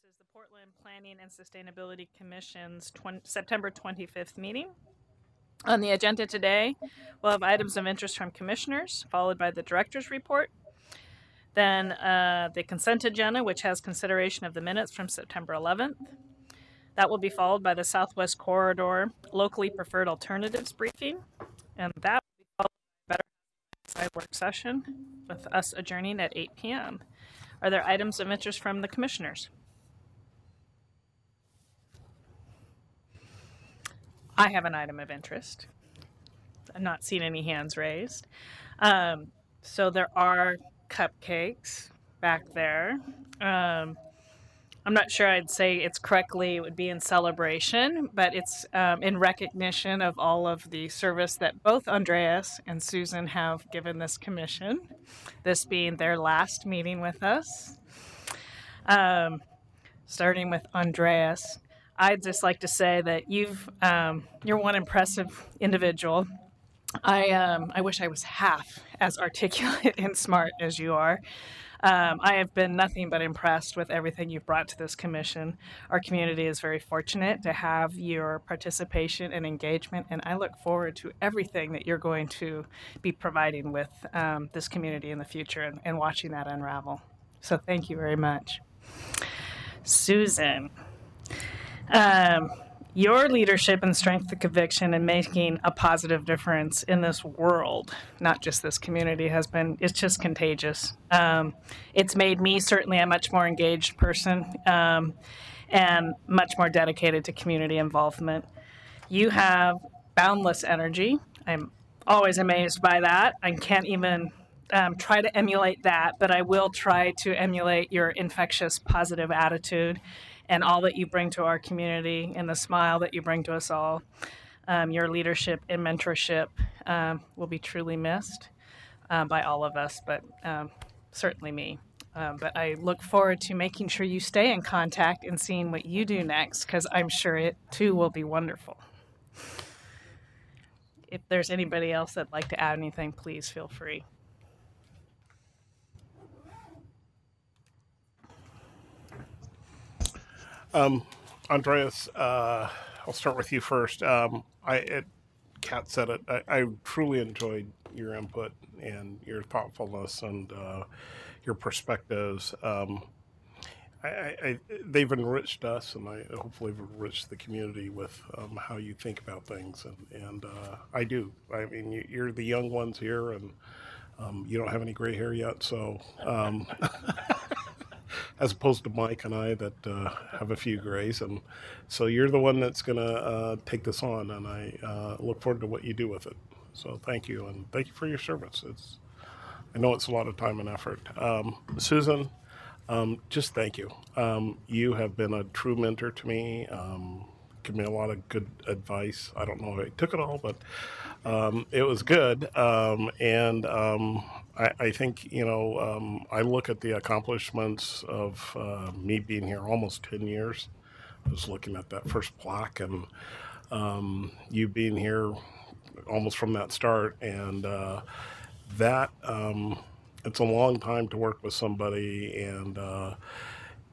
is the Portland Planning and Sustainability Commission's September 25th meeting. On the agenda today, we'll have items of interest from commissioners, followed by the director's report. Then the consent agenda, which has consideration of the minutes from September 11th. That will be followed by the Southwest Corridor Locally Preferred Alternatives briefing. And that will be followed by a better side work session with us adjourning at 8 p.m. Are there items of interest from the commissioners? I have an item of interest. I'm not seeing any hands raised. So there are cupcakes back there. I'm not sure I'd say it's correctly, it would be in celebration, but it's in recognition of all of the service that both Andreas and Susan have given this commission, this being their last meeting with us. Starting with Andreas, I'd just like to say that you're one impressive individual. I wish I was half as articulate and smart as you are. I have been nothing but impressed with everything you've brought to this commission. Our community is very fortunate to have your participation and engagement, and I look forward to everything that you're going to be providing with this community in the future and watching that unravel. So thank you very much. Susan. Your leadership and strength of conviction in making a positive difference in this world, not just this community, it's just contagious. It's made me certainly a much more engaged person and much more dedicated to community involvement. You have boundless energy. I'm always amazed by that. I can't even try to emulate that, but I will try to emulate your infectious positive attitude and all that you bring to our community and the smile that you bring to us all. Your leadership and mentorship will be truly missed by all of us, but certainly me. But I look forward to making sure you stay in contact and seeing what you do next, because I'm sure it too will be wonderful. If there's anybody else that'd like to add anything, please feel free. Andreas, I'll start with you first. Kat said it. I truly enjoyed your input and your thoughtfulness and your perspectives. They've enriched us, and I hopefully have enriched the community with how you think about things. And I do. I mean, you're the young ones here, and you don't have any gray hair yet, so. As opposed to Mike and I that have a few grays. And so you're the one that's going to take this on, and I look forward to what you do with it. So thank you, and thank you for your service. I know it's a lot of time and effort. Susan, just thank you. You have been a true mentor to me. Give me a lot of good advice. I don't know if I took it all, but it was good. I think, I look at the accomplishments of me being here almost 10 years. I was looking at that first plaque, and you being here almost from that start. And it's a long time to work with somebody and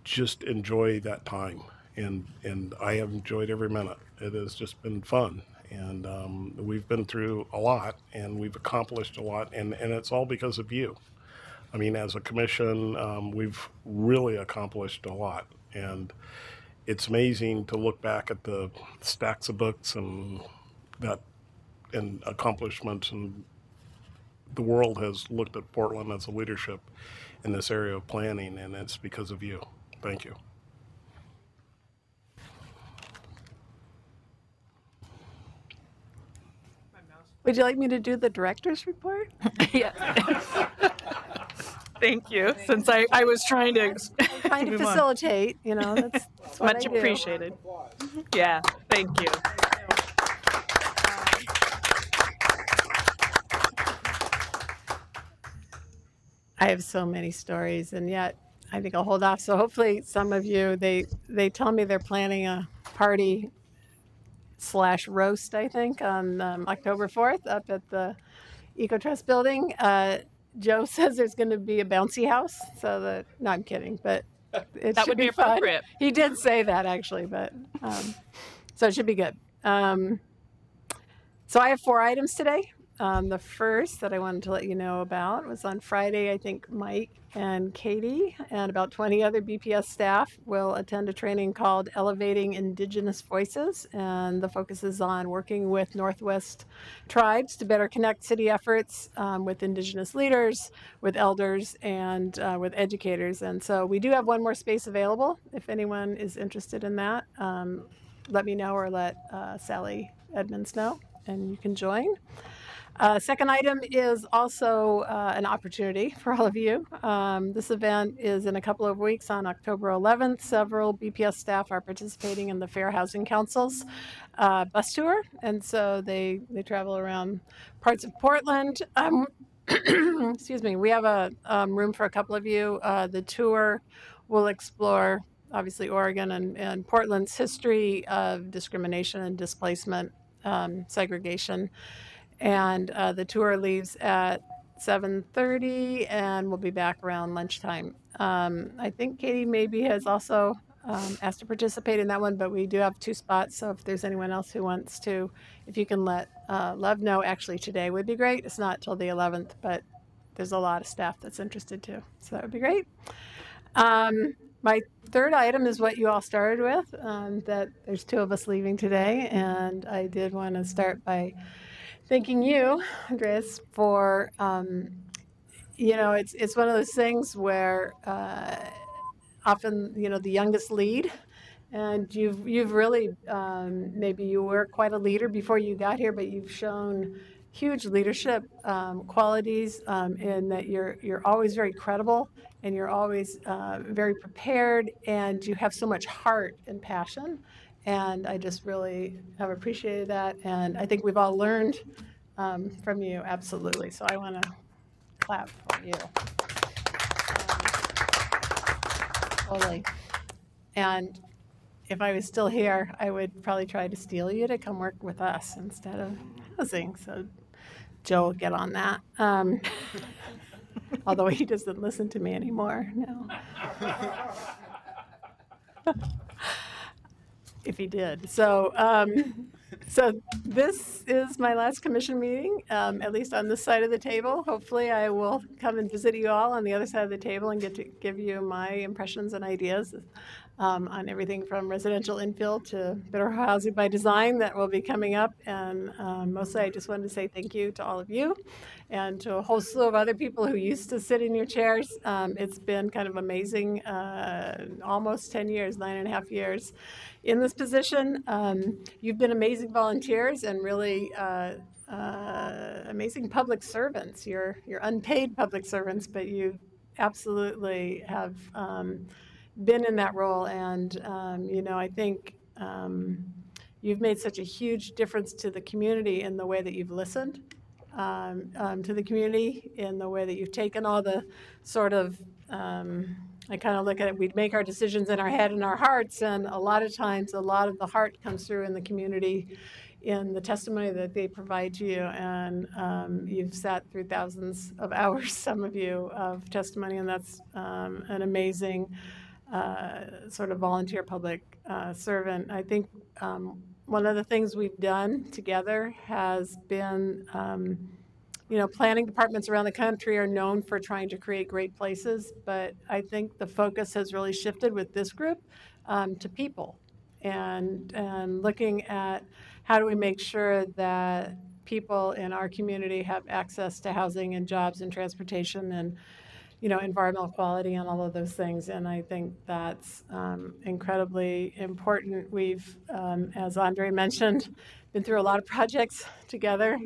just enjoy that time. And I have enjoyed every minute. It has just been fun. And we've been through a lot, and we've accomplished a lot, and it's all because of you. I mean, as a commission, we've really accomplished a lot. And it's amazing to look back at the stacks of books and accomplishments, and the world has looked at Portland as a leadership in this area of planning, and it's because of you. Thank you. Would you like me to do the director's report? Yeah. Thank you. Since I was trying to facilitate, that's what much I do. Appreciated. Yeah, thank you. I have so many stories, and yet I think I'll hold off. So hopefully some of you, they tell me they're planning a party /roast, I think, on October 4th up at the EcoTrust building. Joe says there's going to be a bouncy house. No, I'm kidding. But it That should would be fun. appropriate. He did say that actually, but so it should be good. So I have 4 items today. The first that I wanted to let you know about was on Friday. I think Mike and Katie and about 20 other BPS staff will attend a training called Elevating Indigenous Voices. And the focus is on working with Northwest tribes to better connect city efforts with Indigenous leaders, with elders, and with educators. And so we do have one more space available. If anyone is interested in that, let me know or let Sally Edmonds know, and you can join. Second item is also an opportunity for all of you. This event is in a couple of weeks on October 11th. Several BPS staff are participating in the Fair Housing Council's bus tour, and so they travel around parts of Portland. Excuse me. We have a room for a couple of you. The tour will explore, obviously, Oregon and Portland's history of discrimination and displacement, segregation. And the tour leaves at 7:30 and we'll be back around lunchtime. I think Katie maybe has also asked to participate in that one, but we do have 2 spots. So if there's anyone else who wants to, if you can let Love know, actually today would be great. It's not till the 11th, but there's a lot of staff that's interested too. So that would be great. My third item is what you all started with, that there's 2 of us leaving today. And I did want to start by thanking you, Andreas, for, it's one of those things where often, the youngest lead, and you've really, maybe you were quite a leader before you got here, but you've shown huge leadership qualities in that you're always very credible and you're always very prepared and you have so much heart and passion. And I just really have appreciated that. And I think we've all learned from you, absolutely. So I want to clap for you. Totally. And if I was still here, I would probably try to steal you to come work with us instead of housing. So Joe will get on that. Although he doesn't listen to me anymore, no. If he did. So this is my last commission meeting, at least on this side of the table. Hopefully I will come and visit you all on the other side of the table and get to give you my impressions and ideas on everything from residential infill to better housing by design that will be coming up. And mostly I just wanted to say thank you to all of you and to a whole slew of other people who used to sit in your chairs. It's been kind of amazing, almost 10 years, 9.5 years in this position. You've been amazing volunteers and really amazing public servants. You're unpaid public servants, but you absolutely have been in that role. And, I think you've made such a huge difference to the community in the way that you've listened to the community, in the way that you've taken all the sort of, I kind of look at it, we'd make our decisions in our head and our hearts, and a lot of times, a lot of the heart comes through in the community in the testimony that they provide to you. And you've sat through thousands of hours, some of you, of testimony, and that's an amazing sort of volunteer public servant. I think one of the things we've done together has been planning departments around the country are known for trying to create great places, but I think the focus has really shifted with this group to people and looking at how do we make sure that people in our community have access to housing and jobs and transportation and environmental quality and all of those things. And I think that's incredibly important. We've, as Andre mentioned, been through a lot of projects together,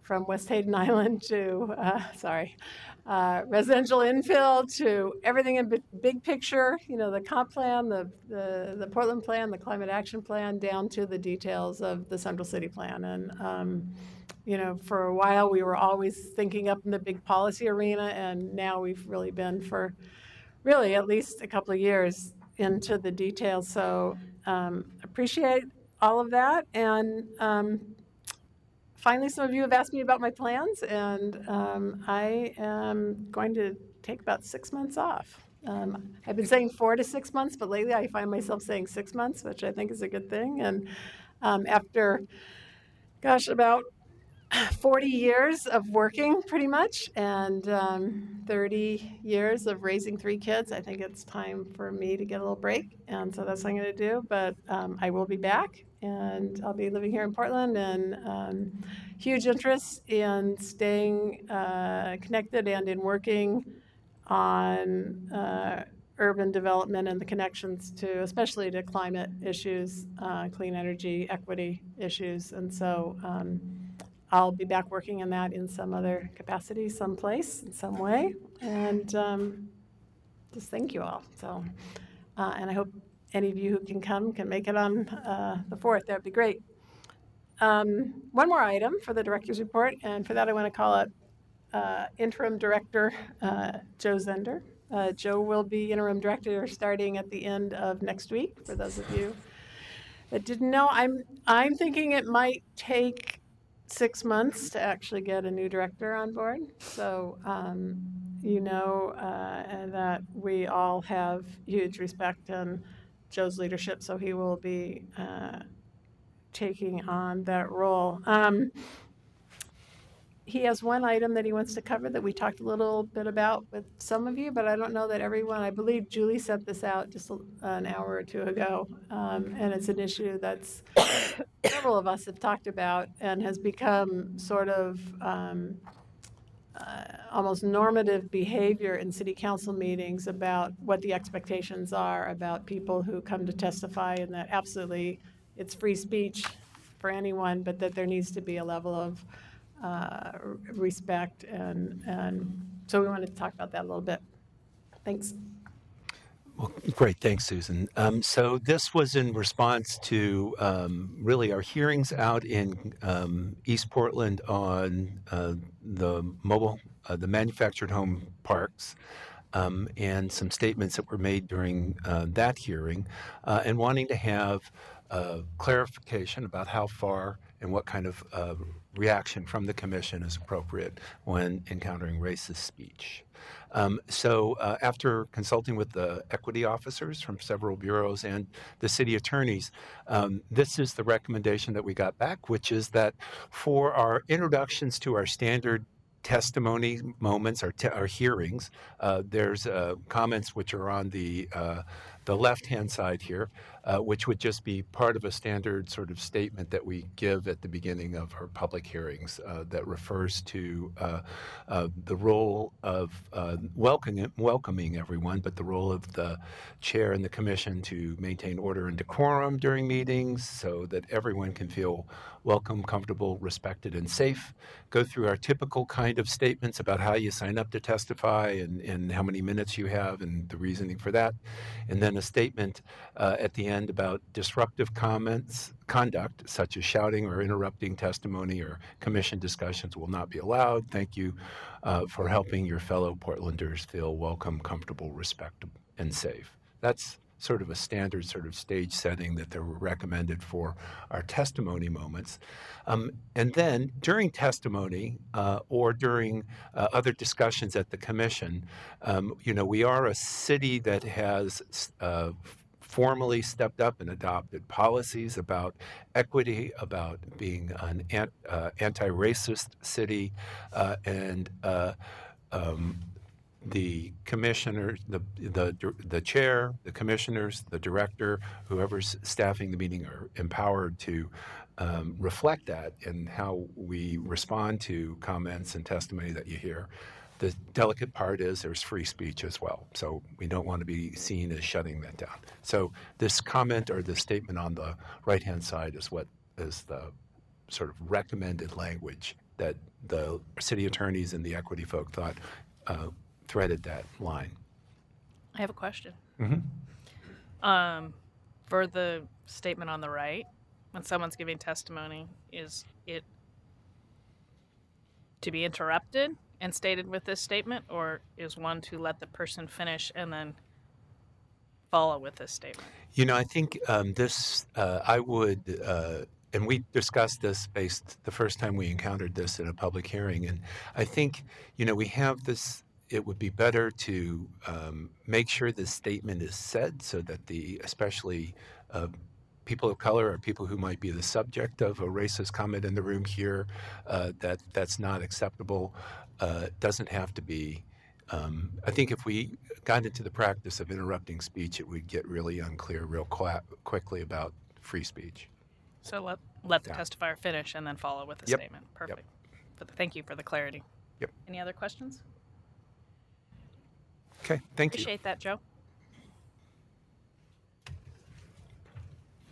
from West Hayden Island to, residential infill to everything in big picture, the comp plan, the Portland plan, the climate action plan, down to the details of the Central City plan. And, for a while we were always thinking up in the big policy arena, and now we've really been for really at least a couple of years into the details. So appreciate all of that. And finally, some of you have asked me about my plans, and I am going to take about 6 months off. I've been saying 4 to 6 months, but lately I find myself saying 6 months, which I think is a good thing. And after, gosh, about 40 years of working pretty much and 30 years of raising 3 kids, I think it's time for me to get a little break. And so that's what I'm going to do. But I will be back and I'll be living here in Portland and huge interest in staying connected and in working on urban development and the connections to, especially to climate issues, clean energy, equity issues. And so I'll be back working on that in some other capacity, someplace, in some way. And just thank you all. So, and I hope any of you who can come can make it on the 4th. That would be great. One more item for the director's report. And for that, I want to call it Interim Director Joe Zender. Joe will be interim director starting at the end of next week. For those of you that didn't know, I'm thinking it might take 6 months to actually get a new director on board. So you know that we all have huge respect in Joe's leadership. So he will be taking on that role. He has one item that he wants to cover that we talked a little bit about with some of you, but I don't know that everyone, I believe Julie sent this out just an hour or two ago, and it's an issue that's several of us have talked about and has become sort of almost normative behavior in city council meetings about what the expectations are about people who come to testify, and that absolutely it's free speech for anyone, but that there needs to be a level of respect, and so we wanted to talk about that a little bit. Thanks. Well, great. Thanks, Susan. So this was in response to really our hearings out in East Portland on the manufactured home parks, and some statements that were made during that hearing, and wanting to have clarification about how far and what kind of reaction from the commission is appropriate when encountering racist speech. So after consulting with the equity officers from several bureaus and the city attorneys, this is the recommendation that we got back, which is that for our introductions to our standard testimony moments, our hearings, there's comments which are on the left-hand side here, which would just be part of a standard sort of statement that we give at the beginning of our public hearings that refers to the role of welcoming everyone, but the role of the chair and the commission to maintain order and decorum during meetings so that everyone can feel welcome, comfortable, respected, and safe. Go through our typical kind of statements about how you sign up to testify and how many minutes you have and the reasoning for that. And then a statement at the end about disruptive conduct, such as shouting or interrupting testimony or commission discussions will not be allowed. Thank you for helping your fellow Portlanders feel welcome, comfortable, respected, and safe. That's sort of a standard sort of stage setting that they were recommended for our testimony moments. And then during testimony or during other discussions at the commission, you know, we are a city that has formally stepped up and adopted policies about equity, about being an anti-racist city, and the commissioner, the chair, the commissioners, the director, whoever's staffing the meeting are empowered to reflect that in how we respond to comments and testimony that you hear. The delicate part is there's free speech as well, so we don't want to be seen as shutting that down. So this comment or the statement on the right-hand side is what is the sort of recommended language that the city attorneys and the equity folk thought threaded that line. I have a question. Mm-hmm. For the statement on the right, when someone's giving testimony, is it to be interrupted and stated with this statement, or is one to let the person finish and then follow with this statement? You know, I think I would, and we discussed this based the first time we encountered this in a public hearing, and I think, you know, we have this it would be better to make sure this statement is said so that especially people of color or people who might be the subject of a racist comment in the room here, that's not acceptable, doesn't have to be. I think if we got into the practice of interrupting speech, it would get really unclear real quickly about free speech. So let the testifier finish and then follow with a statement. Perfect. Thank you for the clarity. Yep. Any other questions? Okay, thank you. Appreciate that, Joe.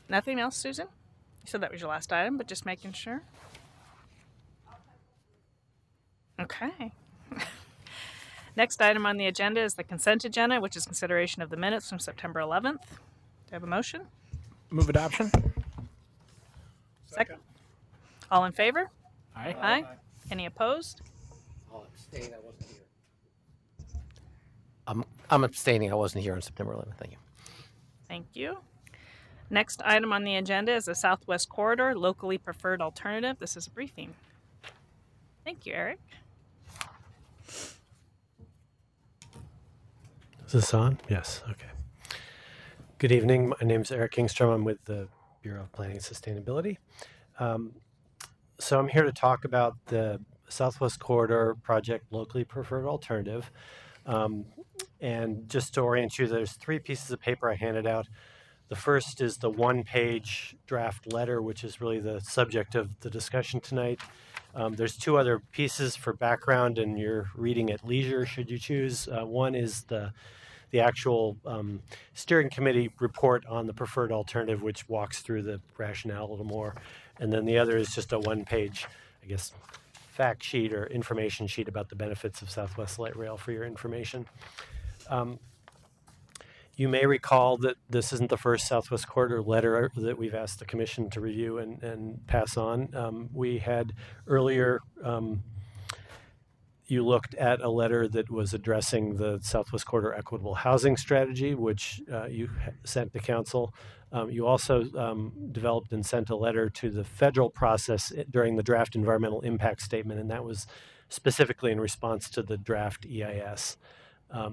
Nothing else, Susan? You said that was your last item, but just making sure. Okay. Next item on the agenda is the consent agenda, which is consideration of the minutes from September 11th. Do I have a motion? Move adoption. Second. All in favor? Aye. Aye. Any opposed? I'll abstain. I wasn't here. I'm abstaining. I wasn't here on September 11th. Thank you. Thank you. Next item on the agenda is the Southwest Corridor Locally Preferred Alternative. This is a briefing. Thank you, Eric. Is this on? Yes. Okay. Good evening. My name is Eric Kingstrom. I'm with the Bureau of Planning and Sustainability. So I'm here to talk about the Southwest Corridor Project Locally Preferred Alternative. And just to orient you, there's 3 pieces of paper I handed out. The first is the 1-page draft letter, which is really the subject of the discussion tonight. There's 2 other pieces for background, and you're reading at leisure should you choose. One is the actual steering committee report on the preferred alternative, which walks through the rationale a little more. And then the other is just a 1-page, I guess, fact sheet or information sheet about the benefits of Southwest Light Rail for your information. You may recall that this isn't the first Southwest Corridor letter that we've asked the Commission to review and pass on. We had earlier, you looked at a letter that was addressing the Southwest Corridor Equitable Housing Strategy, which you sent to Council. You also developed and sent a letter to the federal process during the draft environmental impact statement, and that was specifically in response to the draft EIS.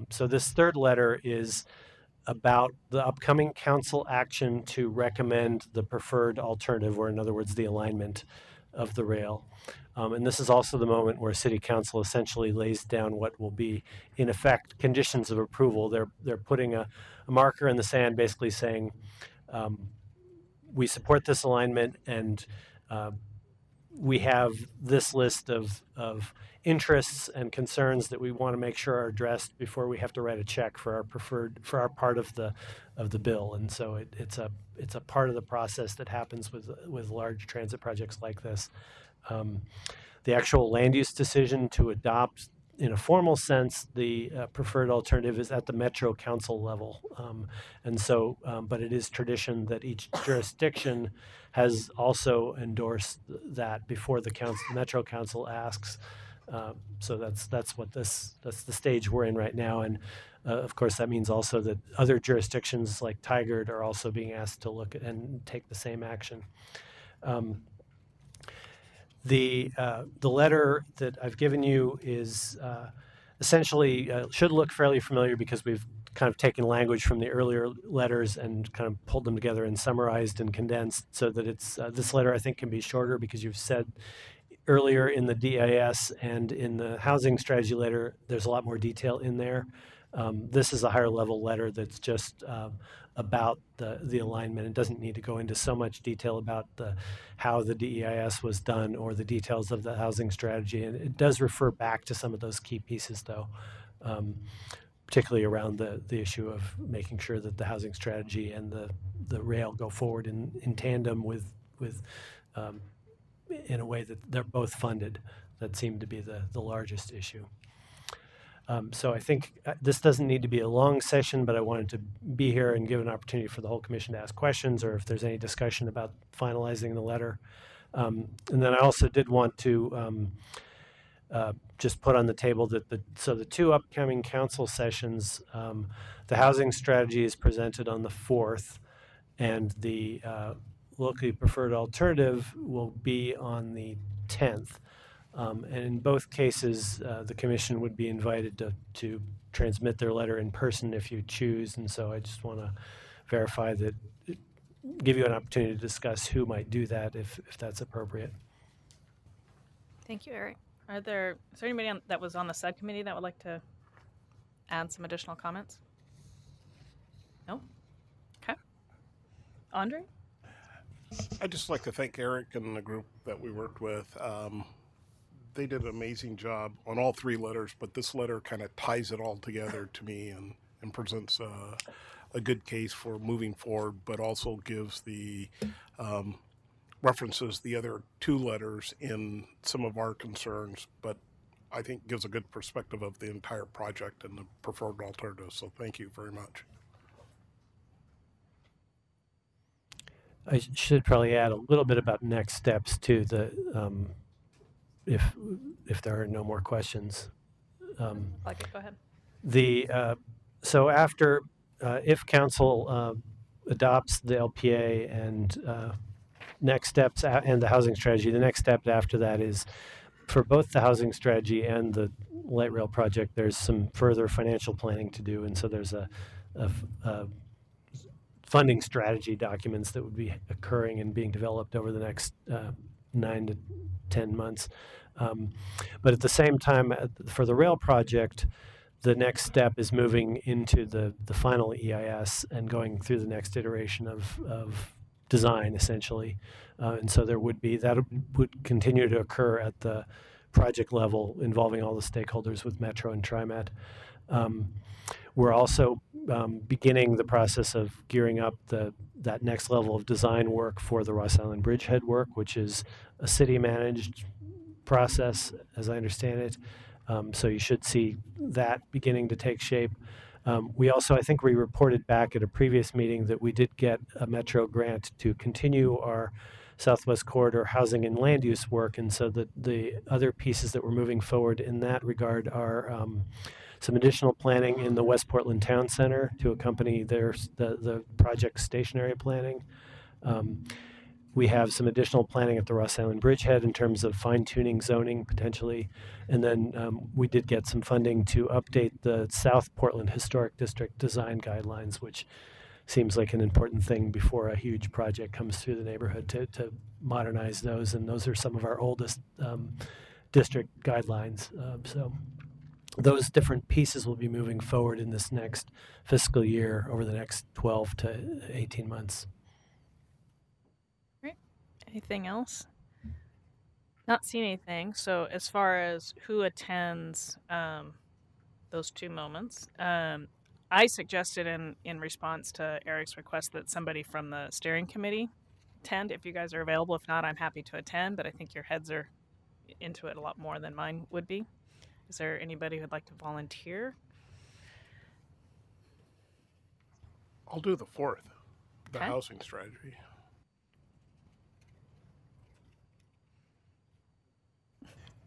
So this third letter is about the upcoming council action to recommend the preferred alternative, or in other words, the alignment of the rail. And this is also the moment where City Council essentially lays down what will be, in effect, conditions of approval. They're putting a marker in the sand, basically saying, we support this alignment, and we have this list of interests and concerns that we want to make sure are addressed before we have to write a check for our part of the bill. And so it's a part of the process that happens with large transit projects like this. The actual land use decision to adopt, in a formal sense, the preferred alternative is at the Metro Council level. And so, but it is tradition that each jurisdiction has also endorsed that before the Metro Council asks. So that's the stage we're in right now. And of course, that means also that other jurisdictions like Tigard are also being asked to look at and take the same action. The letter that I've given you is essentially should look fairly familiar because we've kind of taken language from the earlier letters and kind of pulled them together and summarized and condensed so that it's this letter I think can be shorter because you've said earlier in the DIS and in the housing strategy letter there's a lot more detail in there. This is a higher level letter that's just about the alignment. It doesn't need to go into so much detail about how the DEIS was done or the details of the housing strategy. And it does refer back to some of those key pieces, though, particularly around the issue of making sure that the housing strategy and the rail go forward in tandem with in a way that they're both funded. That seemed to be the largest issue. So I think this doesn't need to be a long session, but I wanted to be here and give an opportunity for the whole commission to ask questions or if there's any discussion about finalizing the letter. And then I also did want to just put on the table that the 2 upcoming council sessions, the housing strategy is presented on the 4th, and the locally preferred alternative will be on the 10th. And in both cases, the commission would be invited to transmit their letter in person if you choose. And so I just want to verify that, give you an opportunity to discuss who might do that if that's appropriate. Thank you, Eric. Is there anybody that was on the subcommittee that would like to add some additional comments? No? Okay. Andre? I'd just like to thank Eric and the group that we worked with. They did an amazing job on all three letters, but this letter kind of ties it all together to me and presents a good case for moving forward, but also gives the references the other two letters in some of our concerns, but I think gives a good perspective of the entire project and the preferred alternative. So thank you very much. I should probably add a little bit about next steps to the, if there are no more questions. Go ahead. So after, if council adopts the LPA and next steps and the housing strategy, the next step after that is for both the housing strategy and the light rail project, there's some further financial planning to do. And so there's a funding strategy documents that would be occurring and being developed over the next 9 to 10 months. But at the same time, for the rail project, the next step is moving into the final EIS and going through the next iteration of design, essentially. And so that would continue to occur at the project level, involving all the stakeholders with Metro and TriMet. We're also beginning the process of gearing up that next level of design work for the Ross Island Bridgehead work, which is a city-managed process, as I understand it. So you should see that beginning to take shape. We also, I think we reported back at a previous meeting that we did get a Metro grant to continue our Southwest Corridor housing and land use work. And so the other pieces that we're moving forward in that regard are some additional planning in the West Portland Town Center to accompany the project stationary planning. We have some additional planning at the Ross Island Bridgehead in terms of fine-tuning zoning potentially. And then we did get some funding to update the South Portland Historic District design guidelines, which seems like an important thing before a huge project comes through the neighborhood to modernize those. And those are some of our oldest district guidelines. So those different pieces will be moving forward in this next fiscal year over the next 12 to 18 months. Anything else? Not seen anything. So as far as who attends those two moments, I suggested in response to Eric's request that somebody from the steering committee attend if you guys are available. If not, I'm happy to attend, but I think your heads are into it a lot more than mine would be. Is there anybody who'd like to volunteer? I'll do the fourth, the Okay. housing strategy.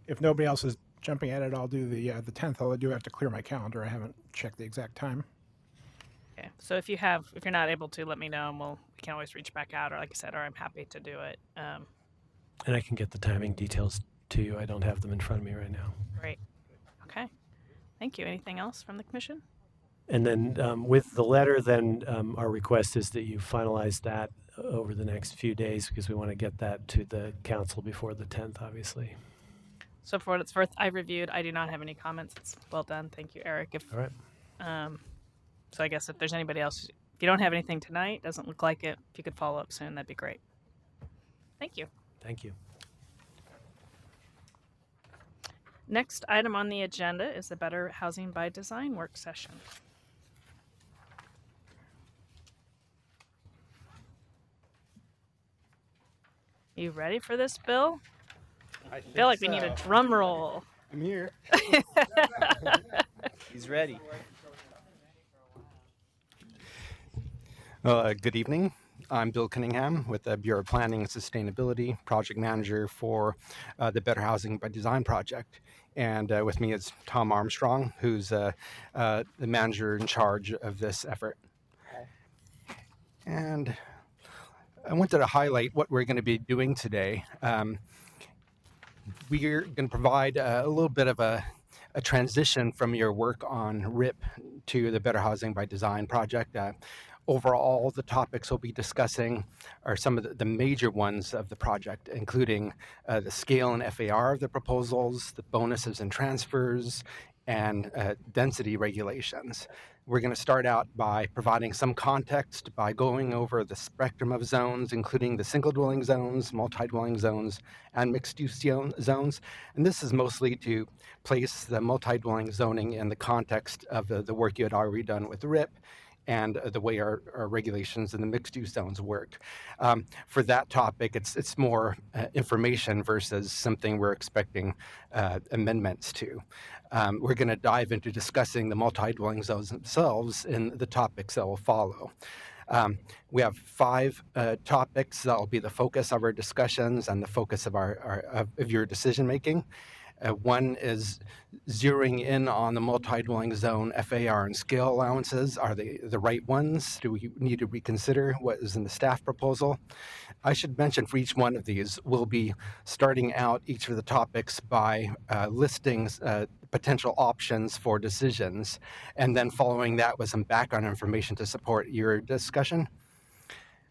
If nobody else is jumping at it, I'll do the 10th. Although I do have to clear my calendar. I haven't checked the exact time. Okay. So if you're not able to, let me know, and we can always reach back out, or like I said, or I'm happy to do it. And I can get the timing details to you. I don't have them in front of me right now. Great. Okay. Thank you. Anything else from the commission? And then with the letter, then our request is that you finalize that over the next few days because we want to get that to the council before the 10th, obviously. So for what it's worth, I reviewed. I do not have any comments. It's well done. Thank you, Eric. All right. So I guess if there's anybody else, if you don't have anything tonight, doesn't look like it, if you could follow up soon, that'd be great. Thank you. Thank you. Next item on the agenda is the Better Housing by Design work session. You ready for this, Bill? I feel like we need a drum roll. I'm here. He's ready. Good evening. I'm Bill Cunningham with the Bureau of Planning and Sustainability, project manager for the Better Housing by Design project. And with me is Tom Armstrong, who's the manager in charge of this effort. And I wanted to highlight what we're going to be doing today. we're going to provide a little bit of a transition from your work on RIP to the Better Housing by Design project. Overall, the topics we'll be discussing are some of the major ones of the project, including the scale and FAR of the proposals, the bonuses and transfers, and density regulations. We're going to start out by providing some context by going over the spectrum of zones, including the single-dwelling zones, multi-dwelling zones, and mixed-use zones. And this is mostly to place the multi-dwelling zoning in the context of the work you had already done with RIP and the way our regulations in the mixed-use zones work. For that topic, it's more information versus something we're expecting amendments to. We're going to dive into discussing the multi-dwelling zones themselves in the topics that will follow. We have 5 topics that will be the focus of our discussions and the focus of of your decision making. One is zeroing in on the multi-dwelling zone FAR and scale allowances. Are they the right ones? Do we need to reconsider what is in the staff proposal? I should mention for each one of these, we'll be starting out each of the topics by listing potential options for decisions, and then following that with some background information to support your discussion.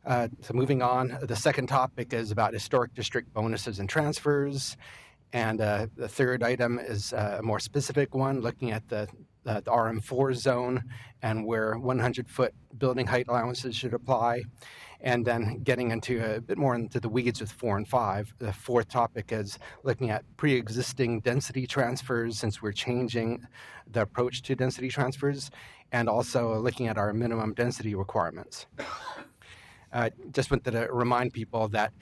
So moving on, the second topic is about historic district bonuses and transfers. And the third item is a more specific one, looking at the RM4 zone and where 100-foot building height allowances should apply. And then getting into a bit more into the weeds with 4 and 5. The fourth topic is looking at pre-existing density transfers, since we're changing the approach to density transfers, and also looking at our minimum density requirements. Just wanted to remind people that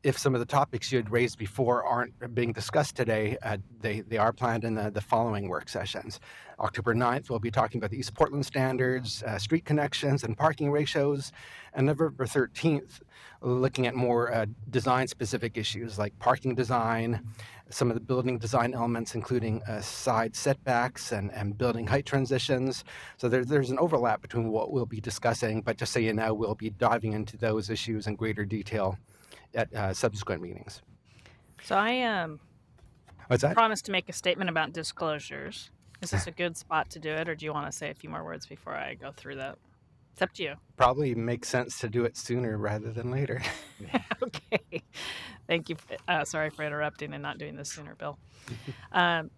if some of the topics you had raised before aren't being discussed today, they are planned in the following work sessions. October 9th, we'll be talking about the East Portland standards, street connections, and parking ratios. And November 13th, looking at more design-specific issues like parking design, some of the building design elements, including side setbacks and building height transitions. So there's an overlap between what we'll be discussing, but just so you know, we'll be diving into those issues in greater detail at subsequent meetings. So I What's that? promised to make a statement about disclosures. Is this a good spot to do it, or do you want to say a few more words before I go through that? It's up to you. Probably makes sense to do it sooner rather than later. Okay. Thank you. Sorry for interrupting and not doing this sooner, Bill.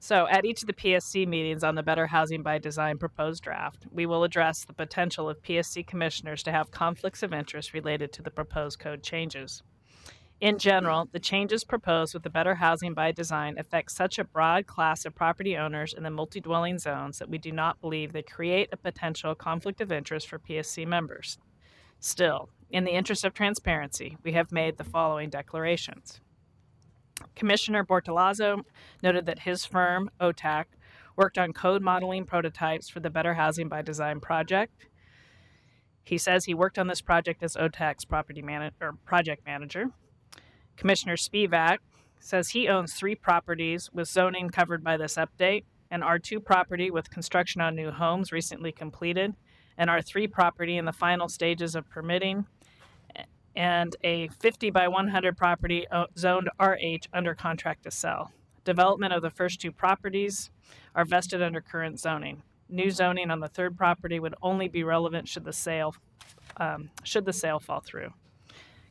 So at each of the PSC meetings on the Better Housing by Design proposed draft, we will address the potential of PSC commissioners to have conflicts of interest related to the proposed code changes. In general, the changes proposed with the Better Housing by Design affect such a broad class of property owners in the multi-dwelling zones that we do not believe they create a potential conflict of interest for PSC members. Still, in the interest of transparency, we have made the following declarations. Commissioner Bortolazzo noted that his firm, OTAC, worked on code modeling prototypes for the Better Housing by Design project. He says he worked on this project as OTAC's project manager. Commissioner Spivak says he owns 3 properties with zoning covered by this update, an R2 property with construction on new homes recently completed, an R3 property in the final stages of permitting, and a 50 by 100 property zoned RH under contract to sell. Development of the first 2 properties are vested under current zoning. New zoning on the 3rd property would only be relevant should the sale fall through.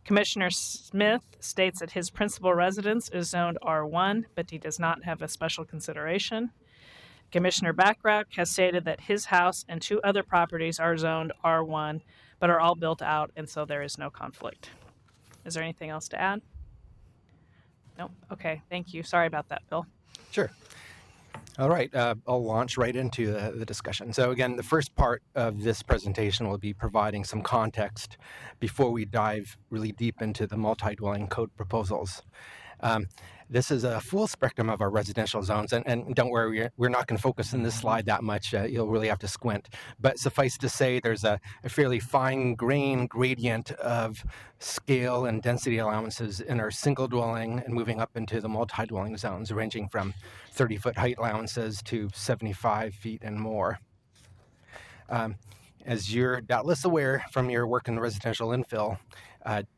Commissioner Smith states that his principal residence is zoned R1, but he does not have a special consideration. Commissioner Bachrach has stated that his house and 2 other properties are zoned R1, but are all built out, and so there is no conflict. Is there anything else to add? Nope. Okay, thank you. Sorry about that, Bill. Sure. All right, I'll launch right into the discussion. So again, the first part of this presentation will be providing some context before we dive really deep into the multi-dwelling code proposals. This is a full spectrum of our residential zones, and don't worry, we're not going to focus on this slide that much. You'll really have to squint. But suffice to say, there's a fairly fine-grained gradient of scale and density allowances in our single-dwelling and moving up into the multi-dwelling zones, ranging from 30-foot height allowances to 75 feet and more. As you're doubtless aware from your work in the residential infill,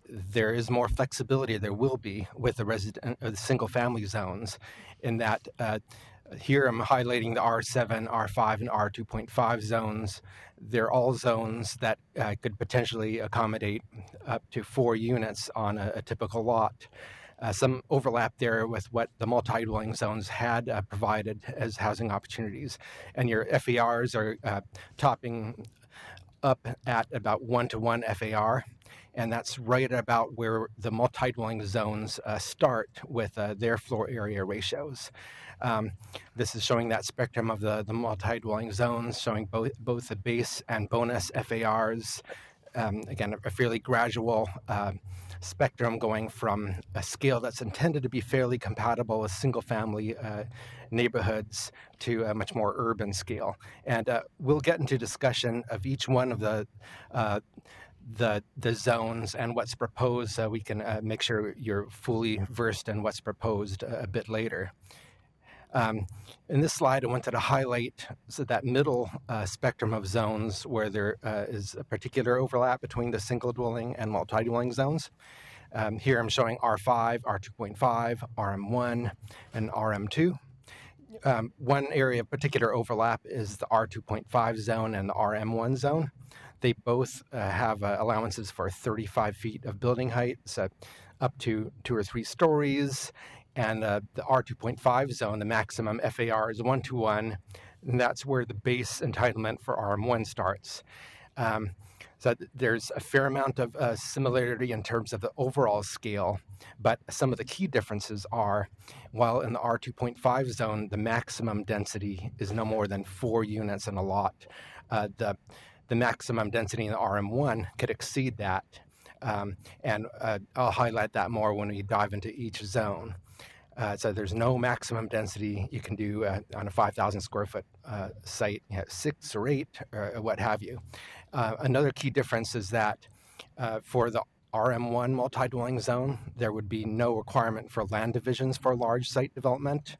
there is more flexibility, there will be, with the single-family zones, in that here I'm highlighting the R7, R5, and R2.5 zones. They're all zones that could potentially accommodate up to 4 units on a typical lot. Some overlap there with what the multi-dwelling zones had provided as housing opportunities. And your FARs are topping up at about 1-to-1 FAR. And that's right about where the multi-dwelling zones start with their floor area ratios. This is showing that spectrum of the multi-dwelling zones, showing both the base and bonus FARs. Again, a fairly gradual spectrum going from a scale that's intended to be fairly compatible with single-family neighborhoods to a much more urban scale. And we'll get into discussion of each one of the zones and what's proposed, so we can make sure you're fully versed in what's proposed a bit later. In this slide, I wanted to highlight that middle spectrum of zones where there is a particular overlap between the single-dwelling and multi-dwelling zones. Here I'm showing R5, R2.5, RM1, and RM2. One area of particular overlap is the R2.5 zone and the RM1 zone. They both have allowances for 35 feet of building height, so up to 2 or 3 stories. And the R2.5 zone, the maximum FAR is 1-to-1, and that's where the base entitlement for RM1 starts. So there's a fair amount of similarity in terms of the overall scale, but some of the key differences are, while in the R2.5 zone, the maximum density is no more than 4 units in a lot, the maximum density in the RM1 could exceed that. And I'll highlight that more when we dive into each zone. So there's no maximum density you can do on a 5,000 square foot site, 6 or 8 or what have you. Another key difference is that for the RM1 multi-dwelling zone, there would be no requirement for land divisions for large site development,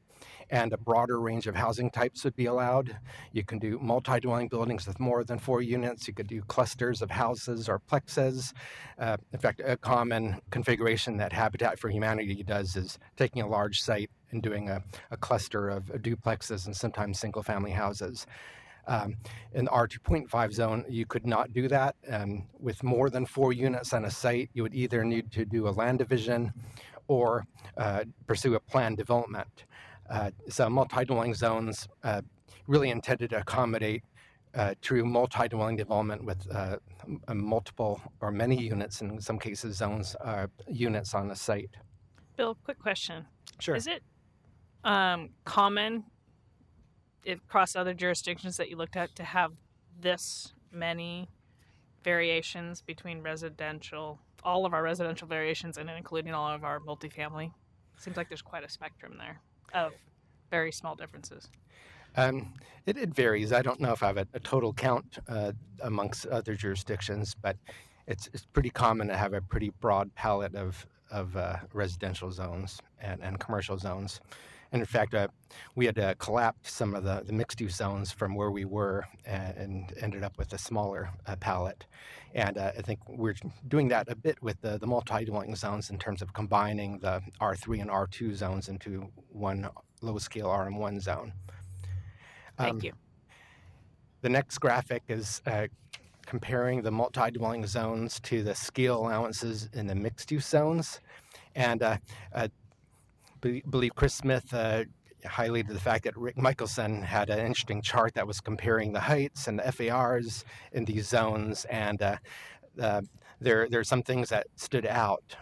and a broader range of housing types would be allowed. You can do multi-dwelling buildings with more than 4 units. You could do clusters of houses or plexes. In fact, a common configuration that Habitat for Humanity does is taking a large site and doing a cluster of duplexes and sometimes single-family houses. In the R2.5 zone, you could not do that. With more than 4 units on a site, you would either need to do a land division or pursue a planned development. So multi-dwelling zones really intended to accommodate true multi-dwelling development with multiple or many units, in some cases zones, units on the site. Bill, quick question. Sure. Is it common across other jurisdictions that you looked at to have this many variations between residential, all of our residential variations, and including all of our multifamily? Seems like there's quite a spectrum there of very small differences. It varies. I don't know if I have a total count amongst other jurisdictions, but it's pretty common to have a pretty broad palette of residential zones and commercial zones. And in fact, we had collapsed some of the mixed-use zones from where we were and ended up with a smaller palette. And I think we're doing that a bit with the multi-dwelling zones in terms of combining the R3 and R2 zones into one low-scale RM1 zone. Thank you. The next graphic is comparing the multi-dwelling zones to the scale allowances in the mixed-use zones. And I believe Chris Smith highlighted the fact that Rick Michelson had an interesting chart that was comparing the heights and the FARs in these zones, and there are some things that stood out.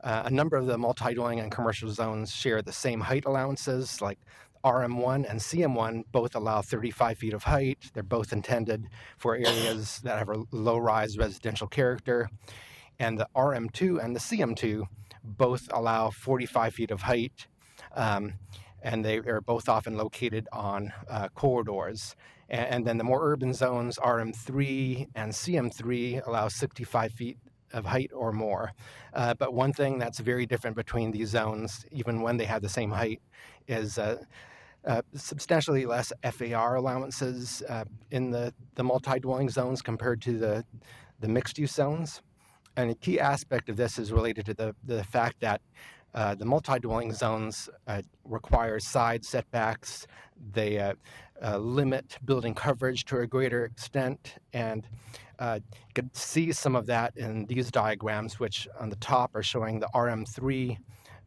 A number of the multi-dwelling and commercial zones share the same height allowances, like RM1 and CM1 both allow 35 feet of height. They're both intended for areas that have a low-rise residential character. And the RM2 and the CM2 both allow 45 feet of height, and they are both often located on corridors. And then the more urban zones, RM3 and CM3, allow 65 feet of height or more. But one thing that's very different between these zones, even when they have the same height, is substantially less FAR allowances in the multi-dwelling zones compared to the mixed-use zones. And a key aspect of this is related to the fact that the multi-dwelling zones require side setbacks. They limit building coverage to a greater extent, and you can see some of that in these diagrams, which on the top are showing the RM3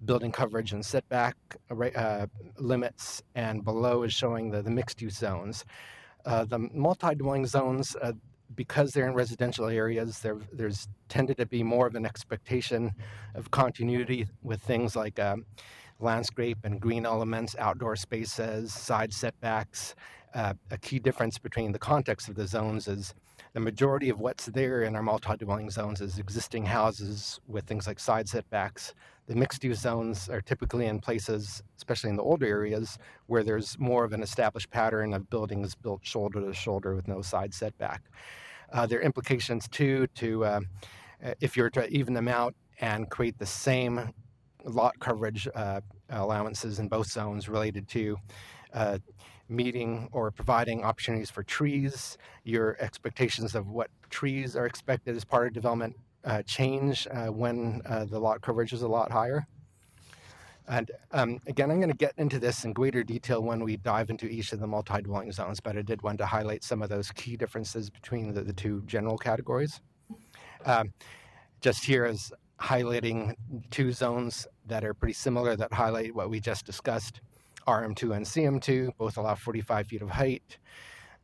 building coverage and setback limits, and below is showing the mixed-use zones. The multi-dwelling zones, because they're in residential areas, there's tended to be more of an expectation of continuity with things like landscape and green elements, outdoor spaces, side setbacks. A key difference between the context of the zones is the majority of what's there in our multi-dwelling zones is existing houses with things like side setbacks. The mixed-use zones are typically in places, especially in the older areas, where there's more of an established pattern of buildings built shoulder to shoulder with no side setback. There are implications, too, to if you're to even them out and create the same lot coverage allowances in both zones related to meeting or providing opportunities for trees. Your expectations of what trees are expected as part of development change when the lot coverage is a lot higher. And again, I'm going to get into this in greater detail when we dive into each of the multi-dwelling zones, but I did want to highlight some of those key differences between the two general categories. Just here is highlighting two zones that are pretty similar that highlight what we just discussed. RM2 and CM2 both allow 45 feet of height.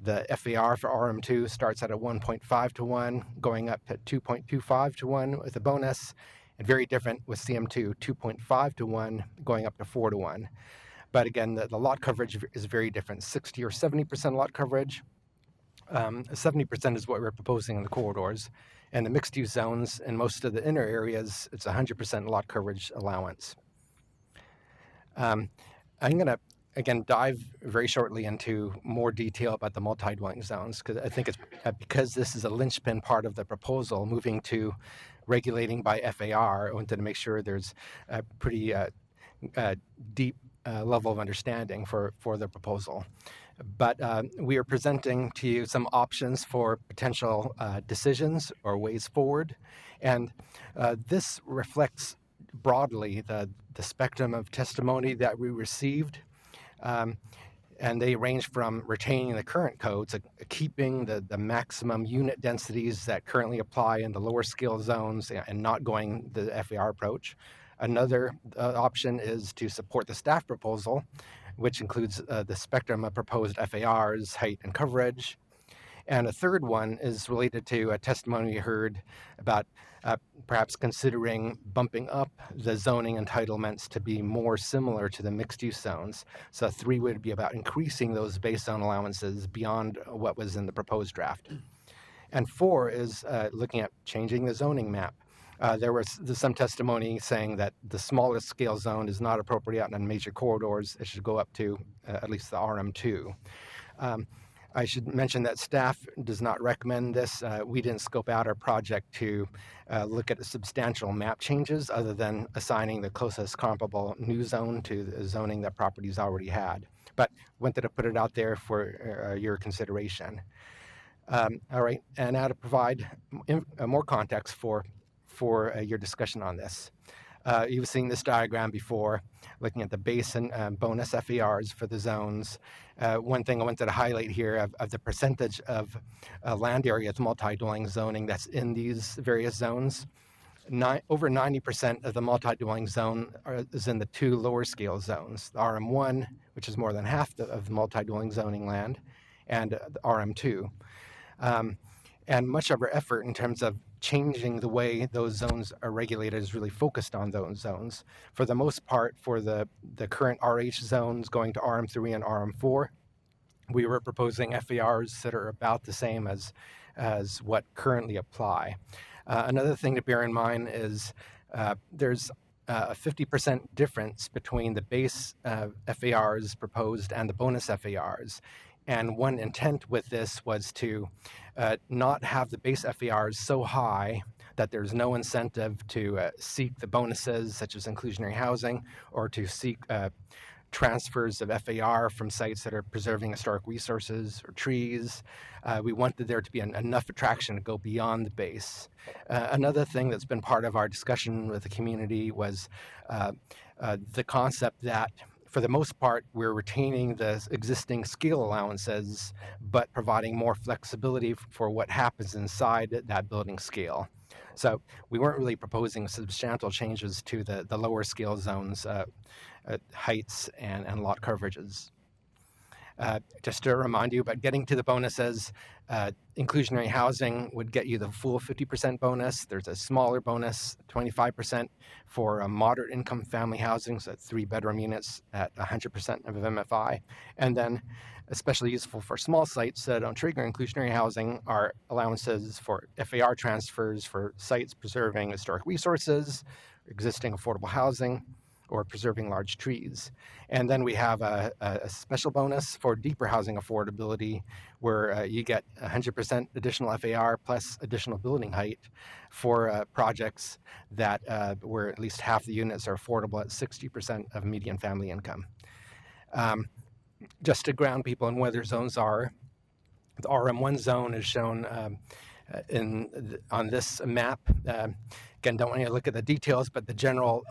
The FAR for RM2 starts at a 1.5 to 1, going up to 2.25 to 1 with a bonus, and very different with CM2, 2.5 to 1, going up to 4 to 1. But again, the lot coverage is very different, 60 or 70% lot coverage. 70% is what we're proposing in the corridors. And the mixed-use zones in most of the inner areas, it's 100% lot coverage allowance. I'm going to, again, dive very shortly into more detail about the multi-dwelling zones, because I think it's because this is a linchpin part of the proposal, moving to regulating by FAR. I wanted to make sure there's a pretty deep level of understanding for the proposal. But we are presenting to you some options for potential decisions or ways forward. And this reflects broadly the spectrum of testimony that we received. And they range from retaining the current codes, keeping the maximum unit densities that currently apply in the lower scale zones and not going the FAR approach. Another option is to support the staff proposal, which includes the spectrum of proposed FARs, height, and coverage. And a third one is related to a testimony we heard about perhaps considering bumping up the zoning entitlements to be more similar to the mixed-use zones. So 3 would be about increasing those base zone allowances beyond what was in the proposed draft. And 4 is looking at changing the zoning map. There was some testimony saying that the smallest scale zone is not appropriate on major corridors. It should go up to at least the RM2. I should mention that staff does not recommend this. We didn't scope out our project to look at substantial map changes other than assigning the closest comparable new zone to the zoning that properties already had. But wanted to put it out there for your consideration. All right, and now to provide more context for your discussion on this. You've seen this diagram before, looking at the base and bonus FARs for the zones. One thing I wanted to highlight here of the percentage of land area to multi-dwelling zoning that's in these various zones. Over 90% of the multi-dwelling zone is in the 2 lower scale zones, the RM1, which is more than half of the multi-dwelling zoning land, and the RM2. And much of our effort in terms of changing the way those zones are regulated is really focused on those zones. For the most part, for the current RH zones going to RM3 and RM4, we were proposing FARs that are about the same as what currently apply. Another thing to bear in mind is there's a 50% difference between the base FARs proposed and the bonus FARs. And one intent with this was to not have the base FARs so high that there's no incentive to seek the bonuses such as inclusionary housing or to seek transfers of FAR from sites that are preserving historic resources or trees. We wanted there to be enough attraction to go beyond the base. Another thing that's been part of our discussion with the community was the concept that for the most part, we're retaining the existing scale allowances, but providing more flexibility for what happens inside that building scale. So we weren't really proposing substantial changes to the lower scale zones, heights and lot coverages. Just to remind you about getting to the bonuses, inclusionary housing would get you the full 50% bonus. There's a smaller bonus, 25% for moderate income family housing, so 3-bedroom units at 100% of MFI. And then especially useful for small sites that don't trigger inclusionary housing are allowances for FAR transfers for sites preserving historic resources, existing affordable housing, or preserving large trees. And then we have a special bonus for deeper housing affordability where you get 100% additional FAR plus additional building height for projects that where at least half the units are affordable at 60% of median family income. Just to ground people in where their zones are, the RM1 zone is shown on this map. Again, don't want to look at the details, but the general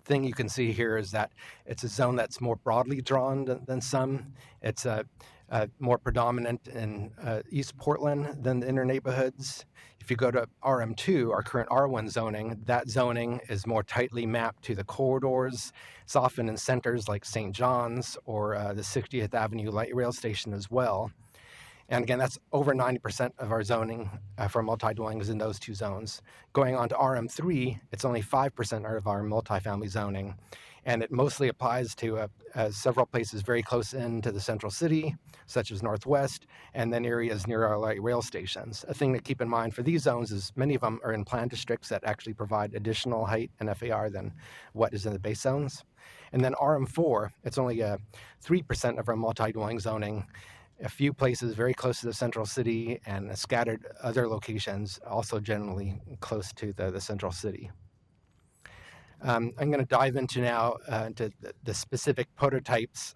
thing you can see here is that it's a zone that's more broadly drawn than some. It's more predominant in East Portland than the inner neighborhoods. If you go to RM2, our current R1 zoning, that zoning is more tightly mapped to the corridors. It's often in centers like St. John's or the 60th Avenue Light Rail Station as well. And again, that's over 90% of our zoning for multi-dwellings in those two zones. Going on to RM3, it's only 5% of our multifamily zoning. And it mostly applies to several places very close in to the central city, such as Northwest, and then areas near our light rail stations. A thing to keep in mind for these zones is many of them are in plan districts that actually provide additional height and FAR than what is in the base zones. And then RM4, it's only 3% of our multi-dwelling zoning. A few places very close to the central city and scattered other locations also generally close to the central city. I'm going to dive into now into the specific prototypes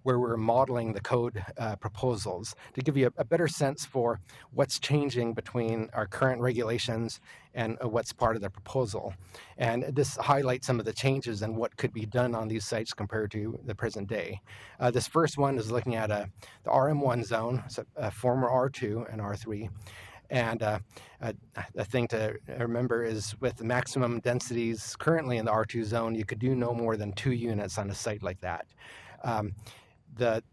where we're modeling the code proposals to give you a better sense for what's changing between our current regulations and what's part of the proposal. And this highlights some of the changes and what could be done on these sites compared to the present day. This first one is looking at the RM1 zone, so former R2 and R3. And the thing to remember is with the maximum densities currently in the R2 zone, you could do no more than 2 units on a site like that.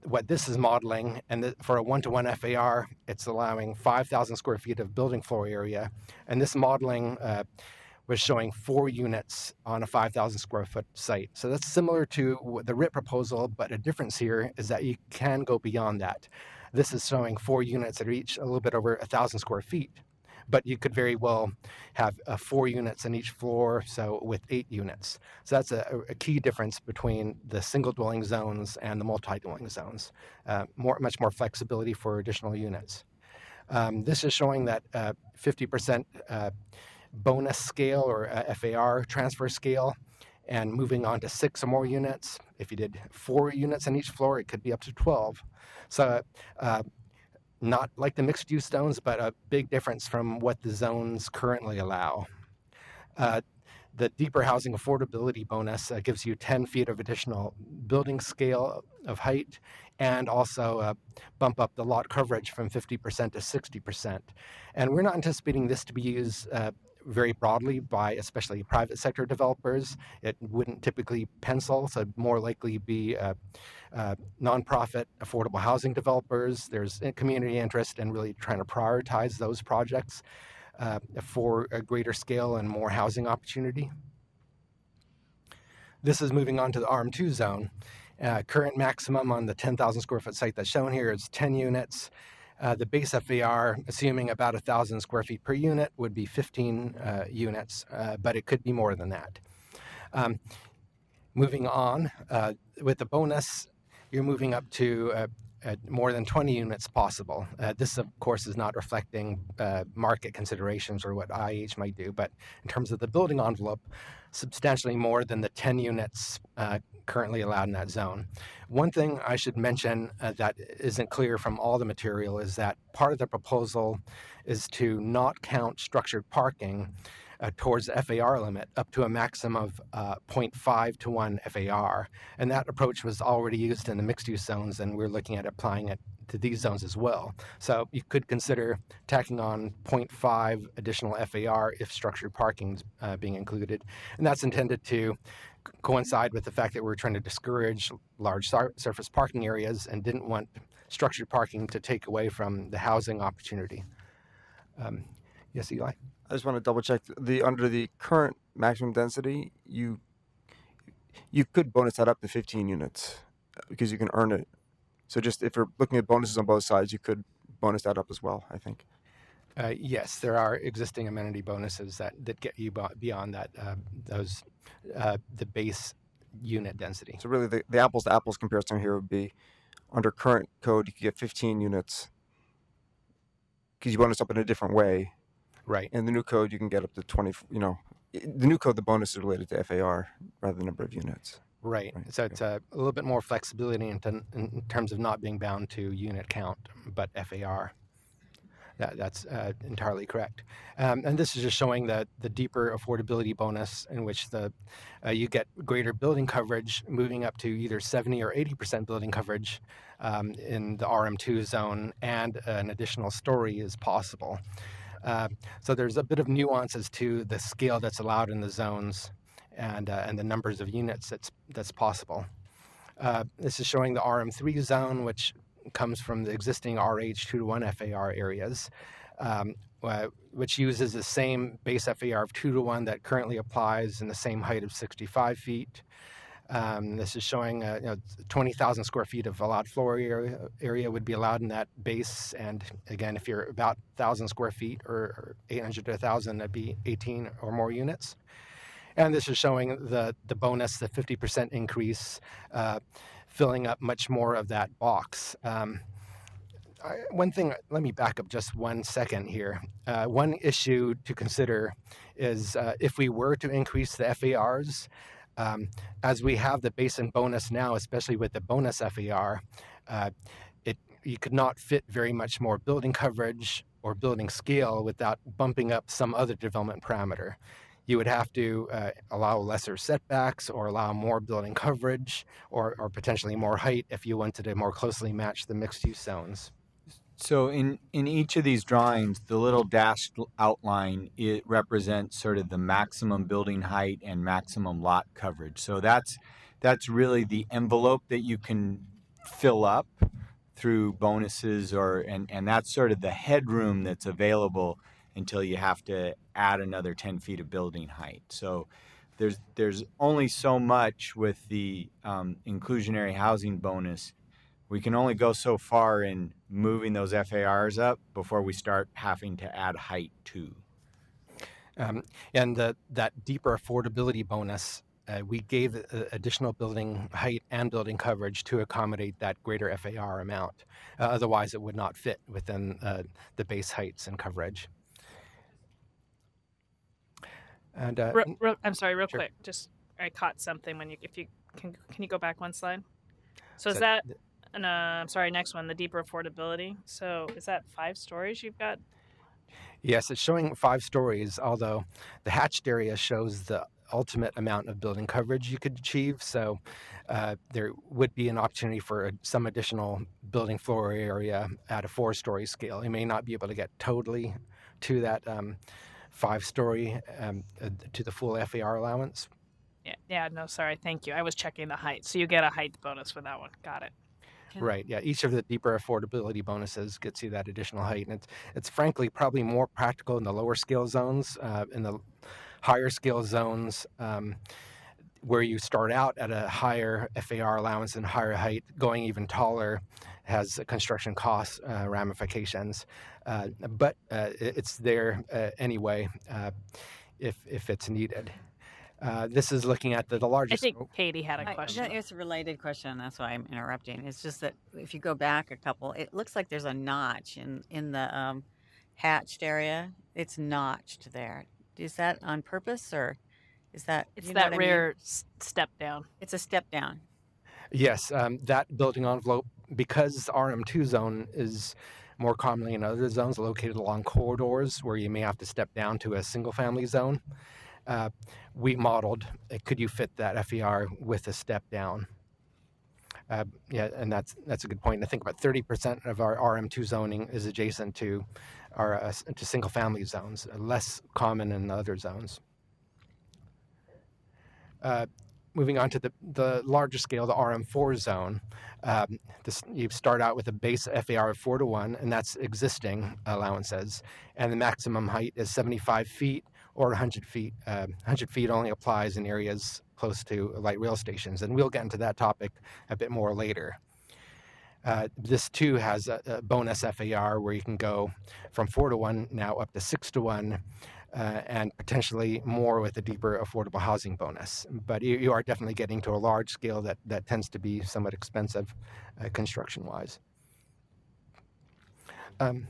What this is modeling, and for a 1-to-1 FAR, it's allowing 5,000 square feet of building floor area. And this modeling was showing 4 units on a 5,000 square foot site. So that's similar to the RIT proposal, but a difference here is that you can go beyond that. This is showing 4 units that are each a little bit over 1,000 square feet, but you could very well have 4 units in each floor, so with 8 units. So that's a key difference between the single dwelling zones and the multi-dwelling zones. Much more flexibility for additional units. This is showing that 50% bonus scale or FAR transfer scale, and moving on to 6 or more units. If you did 4 units in each floor, it could be up to 12. So not like the mixed use zones, but a big difference from what the zones currently allow. The deeper housing affordability bonus gives you 10 feet of additional building scale of height, and also bump up the lot coverage from 50% to 60%. And we're not anticipating this to be used very broadly by especially private sector developers. It wouldn't typically pencil, so more likely be nonprofit affordable housing developers. There's community interest in really trying to prioritize those projects for a greater scale and more housing opportunity. This is moving on to the RM2 zone. Current maximum on the 10,000 square foot site that's shown here is 10 units. The base FAR, assuming about 1,000 square feet per unit, would be 15 units, but it could be more than that. Moving on, with the bonus, you're moving up to more than 20 units possible. This, of course, is not reflecting market considerations or what IH might do, but in terms of the building envelope, substantially more than the 10 units currently allowed in that zone. One thing I should mention that isn't clear from all the material is that part of the proposal is to not count structured parking towards the FAR limit up to a maximum of 0.5 to 1 FAR. And that approach was already used in the mixed-use zones, and we're looking at applying it to these zones as well. So you could consider tacking on 0.5 additional FAR if structured parking is being included. And that's intended to coincide with the fact that we're trying to discourage large surface parking areas and didn't want structured parking to take away from the housing opportunity. Yes, Eli? I just want to double check under the current maximum density, you could bonus that up to 15 units because you can earn it. So just if you're looking at bonuses on both sides, you could bonus that up as well, I think. Yes, there are existing amenity bonuses that get you beyond that, the base unit density. So really the apples to apples comparison here would be under current code, you could get 15 units because you bonus up in a different way. Right. In the new code, you can get up to 20, the new code, the bonus is related to FAR rather than number of units. Right. So it's a little bit more flexibility in terms of not being bound to unit count, but FAR. That's entirely correct. And this is just showing the deeper affordability bonus in which you get greater building coverage, moving up to either 70 or 80% building coverage in the RM2 zone, and an additional story is possible. So there's a bit of nuances to the scale that's allowed in the zones and the numbers of units that's possible. This is showing the RM3 zone, which comes from the existing RH 2-to-1 FAR areas, which uses the same base FAR of 2-to-1 that currently applies in the same height of 65 feet. This is showing 20,000 square feet of allowed floor area would be allowed in that base. And again, if you're about 1,000 square feet or 800 to 1,000, that'd be 18 or more units. And this is showing the bonus, the 50% increase, filling up much more of that box. One thing, let me back up just 1 second here. One issue to consider is if we were to increase the FARs, as we have the base and bonus now, especially with the bonus FAR, you could not fit very much more building coverage or building scale without bumping up some other development parameter. You would have to allow lesser setbacks or allow more building coverage or potentially more height if you wanted to more closely match the mixed-use zones. So in each of these drawings, the little dashed outline, it represents sort of the maximum building height and maximum lot coverage. So that's really the envelope that you can fill up through bonuses and that's sort of the headroom that's available until you have to add another 10 feet of building height. So there's only so much with the inclusionary housing bonus. We can only go so far in moving those FARs up before we start having to add height too. And that deeper affordability bonus, we gave additional building height and building coverage to accommodate that greater FAR amount. Otherwise, it would not fit within the base heights and coverage. And I'm sorry, real sure. quick. Just I caught something when can you go back one slide? So is that I'm sorry, next one, the deeper affordability. So is that 5 stories you've got? Yes, it's showing 5 stories, although the hatched area shows the ultimate amount of building coverage you could achieve. So there would be an opportunity for some additional building floor area at a 4-story scale. You may not be able to get totally to that 5-story to the full FAR allowance. Yeah, no, sorry, thank you. I was checking the height. So you get a height bonus for that one. Got it. Right, yeah, each of the deeper affordability bonuses gets you that additional height. And it's frankly probably more practical in the lower scale zones. In the higher scale zones, where you start out at a higher FAR allowance and higher height, going even taller has construction cost ramifications. But it's there anyway if it's needed. This is looking at the I largest. think Katie had a I- question. It's a related question. That's why I'm interrupting. It's just that if you go back a couple, it looks like there's a notch in the hatched area. It's notched there. Is that on purpose or is that? It's you know that what I mean? rare step down. It's a step down. Yes, that building envelope, because RM2 zone is more commonly in other zones located along corridors where you may have to step down to a single family zone. We modeled, could you fit that FER with a step down? Yeah, and that's a good point. I think about 30% of our RM2 zoning is adjacent to our to single family zones, less common in other zones. Moving on to the larger scale, the RM4 zone, you start out with a base FAR of 4 to 1, and that's existing allowances, and the maximum height is 75 feet or 100 feet. 100 feet only applies in areas close to light rail stations, and we'll get into that topic a bit more later. This too has a bonus FAR where you can go from 4 to 1 now up to 6 to 1, and potentially more with a deeper affordable housing bonus. But you are definitely getting to a large scale that tends to be somewhat expensive construction-wise. And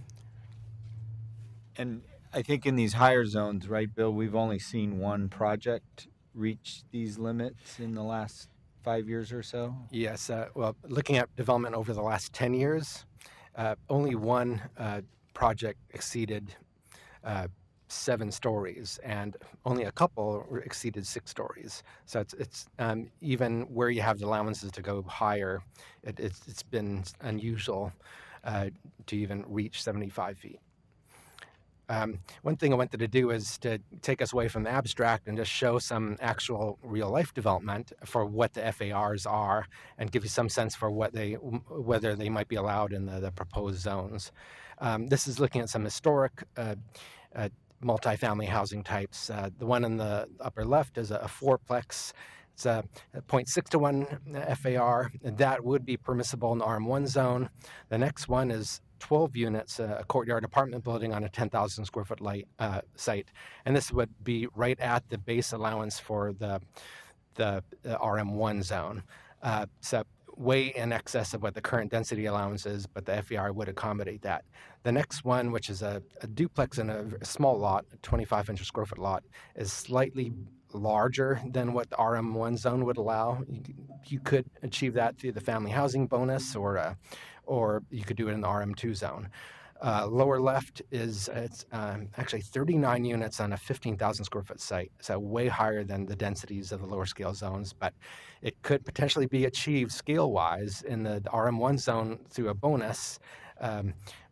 I think in these higher zones, right, Bill, we've only seen one project reach these limits in the last 5 years or so. Yes, well, looking at development over the last 10 years, only one project exceeded 7 stories, and only a couple exceeded 6 stories. So it's even where you have the allowances to go higher, it's been unusual to even reach 75 feet. One thing I wanted to do is to take us away from the abstract and just show some actual real-life development for what the FARs are and give you some sense for whether they might be allowed in the proposed zones. This is looking at some historic multifamily housing types. The one in the upper left is a fourplex. It's a 0.6 to 1 FAR, and that would be permissible in the RM1 zone. The next one is 12 units, a courtyard apartment building on a 10,000 square foot site. And this would be right at the base allowance for the RM1 zone. So way in excess of what the current density allowance is, but the FER would accommodate that. The next one, which is a duplex in a small lot, a 2,500 square foot lot, is slightly larger than what the RM1 zone would allow. You could achieve that through the family housing bonus, or you could do it in the RM2 zone. Lower left is it's actually 39 units on a 15,000 square foot site, so way higher than the densities of the lower scale zones, but it could potentially be achieved scale-wise in the RM1 zone through a bonus,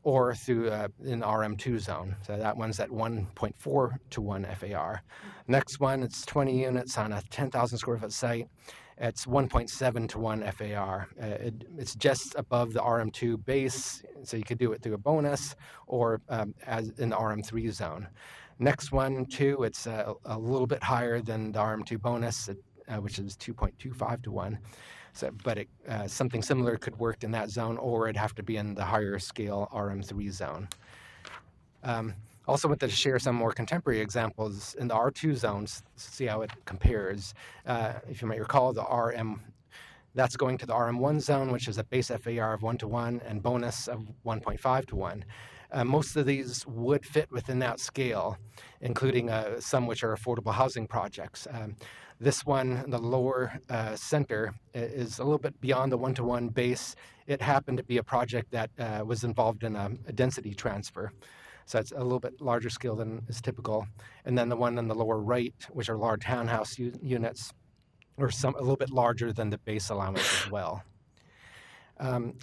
or through in the RM2 zone. So that one's at 1.4 to 1 FAR. Next one, it's 20 units on a 10,000 square foot site. It's 1.7 to 1 FAR. It's just above the RM2 base, so you could do it through a bonus or as in the RM3 zone. Next one, too, it's a little bit higher than the RM2 bonus, which is 2.25 to 1. So, but something similar could work in that zone, or it'd have to be in the higher scale RM3 zone. Also wanted to share some more contemporary examples in the R2 zones, see how it compares. If you might recall, that's going to the RM1 zone, which is a base FAR of 1 to 1 and bonus of 1.5 to 1. Most of these would fit within that scale, including some which are affordable housing projects. This one, the lower center, is a little bit beyond the 1 to 1 base. It happened to be a project that was involved in a density transfer. So it's a little bit larger scale than is typical. And then the one on the lower right, which are large townhouse units, or a little bit larger than the base allowance as well.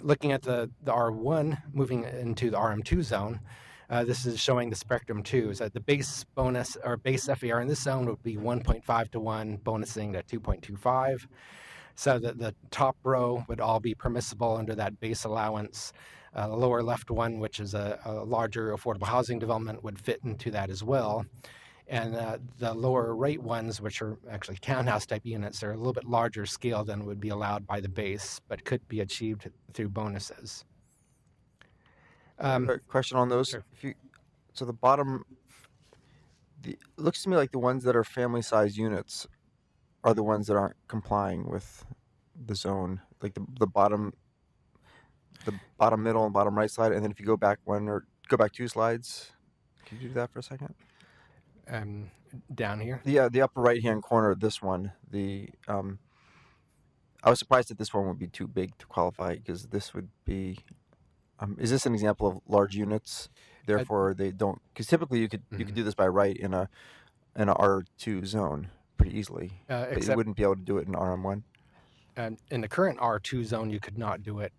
Looking at the R1, moving into the RM2 zone, this is showing the spectrum too. So the base bonus or base FAR in this zone would be 1.5 to 1, bonusing to 2.25. So the top row would all be permissible under that base allowance. The lower left one, which is a larger affordable housing development, would fit into that as well. And the lower right ones, which are actually townhouse type units, are a little bit larger scale than would be allowed by the base, but could be achieved through bonuses. A question on those. Sure. So the bottom, it looks to me like the ones that are family size units are the ones that aren't complying with the zone, like the bottom middle and bottom right slide, and then if you go back one or go back 2 slides, can you do that for a second? Down here. The upper right hand corner, this one, I was surprised that this one would be too big to qualify, because this would be. Is this an example of large units? Therefore, they don't. Because typically, you could do this by right in a R2 zone pretty easily. But you wouldn't be able to do it in RM1. In the current R2 zone, you could not do it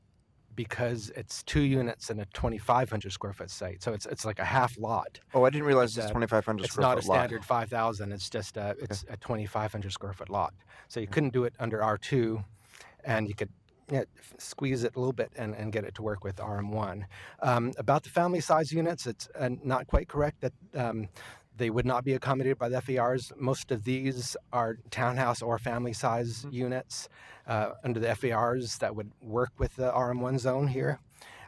because it's 2 units in a 2,500 square foot site. So it's like a half lot. Oh, I didn't realize it's 2,500 It's square not foot a lot. standard 5,000. It's just it's a 2,500 square foot lot. So you couldn't do it under R2, and you could squeeze it a little bit and get it to work with RM1. About the family size units, it's not quite correct that they would not be accommodated by the FARs. Most of these are townhouse or family size units under the FARs that would work with the RM1 zone here.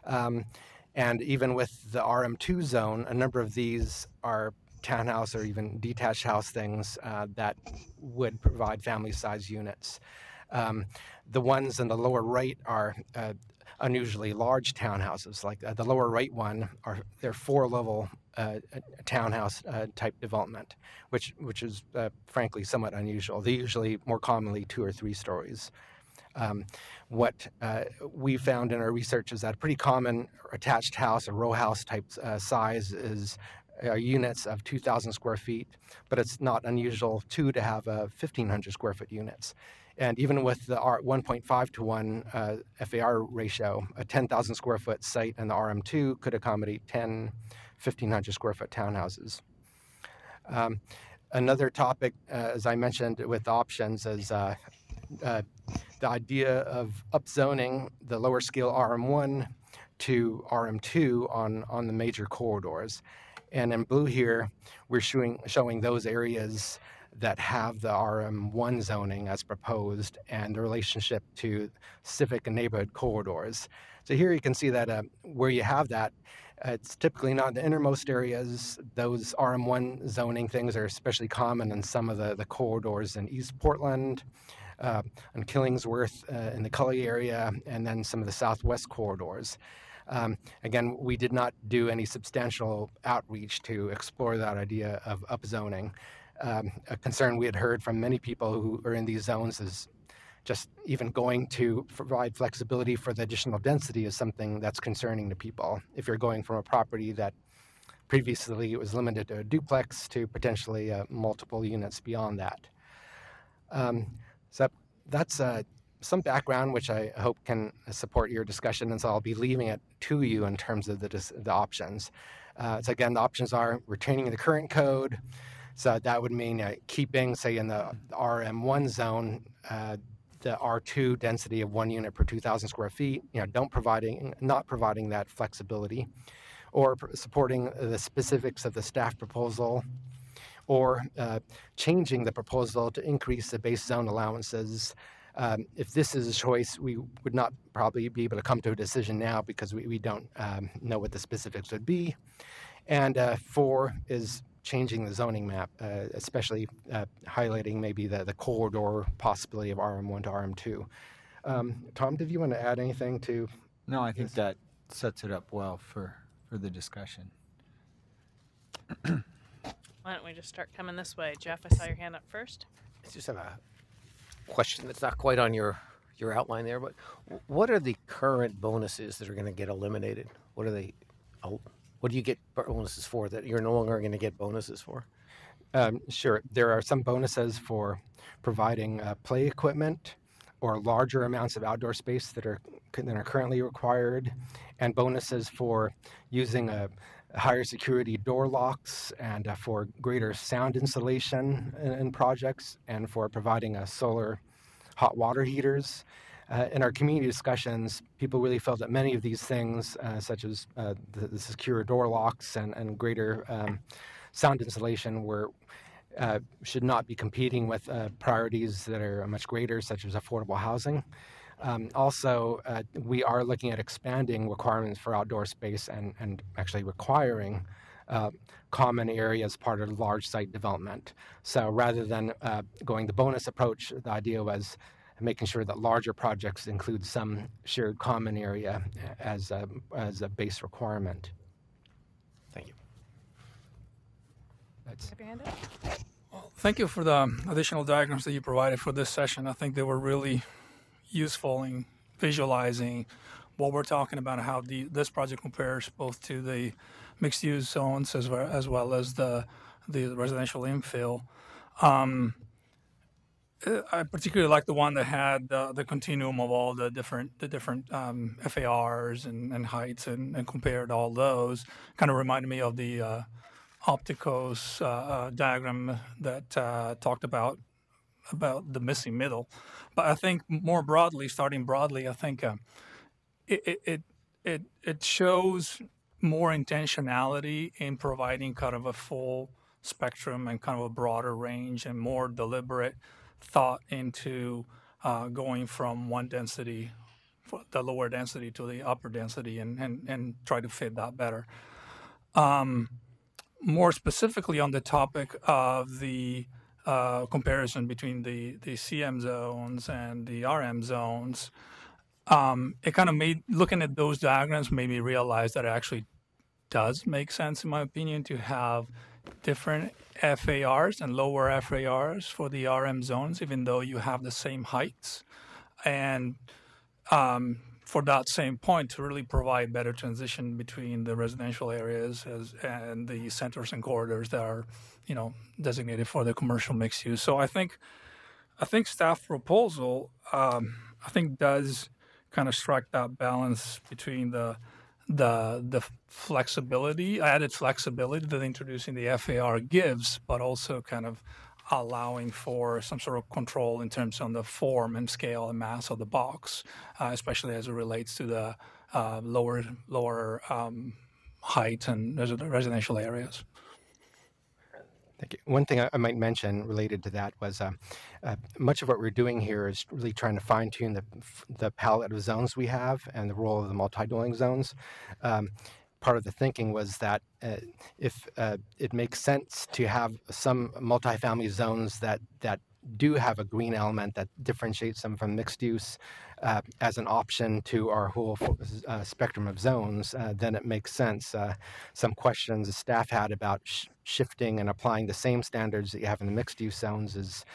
And even with the RM2 zone, a number of these are townhouse or even detached house things that would provide family size units. The ones in the lower right are unusually large townhouses. Like the lower right one, they're 4-level townhouse type development, which is frankly somewhat unusual. They usually more commonly 2 or 3 stories. What we found in our research is that a pretty common attached house, a row house type size is units of 2,000 square feet, but it's not unusual too to have 1,500 square foot units. And even with the 1.5 to 1 FAR ratio, a 10,000 square foot site in the RM2 could accommodate 10 1,500 square foot townhouses. Another topic, as I mentioned with options, is the idea of upzoning the lower scale RM1 to RM2 on the major corridors. And in blue here, we're showing those areas that have the RM1 zoning as proposed and the relationship to civic and neighborhood corridors. So here you can see that where you have that, it's typically not in the innermost areas. Those RM1 zoning things are especially common in some of the corridors in East Portland, and Killingsworth in the Cully area, and then some of the southwest corridors. Again, we did not do any substantial outreach to explore that idea of upzoning. A concern we had heard from many people who are in these zones is just even going to provide flexibility for the additional density is something that's concerning to people. If you're going from a property that previously was limited to a duplex to potentially multiple units beyond that. So that's some background which I hope can support your discussion, and so I'll be leaving it to you in terms of the options. So again, the options are retaining the current code. So that would mean keeping, say, in the RM1 zone, the R2 density of 1 unit per 2,000 square feet. Not providing that flexibility, or supporting the specifics of the staff proposal, or changing the proposal to increase the base zone allowances. If this is a choice, we would not probably be able to come to a decision now because we don't know what the specifics would be. And 4 is changing the zoning map, especially highlighting maybe the corridor possibility of RM1 to RM2. Tom, did you want to add anything to? No, I think that sets it up well for the discussion. Why don't we just start coming this way? Jeff, I saw your hand up first. I just have a question that's not quite on your outline there, but what are the current bonuses that are going to get eliminated? What are they? What do you get bonuses for that you're no longer going to get bonuses for? Sure. There are some bonuses for providing play equipment or larger amounts of outdoor space that are currently required, and bonuses for using higher security door locks, and for greater sound insulation in projects, and for providing solar hot water heaters. In our community discussions, people really felt that many of these things, such as the secure door locks and greater sound insulation, should not be competing with priorities that are much greater, such as affordable housing. Also, we are looking at expanding requirements for outdoor space and actually requiring common area as part of large site development. So rather than going the bonus approach, the idea was making sure that larger projects include some shared common area as a base requirement. Thank you. That's Thank you for the additional diagrams that you provided for this session. I think they were really useful in visualizing what we're talking about, how this project compares both to the mixed-use zones as well as the residential infill. I particularly like the one that had the continuum of all the different FARs and heights and compared all those. Kind of reminded me of the Opticos diagram that talked about the missing middle. But I think more broadly, starting broadly, I think it shows more intentionality in providing kind of a full spectrum and kind of a broader range and more deliberate thought into going from one density, the lower density, to the upper density and try to fit that better. More specifically on the topic of the comparison between the CM zones and the RM zones, it kind of looking at those diagrams made me realize that it actually does make sense, in my opinion, to have different FARs and lower FARs for the RM zones, even though you have the same heights. And for that same point, to really provide better transition between the residential areas and the centers and corridors that are, designated for the commercial mixed use. So I think staff proposal, does kind of strike that balance between the flexibility, added flexibility that introducing the FAR gives, but also kind of allowing for some sort of control in terms of the form and scale and mass of the box, especially as it relates to the lower height and residential areas. Thank you. One thing I might mention related to that was much of what we're doing here is really trying to fine-tune the palette of zones we have and the role of the multi-dwelling zones. Part of the thinking was that if it makes sense to have some multifamily zones that do have a green element that differentiates them from mixed use as an option to our whole spectrum of zones, then it makes sense. Some questions the staff had about shifting and applying the same standards that you have in the mixed use zones is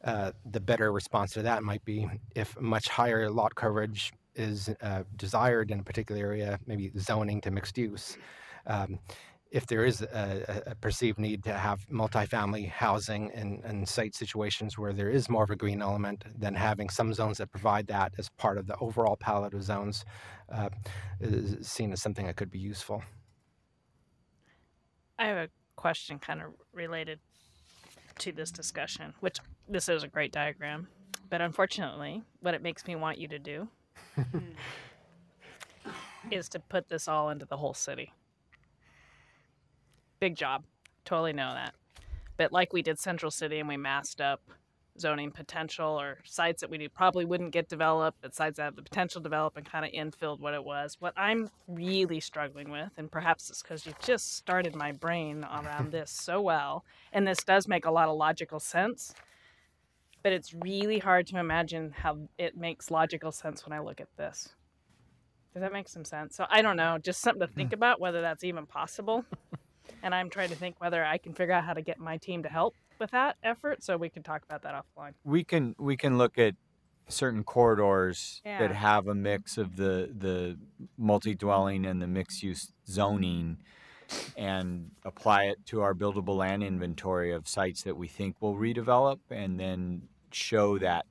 the better response to that might be if much higher lot coverage is desired in a particular area, maybe zoning to mixed use. If there is a perceived need to have multifamily housing and site situations where there is more of a green element, then having some zones that provide that as part of the overall palette of zones is seen as something that could be useful. I have a question kind of related to this discussion, which this is a great diagram, but unfortunately, what it makes me want you to do is to put this all into the whole city. Big job. Totally know that. But like we did Central City and we masked up zoning potential or sites that we probably wouldn't get developed, but sites that have the potential to develop and kind of infilled what it was. What I'm really struggling with, and perhaps it's because you've just started my brain around this so well, and this does make a lot of logical sense, but it's really hard to imagine how it makes logical sense when I look at this. Does that make some sense? So I don't know, just something to think about whether that's even possible. And I'm trying to think whether I can figure out how to get my team to help with that effort, so we can talk about that offline. We can look at certain corridors Yeah. that have a mix of the multi-dwelling and the mixed-use zoning and apply it to our buildable land inventory of sites that we think will redevelop, and then show that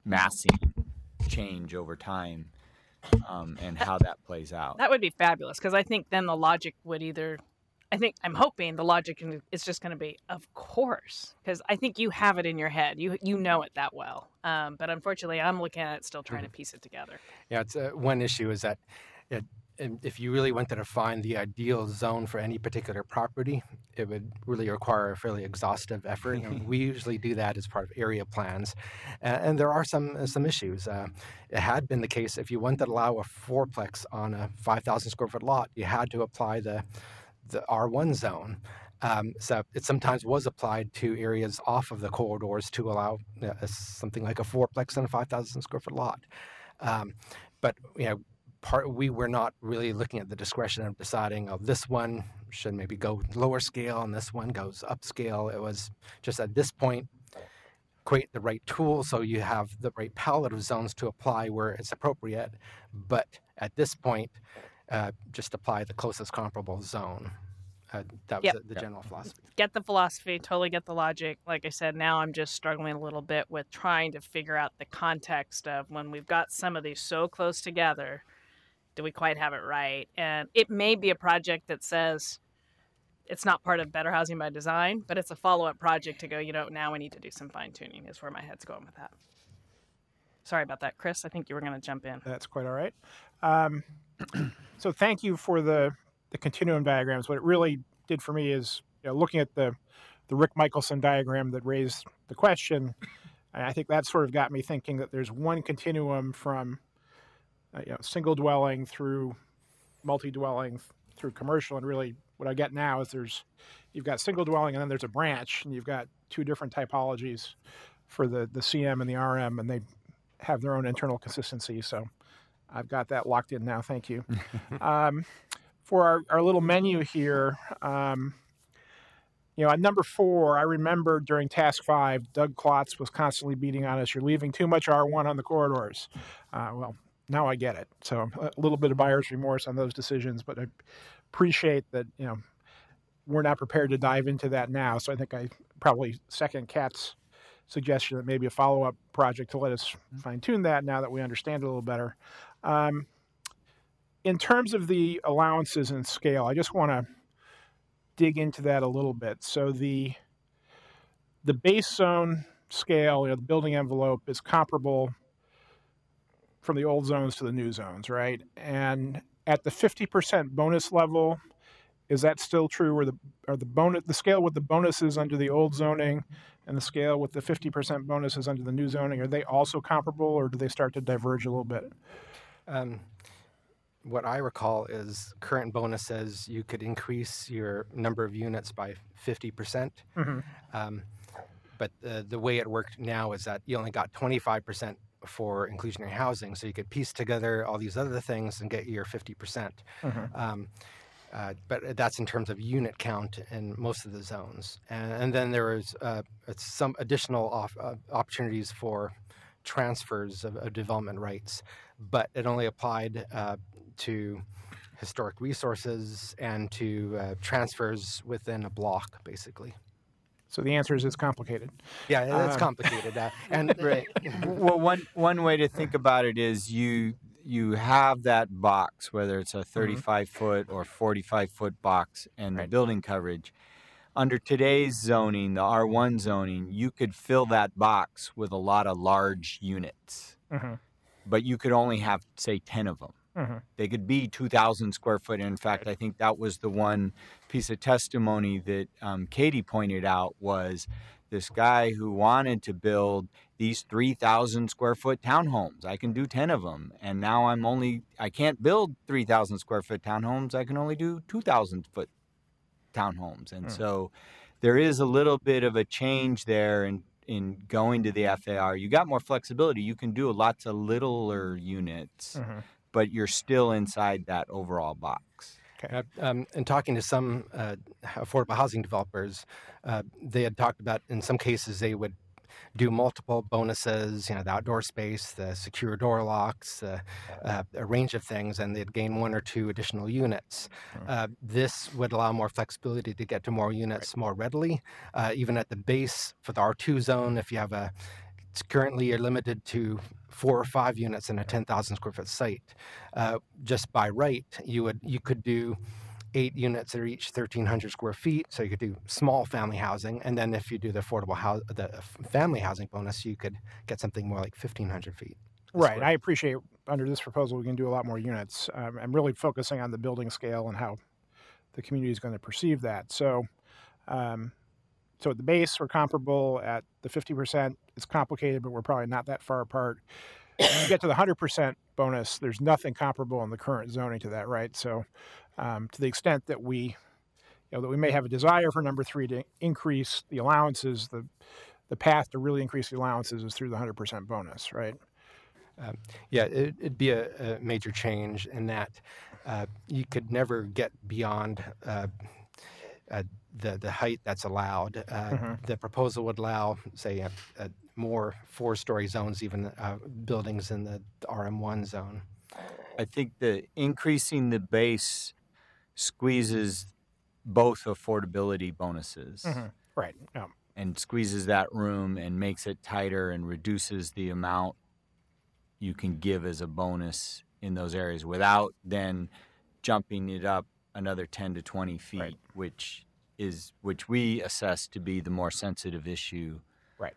massing change over time and how that plays out. That would be fabulous, because I think then the logic would either, I'm hoping the logic is just going to be, of course, because I think you have it in your head. You know it that well. But unfortunately, I'm looking at it still trying to piece it together. Yeah, it's one issue is that if you really wanted to find the ideal zone for any particular property, it would really require a fairly exhaustive effort. We usually do that as part of area plans, and there are some issues. It had been the case if you wanted to allow a fourplex on a 5,000 square foot lot, you had to apply the the R1 zone. So it sometimes was applied to areas off of the corridors to allow something like a fourplex on a 5,000 square foot lot. But we were not really looking at the discretion of deciding, oh, this one should maybe go lower scale and this one goes upscale. It was just at this point, create the right tool so you have the right palette of zones to apply where it's appropriate. But at this point, just apply the closest comparable zone. That was the general philosophy. Get the philosophy, totally get the logic. Like I said, now I'm just struggling a little bit with trying to figure out the context of when we've got some of these so close together, do we quite have it right? And it may be a project that says it's not part of Better Housing by Design, but it's a follow-up project to go, now we need to do some fine-tuning is where my head's going with that. Sorry about that, Chris. I think you were going to jump in. That's quite all right. So thank you for the continuum diagrams. What it really did for me is looking at the Rick Michelson diagram that raised the question, and I think that sort of got me thinking that there's one continuum from single dwelling through multi-dwelling through commercial, and really what I get now is you've got single dwelling and then there's a branch, and you've got two different typologies for the CM and the RM, and they have their own internal consistency. So I've got that locked in now. Thank you. For our little menu here, on number 4, I remember during task 5, Doug Klotz was constantly beating on us, you're leaving too much R1 on the corridors. Well, now I get it. So a little bit of buyer's remorse on those decisions, but I appreciate that, we're not prepared to dive into that now. So I think I probably second Kat's suggestion that maybe a follow-up project to let us fine-tune that now that we understand it a little better. In terms of the allowances and scale, I just want to dig into that a little bit. So the base zone scale, the building envelope is comparable from the old zones to the new zones, right? And at the 50% bonus level, is that still true? Or the scale with the bonuses under the old zoning and the scale with the 50% bonuses under the new zoning, are they also comparable, or do they start to diverge a little bit? What I recall is current bonus says you could increase your number of units by 50%. But the way it worked now is that you only got 25% for inclusionary housing. So you could piece together all these other things and get your 50%. But that's in terms of unit count in most of the zones. And then there is some additional opportunities for transfers of development rights, but it only applied to historic resources and to transfers within a block, basically. So the answer is it's complicated. Yeah, it's complicated. And right. Well, one way to think about it is you have that box, whether it's a 35-foot or 45-foot box, and the building coverage. Under today's zoning, the R1 zoning, you could fill that box with a lot of large units, but you could only have, say, 10 of them. They could be 2,000 square foot. In fact, I think that was the one piece of testimony that Katie pointed out, was this guy who wanted to build these 3,000 square foot townhomes. I can do 10 of them. And now I can't build 3,000 square foot townhomes. I can only do 2,000 foot townhomes. And so there is a little bit of a change there in going to the FAR. You got more flexibility. You can do lots of littler units, but you're still inside that overall box. Okay. And talking to some affordable housing developers, they had talked about, in some cases, they would do multiple bonuses, the outdoor space, the secure door locks, a range of things, and they'd gain 1 or 2 additional units. This would allow more flexibility to get to more units more readily. Even at the base for the R2 zone, if you have currently you're limited to 4 or 5 units in a 10,000 square foot site. Just by right, you could do 8 units that are each 1,300 square feet, so you could do small family housing. And then if you do the the family housing bonus, you could get something more like 1,500 feet. Right. I appreciate under this proposal we can do a lot more units. I'm really focusing on the building scale and how the community is going to perceive that. So, so at the base, we're comparable. At the 50%, it's complicated, but we're probably not that far apart. When you get to the 100% bonus, there's nothing comparable in the current zoning to that, right? So to the extent that we that we may have a desire for number 3 to increase the allowances. The path to really increase the allowances is through the 100% bonus, right? Yeah, it'd be a major change in that you could never get beyond the height that's allowed. The proposal would allow, say, more 4-story zones, even buildings in the RM1 zone. I think the increasing the base squeezes both affordability bonuses. Right. Yeah. And squeezes that room and makes it tighter and reduces the amount you can give as a bonus in those areas without then jumping it up another 10 to 20 feet, Right. which we assess to be the more sensitive issue. Right.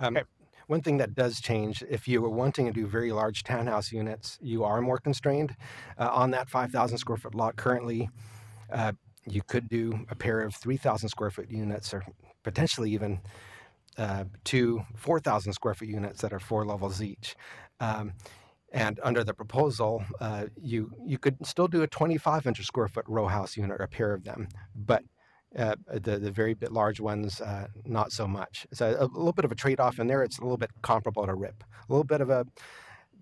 Okay. One thing that does change, if you were wanting to do very large townhouse units, you are more constrained. On that 5,000 square foot lot currently, you could do a pair of 3,000 square foot units, or potentially even 2 4,000 square foot units that are 4 levels each. And under the proposal, you could still do a 2,500 square foot row house unit, or a pair of them, but the very bit large ones, not so much. It's a little bit of a trade-off in there. It's a little bit comparable to RIP. A little bit of a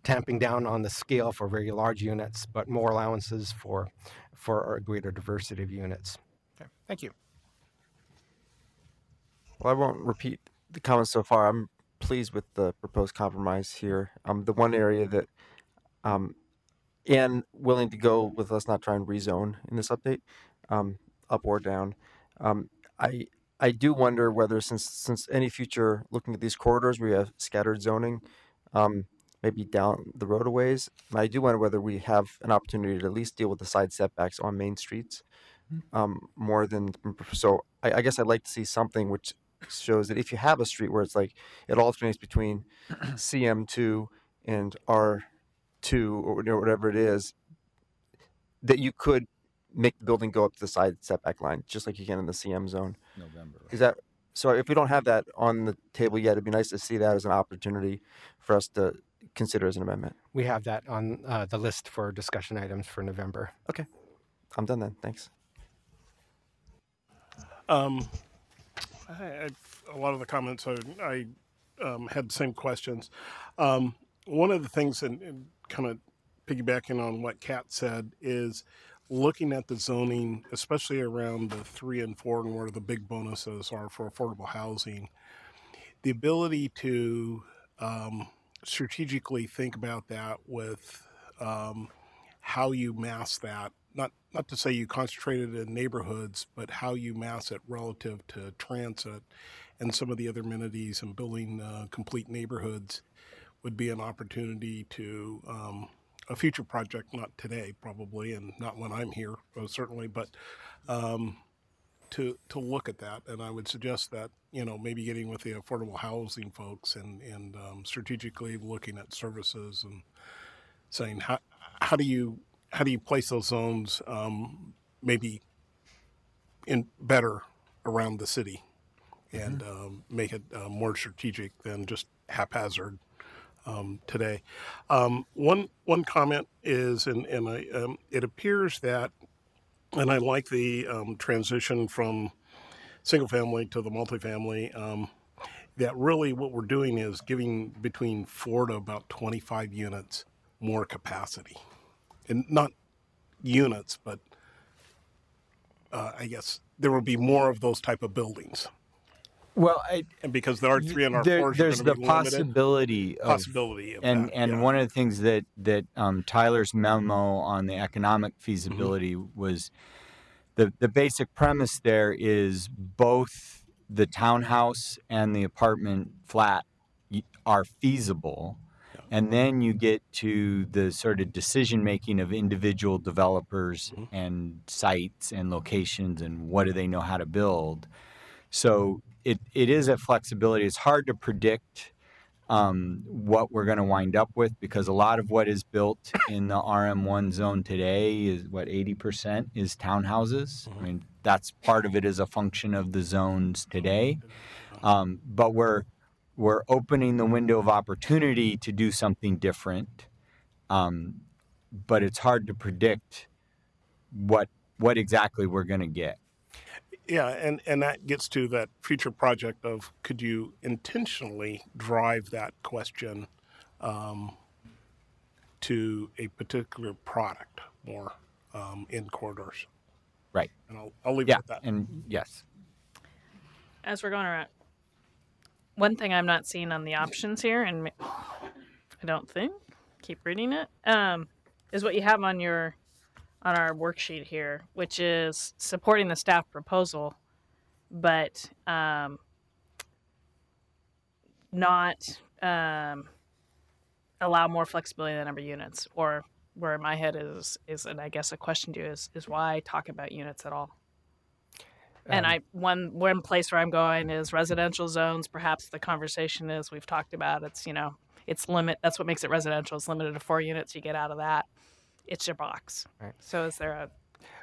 tamping down on the scale for very large units, but more allowances for a greater diversity of units. Okay. Thank you. Well, I won't repeat the comments so far. I'm pleased with the proposed compromise here. The one area that and willing to go with us not trying to rezone in this update, up or down. I do wonder whether since any future looking at these corridors we have scattered zoning, maybe down the road a ways. I do wonder whether we have an opportunity to at least deal with the side setbacks on main streets, more than so. I guess I'd like to see something which shows that if you have a street where it's like it alternates between CM2 and R2 or whatever it is, that you could make the building go up to the side setback line, just like you can in the CM zone. November. Is that so? If we don't have that on the table yet, it'd be nice to see that as an opportunity for us to consider as an amendment. We have that on the list for discussion items for November. Okay, I'm done then. Thanks. A lot of the comments I had the same questions. One of the things, and kind of piggybacking on what Kat said, is looking at the zoning, especially around the 3 and 4 and where the big bonuses are for affordable housing, the ability to strategically think about that with how you mass that. Not to say you concentrate it in neighborhoods, but how you mass it relative to transit and some of the other amenities, and building complete neighborhoods would be an opportunity to a future project, not today probably, and not when I'm here, certainly, but to look at that. And I would suggest that, maybe getting with the affordable housing folks and strategically looking at services and saying, how do you place those zones maybe in better around the city, and make it more strategic than just haphazard today. One comment is, and it appears that, and I like the transition from single family to the multifamily, that really what we're doing is giving between 4 to about 25 units more capacity. And not units, but I guess there will be more of those type of buildings. Well, and because there are 3 and R4s, there's the possibility of that, and one of the things that Tyler's memo on the economic feasibility was the basic premise there is both the townhouse and the apartment flat are feasible. And then you get to the sort of decision making of individual developers and sites and locations and what do they know how to build. So it is a flexibility. It's hard to predict what we're going to wind up with, because a lot of what is built in the RM1 zone today is 80% is townhouses. I mean, that's part of it is a function of the zones today. But we're opening the window of opportunity to do something different, but it's hard to predict what what exactly we're going to get. Yeah, and that gets to that future project of could you intentionally drive that question to a particular product more in corridors. Right. And I'll leave it at that. And yes. As we're going around, one thing I'm not seeing on the options here, and I don't think, keep reading it, is what you have on our worksheet here, which is supporting the staff proposal, but not allow more flexibility in the number of units. Or where my head is, and I guess a question to you is why talk about units at all? And one place where I'm going is residential zones. Perhaps the conversation is we've talked about it's that's what makes it residential. It's limited to 4 units. You get out of that, it's your box. Right. So is there a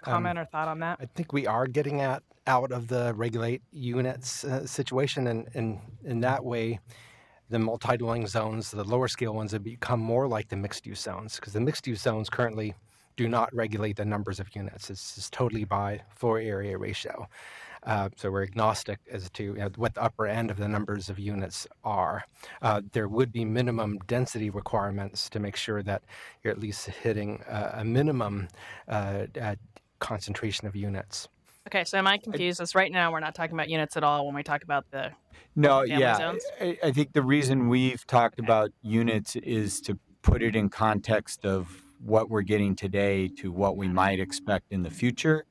comment or thought on that? I think we are getting out of the regulate units situation, and in that way, the multi-dwelling zones, the lower scale ones, have become more like the mixed-use zones, because the mixed-use zones currently do not regulate the numbers of units. It's totally by floor area ratio. So we're agnostic as to what the upper end of the numbers of units are. There would be minimum density requirements to make sure that you're at least hitting a minimum concentration of units. Okay, so am I confused? As right now we're not talking about units at all when we talk about the No, family yeah. zones? I think the reason we've talked about units is to put it in context of what we're getting today to what we might expect in the future.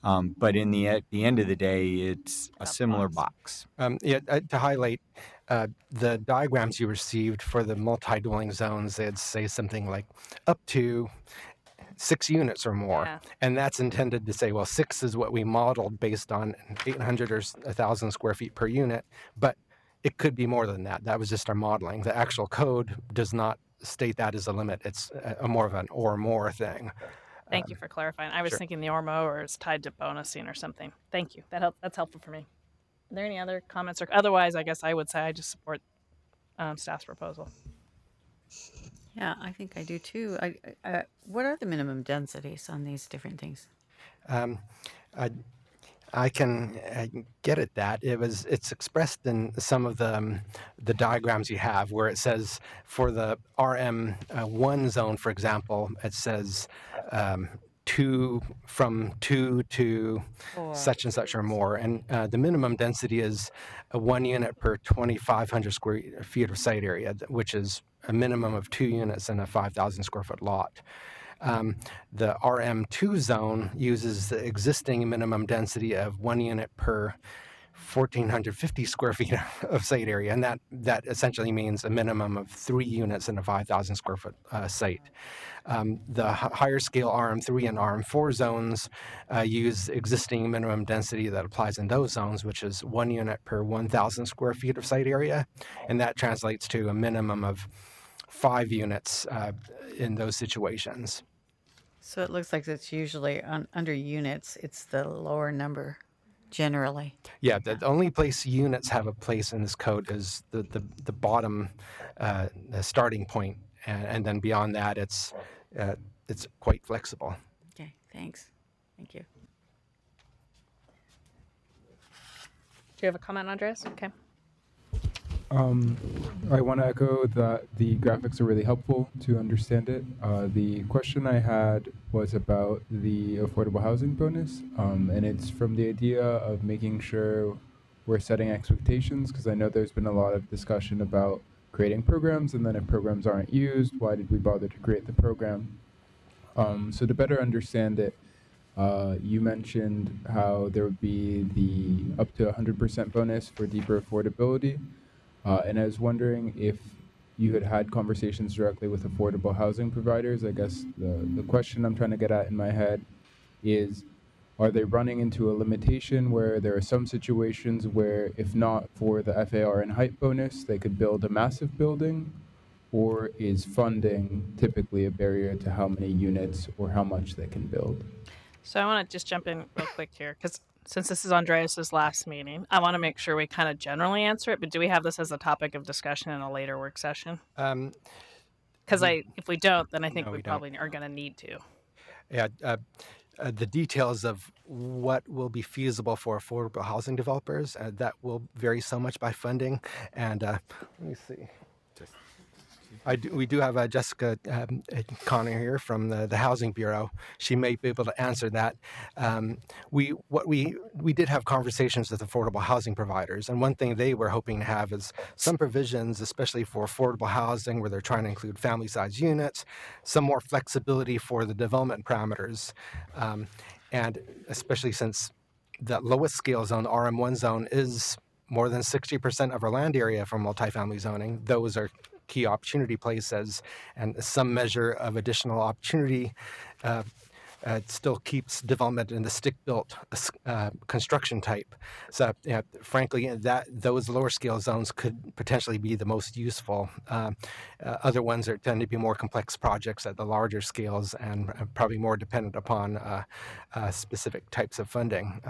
But at the end of the day, it's a similar box. To highlight the diagrams you received for the multi-dwelling zones, they'd say something like up to 6 units or more. Yeah. And that's intended to say, well, 6 is what we modeled based on 800 or 1,000 square feet per unit. But it could be more than that. That was just our modeling. The actual code does not state that as a limit. It's more of an or more thing. Thank you for clarifying. I was sure. thinking the or more is tied to bonusing or something. Thank you. That's helpful for me. Are there any other comments? Or otherwise, I guess I would say I just support staff's proposal. Yeah, I think I do too. What are the minimum densities on these different things? I can get at that. It's expressed in some of the diagrams you have, where it says for the RM1 zone, for example, it says 2 to 4. such and such or more, and the minimum density is 1 unit per 2,500 square feet of site area, which is a minimum of 2 units in a 5,000 square foot lot. The RM2 zone uses the existing minimum density of 1 unit per 1,450 square feet of site area, and that essentially means a minimum of 3 units in a 5,000 square foot site. The higher scale RM3 and RM4 zones use existing minimum density that applies in those zones, which is 1 unit per 1,000 square feet of site area, and that translates to a minimum of 5 units in those situations. So it looks like it's usually under units, it's the lower number generally. Yeah, the only place units have a place in this code is the bottom the starting point, and then beyond that, it's quite flexible. Okay, thanks. Thank you. Do you have a comment, Andreas? Okay. I want to echo that the graphics are really helpful to understand it. The question I had was about the affordable housing bonus, and it's from the idea of making sure we're setting expectations, because I know there's been a lot of discussion about creating programs, and then if programs aren't used, why did we bother to create the program? So to better understand it, you mentioned how there would be the up to 100% bonus for deeper affordability. And I was wondering if you had conversations directly with affordable housing providers. I guess the question I'm trying to get at in my head is, are they running into a limitation where there are some situations where if not for the FAR and height bonus, they could build a massive building? Or is funding typically a barrier to how many units or how much they can build? So I want to just jump in real quick here, because since this is Andreas's last meeting, I want to make sure we kind of generally answer it, but do we have this as a topic of discussion in a later work session? Because if we don't, then I think we probably are going to need to. Yeah, the details of what will be feasible for affordable housing developers. That will vary so much by funding. And let me see. We do have Jessica Connor here from the Housing Bureau. She may be able to answer that. We did have conversations with affordable housing providers, and one thing they were hoping to have is some provisions, especially for affordable housing, where they're trying to include family-size units, some more flexibility for the development parameters, and especially since the lowest scale zone, the RM1 zone, is more than 60% of our land area for multifamily zoning. Those are key opportunity places, and some measure of additional opportunity still keeps development in the stick-built construction type. So, frankly, those lower scale zones could potentially be the most useful. Other ones tend to be more complex projects at the larger scales and probably more dependent upon specific types of funding.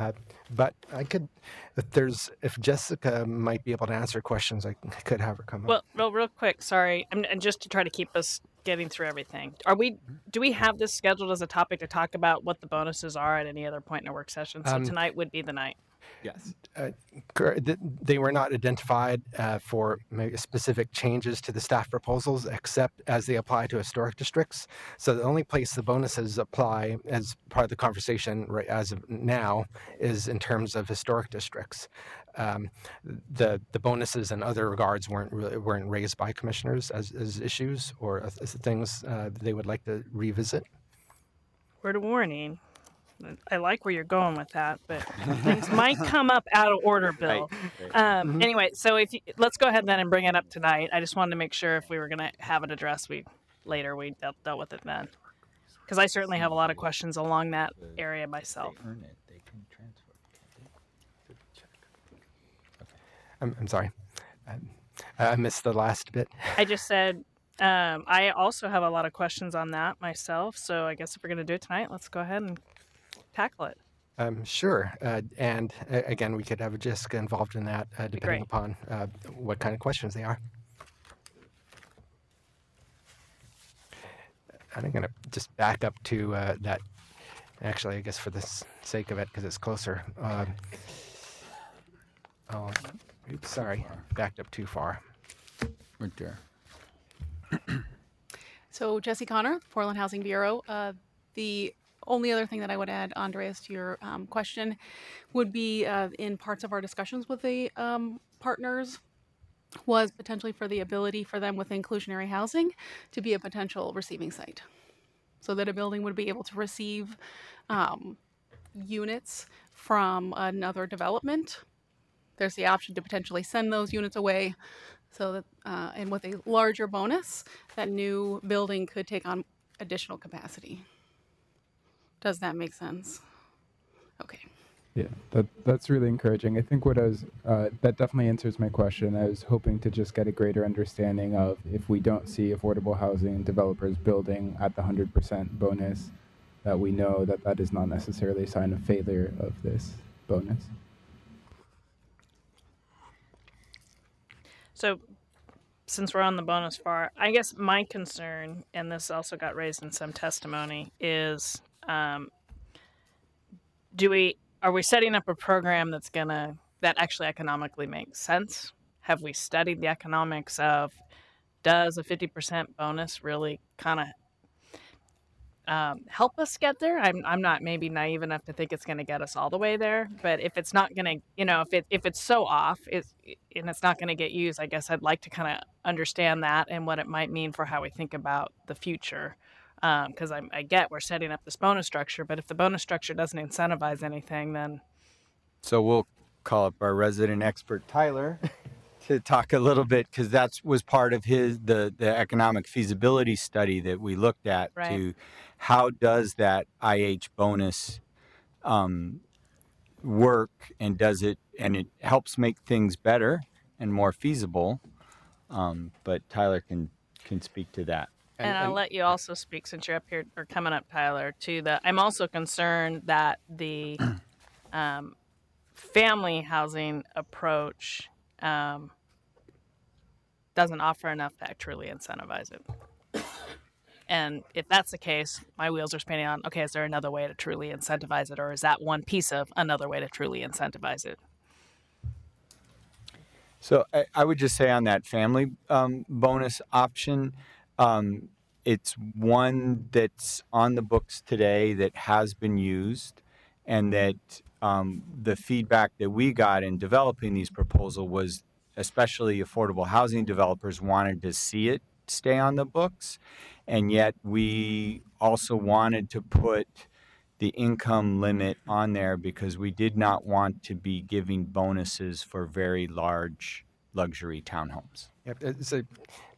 But I could, if Jessica might be able to answer questions, I could have her come up. Well, real quick, sorry, and just to try to keep us getting through everything. Do we have this scheduled as a topic to talk about what the bonuses are at any other point in a work session? So tonight would be the night. Yes. They were not identified for specific changes to the staff proposals, except as they apply to historic districts. So the only place the bonuses apply as part of the conversation right as of now is in terms of historic districts. The bonuses in other regards weren't raised by commissioners as issues or as things they would like to revisit. Word of warning. I like where you're going with that, but things might come up out of order, Bill. Right. Anyway, so let's go ahead then and bring it up tonight. I just wanted to make sure if we were going to have it addressed, we dealt with it then, because I certainly have a lot of questions along that area myself. I'm sorry, I missed the last bit. I just said I also have a lot of questions on that myself. So I guess if we're going to do it tonight, let's go ahead and tackle it. Sure. And again, we could have Jessica involved in that, depending upon what kind of questions they are. And I'm going to just back up to that. Actually, I guess for the sake of it, because it's closer. Oops, sorry. Backed up too far. Right there. So, Jessie Connor, Portland Housing Bureau. The only other thing that I would add, Andreas, to your question would be in parts of our discussions with the partners was potentially for the ability for them with inclusionary housing to be a potential receiving site, so that a building would be able to receive units from another development. There's the option to potentially send those units away, so that and with a larger bonus, that new building could take on additional capacity. Does that make sense? Okay. Yeah, that's really encouraging. I think that definitely answers my question. I was hoping to just get a greater understanding of if we don't see affordable housing developers building at the 100% bonus, that we know that is not necessarily a sign of failure of this bonus. So since we're on the bonus bar, I guess my concern, and this also got raised in some testimony, is are we setting up a program that actually economically makes sense? Have we studied the economics of, does a 50% bonus really kind of help us get there? I'm not maybe naive enough to think it's going to get us all the way there, but if it's not going to, if it's so off, and it's not going to get used, I guess I'd like to kind of understand that and what it might mean for how we think about the future. Because I get we're setting up this bonus structure, but if the bonus structure doesn't incentivize anything, then... So we'll call up our resident expert, Tyler, to talk a little bit, because that was part of the economic feasibility study that we looked at, right, to how does that IH bonus work, and it helps make things better and more feasible. But Tyler can speak to that. And I'll let you also speak, since you're up here, or coming up, Tyler, to I'm also concerned that the family housing approach doesn't offer enough to truly incentivize it. And if that's the case, my wheels are spinning on, okay, is there another way to truly incentivize it? Or is that one piece of another way to truly incentivize it? So I would just say on that family bonus option, it's one that's on the books today that has been used, and that the feedback that we got in developing these proposals was especially affordable housing developers wanted to see it stay on the books. And yet we also wanted to put the income limit on there because we did not want to be giving bonuses for very large luxury townhomes. Yep, so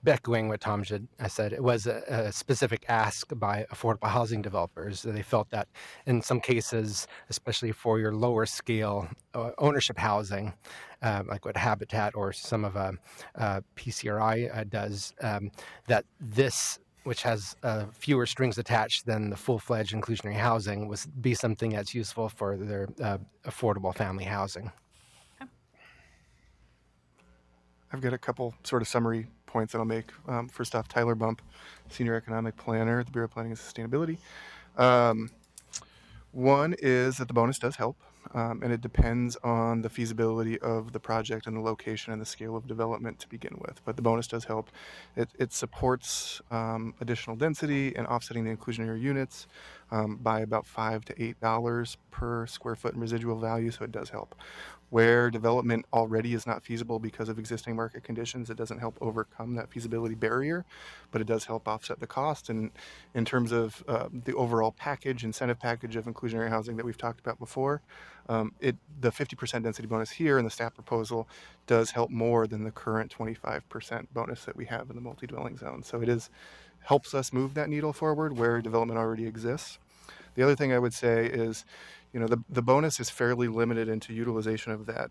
echoing what Tom said, it was a specific ask by affordable housing developers. They felt that in some cases, especially for your lower scale ownership housing, like what Habitat or some of PCRI does, that this, which has fewer strings attached than the full-fledged inclusionary housing, was be something that's useful for their affordable family housing. I've got a couple sort of summary points that I'll make. First off, Tyler Bump, Senior Economic Planner at the Bureau of Planning and Sustainability. One is that the bonus does help, and it depends on the feasibility of the project and the location and the scale of development to begin with. But the bonus does help. It supports additional density and offsetting the inclusionary units by about $5 to $8 per square foot in residual value, so it does help. Where development already is not feasible because of existing market conditions, it doesn't help overcome that feasibility barrier, but it does help offset the cost. And in terms of the overall package, incentive package of inclusionary housing that we've talked about before, the 50% density bonus here in the staff proposal does help more than the current 25% bonus that we have in the multi-dwelling zone. So it helps us move that needle forward where development already exists. The other thing I would say is, you know, the bonus is fairly limited into utilization of that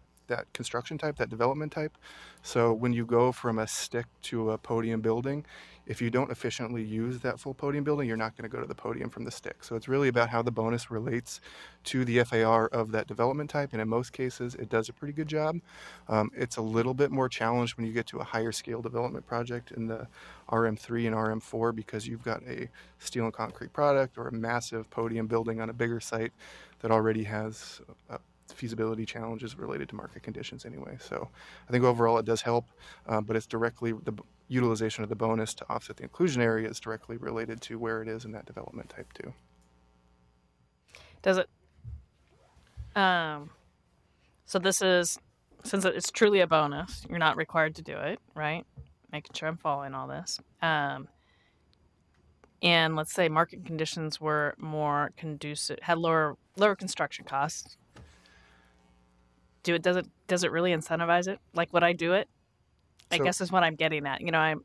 construction type, that development type. So when you go from a stick to a podium building, if you don't efficiently use that full podium building, you're not going to go to the podium from the stick. So it's really about how the bonus relates to the FAR of that development type. And in most cases, it does a pretty good job. It's a little bit more challenged when you get to a higher scale development project in the RM3 and RM4 because you've got a steel and concrete product or a massive podium building on a bigger site that already has feasibility challenges related to market conditions anyway. So I think overall it does help, but it's directly the utilization of the bonus to offset the inclusionary is directly related to where it is in that development type too. Does it? So this is, since it's truly a bonus, you're not required to do it, right? Making sure I'm following all this. And let's say market conditions were more conducive, had lower construction costs. Does it really incentivize it? Like, would I do it? I guess is what I'm getting at. You know,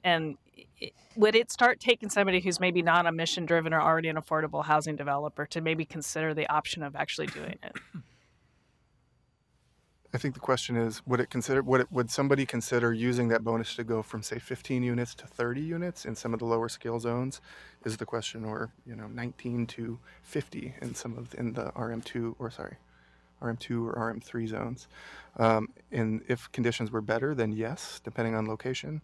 would it start taking somebody who's maybe not a mission driven or already an affordable housing developer to maybe consider the option of actually doing it? I think the question is, would somebody consider using that bonus to go from say 15 units to 30 units in some of the lower scale zones is the question, or 19 to 50 in in the RM2 or RM3 zones. And if conditions were better, then yes, depending on location.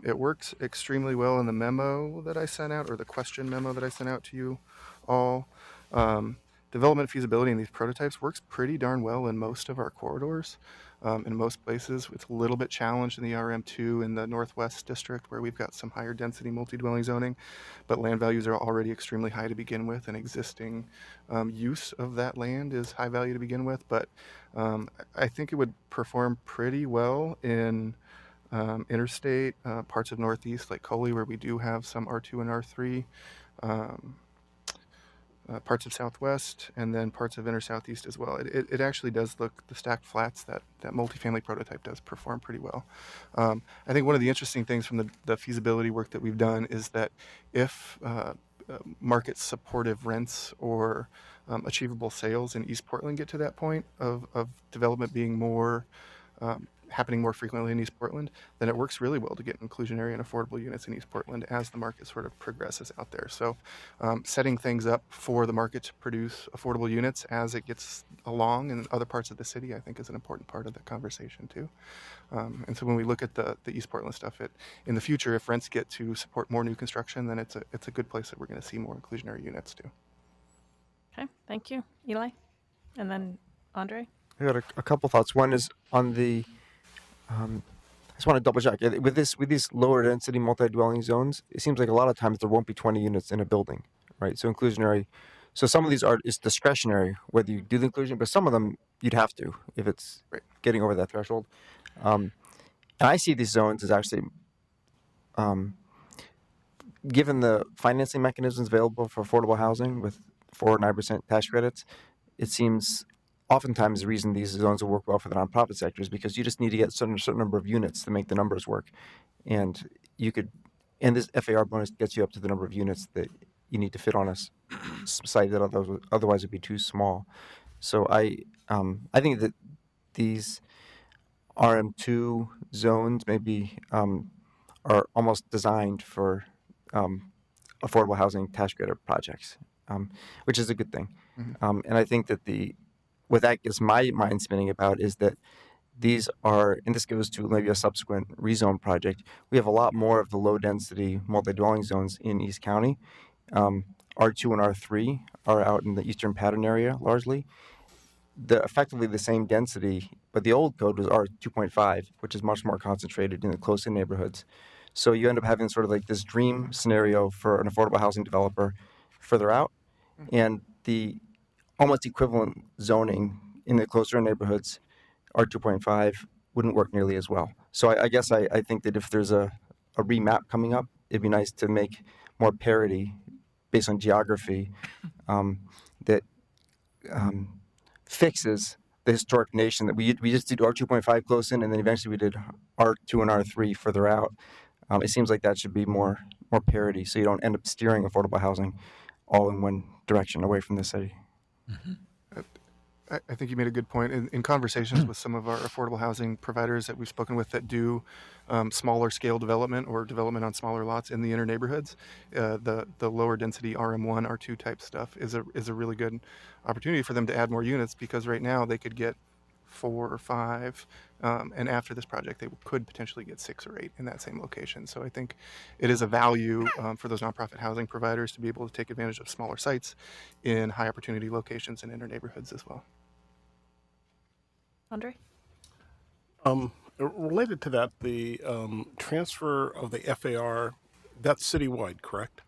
It works extremely well in the memo that I sent out, or the question memo that I sent out to you all. Development feasibility in these prototypes works pretty darn well in most of our corridors. In most places, it's a little bit challenged in the RM2 in the Northwest District where we've got some higher density multi-dwelling zoning, but land values are already extremely high to begin with, and existing use of that land is high value to begin with. But I think it would perform pretty well in interstate parts of Northeast like Coley, where we do have some R2 and R3. Parts of Southwest, and then parts of Inner Southeast as well. It actually does look, the stacked flats, that multifamily prototype does perform pretty well. I think one of the interesting things from the feasibility work that we've done is that if market supportive rents or achievable sales in East Portland get to that point of development being more happening more frequently in East Portland, then it works really well to get inclusionary and affordable units in East Portland as the market sort of progresses out there. So setting things up for the market to produce affordable units as it gets along in other parts of the city, I think is an important part of the conversation too. And so when we look at the East Portland stuff, in the future, if rents get to support more new construction, then it's a good place that we're going to see more inclusionary units too. Okay, thank you. Eli? And then Andre? I got a couple thoughts. One is on the, I just want to double check. With these lower density multi-dwelling zones, it seems like a lot of times there won't be 20 units in a building, right? So inclusionary, so some of these it's discretionary whether you do the inclusion, but some of them you'd have to if it's getting over that threshold. And I see these zones as actually, given the financing mechanisms available for affordable housing with 4 or 9% tax credits, it seems oftentimes the reason these zones will work well for the nonprofit sector is because you just need to get a certain number of units to make the numbers work. And this FAR bonus gets you up to the number of units that you need to fit on a site that otherwise would be too small. So I think that these RM2 zones maybe are almost designed for affordable housing tax credit projects, which is a good thing. Mm-hmm. And I think that what that gets my mind spinning about is that these are, and this goes to maybe a subsequent rezone project, we have a lot more of the low density multi-dwelling zones in East County. R2 and R3 are out in the eastern pattern area largely. They're effectively the same density, but the old code was R2.5, which is much more concentrated in the close-in neighborhoods. So you end up having sort of like this dream scenario for an affordable housing developer further out, and the almost equivalent zoning in the closer neighborhoods, R2.5, wouldn't work nearly as well. So I guess I think that if there's a remap coming up, it'd be nice to make more parity based on geography that fixes the historic nation that we just did R2.5 close in, and then eventually we did R2 and R3 further out. It seems like that should be more parity, so you don't end up steering affordable housing all in one direction away from the city. Mm-hmm. I think you made a good point. In conversations with some of our affordable housing providers that we've spoken with that do smaller scale development or development on smaller lots in the inner neighborhoods, the lower density RM1, R2 type stuff is a really good opportunity for them to add more units, because right now they could get 4 or 5, and after this project they could potentially get 6 or 8 in that same location. So I think it is a value for those nonprofit housing providers to be able to take advantage of smaller sites in high opportunity locations and inner neighborhoods as well. Andre? Related to that, the transfer of the FAR, that's citywide, correct?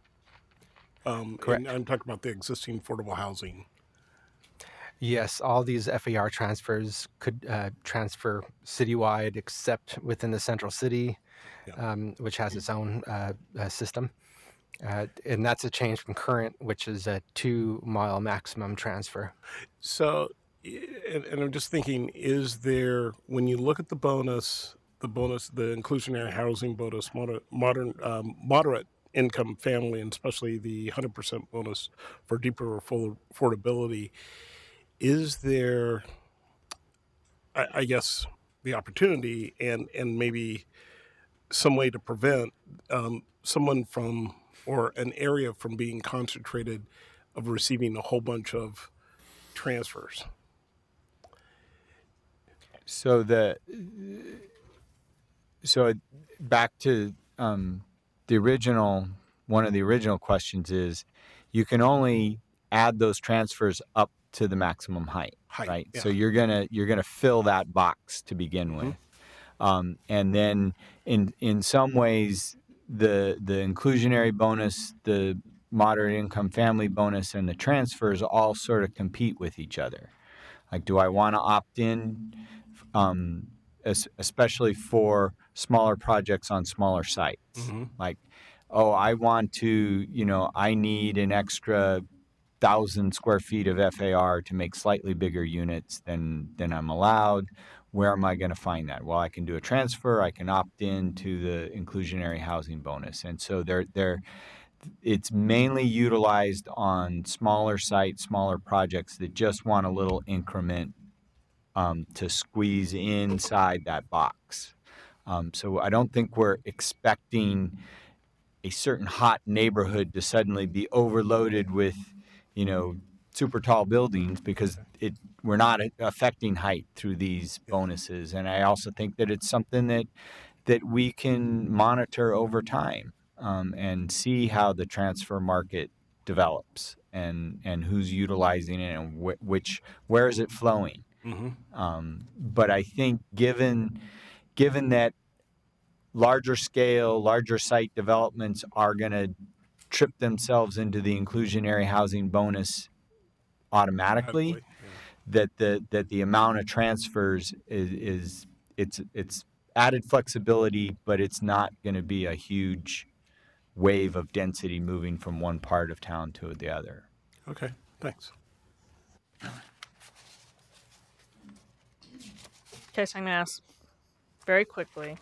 Correct. And I'm talking about the existing affordable housing. Yes, all these FAR transfers could transfer citywide except within the central city, which has its own system. And that's a change from current, which is a 2-mile maximum transfer. So, and I'm just thinking, is there, when you look at the inclusionary housing bonus, moderate income family, and especially the 100% bonus for deeper affordability, is there, I guess, the opportunity and maybe some way to prevent someone from, or an area from being concentrated of receiving a whole bunch of transfers? So back to the original, one of the original questions is, you can only add those transfers up to the maximum height, right? Yeah. So you're gonna fill that box to begin with, and then in some ways the inclusionary bonus, the moderate income family bonus, and the transfers all sort of compete with each other. Like, do I want to opt in, especially for smaller projects on smaller sites? Mm-hmm. Like, oh, I want to, I need an extra 1,000 square feet of FAR to make slightly bigger units than I'm allowed. Where am I going to find that? Well, I can do a transfer. I can opt in to the inclusionary housing bonus. And so it's mainly utilized on smaller sites, smaller projects that just want a little increment to squeeze inside that box. So I don't think we're expecting a certain hot neighborhood to suddenly be overloaded with, super tall buildings, because we're not affecting height through these bonuses. And I also think that it's something that we can monitor over time, and see how the transfer market develops and who's utilizing it and where is it flowing. But I think given that larger scale, larger site developments are going to trip themselves into the inclusionary housing bonus automatically, that the amount of transfers is it's added flexibility, but it's not going to be a huge wave of density moving from one part of town to the other. Okay, thanks. Okay, so I'm going to ask very quickly.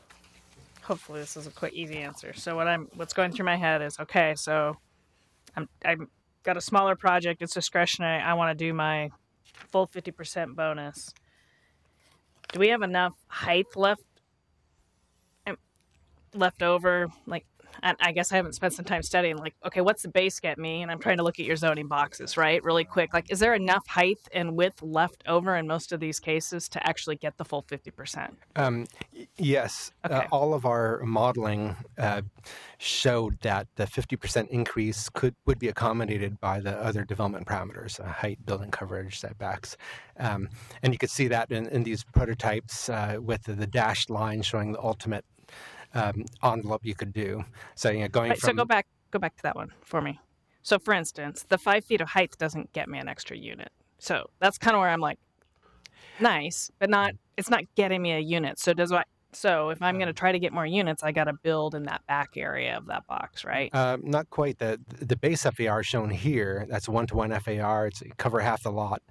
Hopefully this is a quick, easy answer. So what's going through my head is, okay, so I'm got a smaller project. It's discretionary. I want to do my full 50% bonus. Do we have enough height left over? Like, I guess I haven't spent some time studying, like, okay, what's the base get me? And I'm trying to look at your zoning boxes, right? Really quick. Like, is there enough height and width left over in most of these cases to actually get the full 50%? Yes. Okay. All of our modeling showed that the 50% increase would be accommodated by the other development parameters, height, building coverage, setbacks. And you could see that in these prototypes with the dashed line showing the ultimate envelope you could do. So going Right, from so go back to that one for me. So for instance, the 5 feet of height doesn't get me an extra unit. So that's kind of where I'm like, nice, but it's not getting me a unit. So if I'm going to try to get more units, I got to build in that back area of that box, right? not quite. The base FAR shown here, that's 1-to-1 FAR. It's cover half the lot.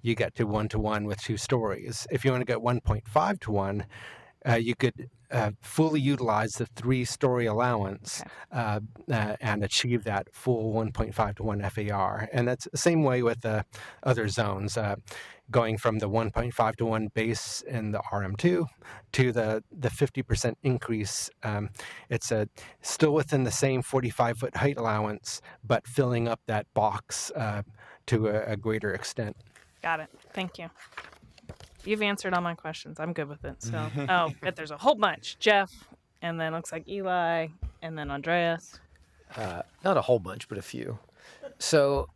You get to 1-to-1 with 2 stories. If you want to get 1.5-to-1, you could fully utilize the 3-story allowance and achieve that full 1.5-to-1 FAR. And that's the same way with the other zones, going from the 1.5-to-1 base in the RM2 to the 50% increase. It's still within the same 45-foot height allowance, but filling up that box to a greater extent. Got it. Thank you. You've answered all my questions. I'm good with it. So, but there's a whole bunch. Jeff, and then looks like Eli, and then Andreas. Not a whole bunch, but a few. So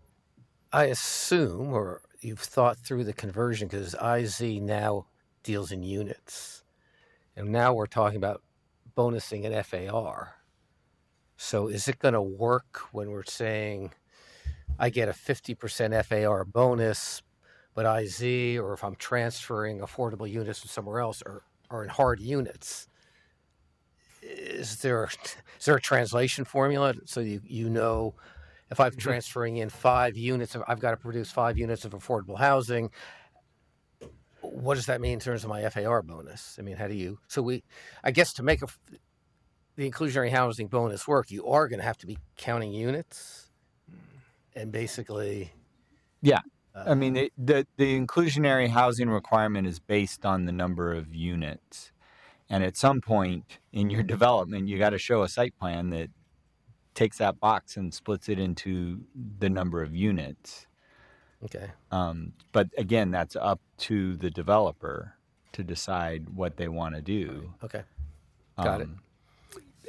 I assume, or you've thought through the conversion, because IZ now deals in units. And now we're talking about bonusing an FAR. So is it going to work when we're saying I get a 50% FAR bonus, but IZ, or if I'm transferring affordable units from somewhere else, are in hard units? Is there a translation formula so you know if I'm transferring in 5 units, I've got to produce 5 units of affordable housing? What does that mean in terms of my FAR bonus? I mean, how do you? So I guess to make the inclusionary housing bonus work, you are going to have to be counting units, and basically, yeah. I mean, the inclusionary housing requirement is based on the number of units. And at some point in your development, you got to show a site plan that takes that box and splits it into the number of units. Okay. But again, that's up to the developer to decide what they want to do. Okay. Got it.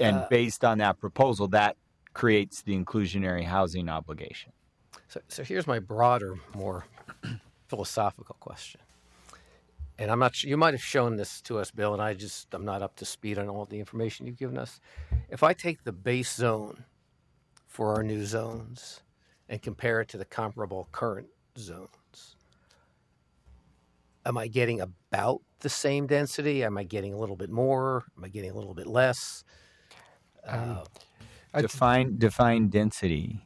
And based on that proposal, that creates the inclusionary housing obligation. So here's my broader, more philosophical question. And I'm not sure, you might have shown this to us, Bill, and I'm not up to speed on all the information you've given us. If I take the base zone for our new zones and compare it to the comparable current zones, am I getting about the same density? Am I getting a little bit more? Am I getting a little bit less? Define density.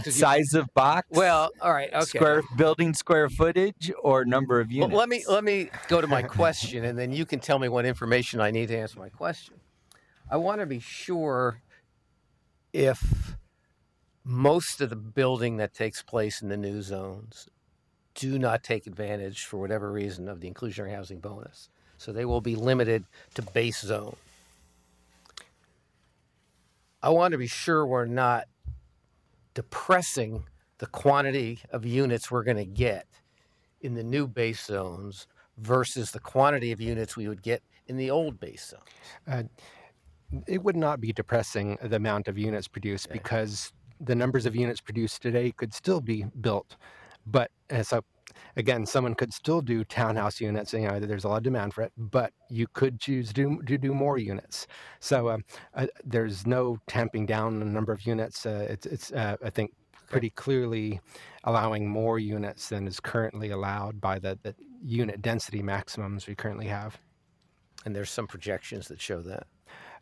Size of box? Well, all right, okay. Building square footage or number of units? Well, let me go to my question, and then you can tell me what information I need to answer my question. I want to be sure if most of the building that takes place in the new zones do not take advantage, for whatever reason, of the inclusionary housing bonus. So they will be limited to base zone. I want to be sure we're not depressing the quantity of units we're going to get in the new base zones versus the quantity of units we would get in the old base zones. It would not be depressing the amount of units produced because the numbers of units produced today could still be built. But so again, someone could still do townhouse units. You know, there's a lot of demand for it, but you could choose to do more units. So there's no tamping down the number of units. It's I think pretty clearly allowing more units than is currently allowed by the unit density maximums we currently have. And there's some projections that show that.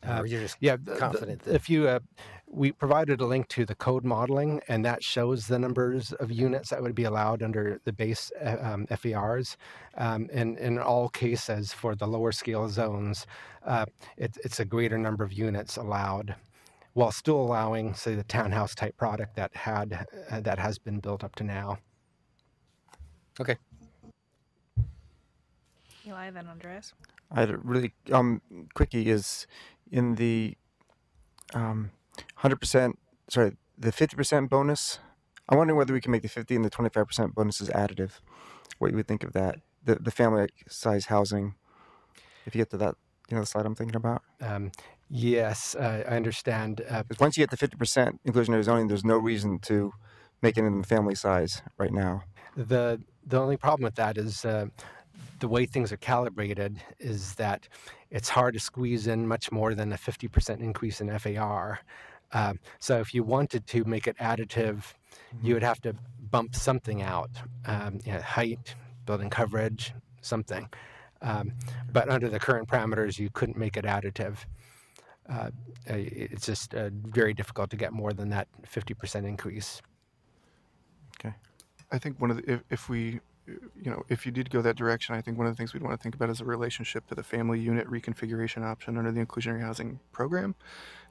Or you're just confident that... If you, we provided a link to the code modeling, and that shows the numbers of units that would be allowed under the base FERs. And in all cases, for the lower scale zones, it's a greater number of units allowed, while still allowing, say, the townhouse type product that has been built up to now. Okay. Eli, then Andreas. I had a really quickie is in the 100%, sorry, the 50% bonus. I'm wondering whether we can make the 50 and the 25% bonuses additive. What you would think of that? The family size housing. If you get to that, you know, the slide I'm thinking about. Yes, I understand. Once you get to 50% inclusionary zoning, there's no reason to make it in the family size right now. The only problem with that is the way things are calibrated is that it's hard to squeeze in much more than a 50% increase in FAR. So if you wanted to make it additive, you would have to bump something out, you know, height, building coverage, something. But under the current parameters, you couldn't make it additive. It's just very difficult to get more than that 50% increase. Okay. I think one of the, if we, you know, if you did go that direction, I think one of the things we'd want to think about is a relationship to the family unit reconfiguration option under the inclusionary housing program,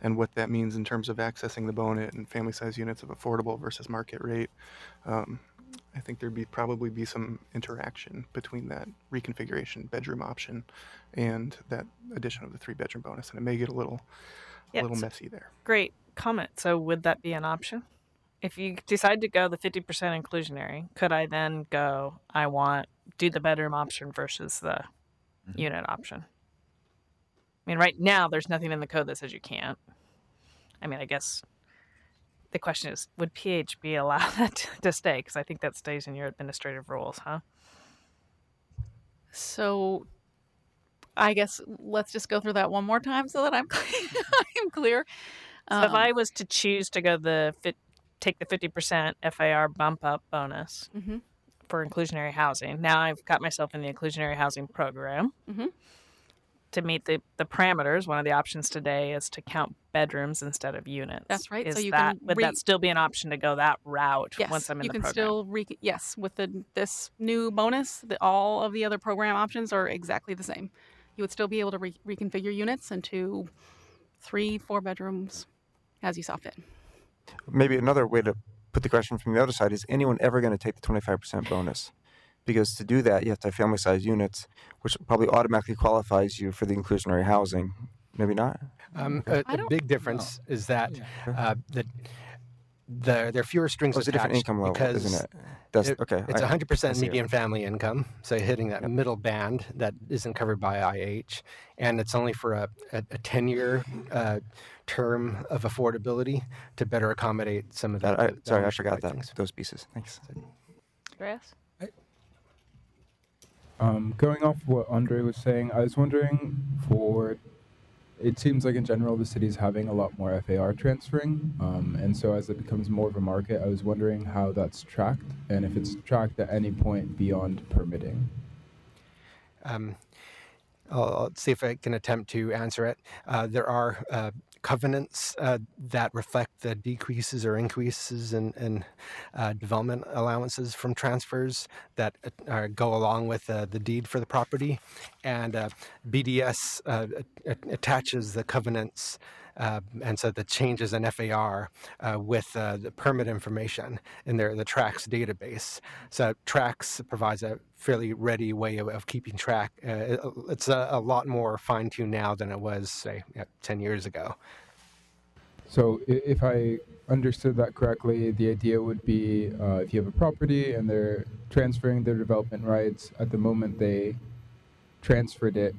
and what that means in terms of accessing the bonus and family size units of affordable versus market rate. I think there'd probably be some interaction between that reconfiguration bedroom option and that addition of the 3-bedroom bonus, and it may get a little messy there. Great comment. So would that be an option? If you decide to go the 50% inclusionary, could I then go, do the bedroom option versus the unit option? I mean, right now, there's nothing in the code that says you can't. I mean, I guess the question is, would PHB allow that to stay? Because I think that stays in your administrative rules, huh? So I guess let's just go through that one more time so that I'm clear. So if I was to choose to go take the 50% FAR bump up bonus for inclusionary housing. Now I've got myself in the inclusionary housing program. To meet the parameters, one of the options today is to count bedrooms instead of units. That's right. Is so you that, can would that still be an option to go that route once I'm in the program? You can still, yes, with this new bonus, all of the other program options are exactly the same. You would still be able to reconfigure units into 3-4 bedrooms as you saw fit. Maybe another way to put the question from the other side is anyone ever going to take the 25% bonus? Because to do that, you have to have family size units, which probably automatically qualifies you for the inclusionary housing. Maybe not? A big difference is that there are fewer strings attached. It's a different income level, isn't it? Okay. It's 100% median family income, so hitting that middle band that isn't covered by IH, and it's only for a 10-year term of affordability to better accommodate some of that. Sorry, I forgot that. Those pieces. Thanks. Andreas? Going off what Andre was saying, I was wondering it seems like in general the city's having a lot more FAR transferring, and so as it becomes more of a market, I was wondering how that's tracked, and if it's tracked at any point beyond permitting. I'll see if I can attempt to answer it. There are covenants that reflect the decreases or increases in development allowances from transfers that go along with the deed for the property. And BDS attaches the covenants and so the changes in FAR with the permit information in the TRACS database. So TRACS provides a fairly ready way of keeping track. It's a lot more fine-tuned now than it was, say, 10 years ago. So if I understood that correctly, the idea would be if you have a property and they're transferring their development rights, at the moment they transferred it,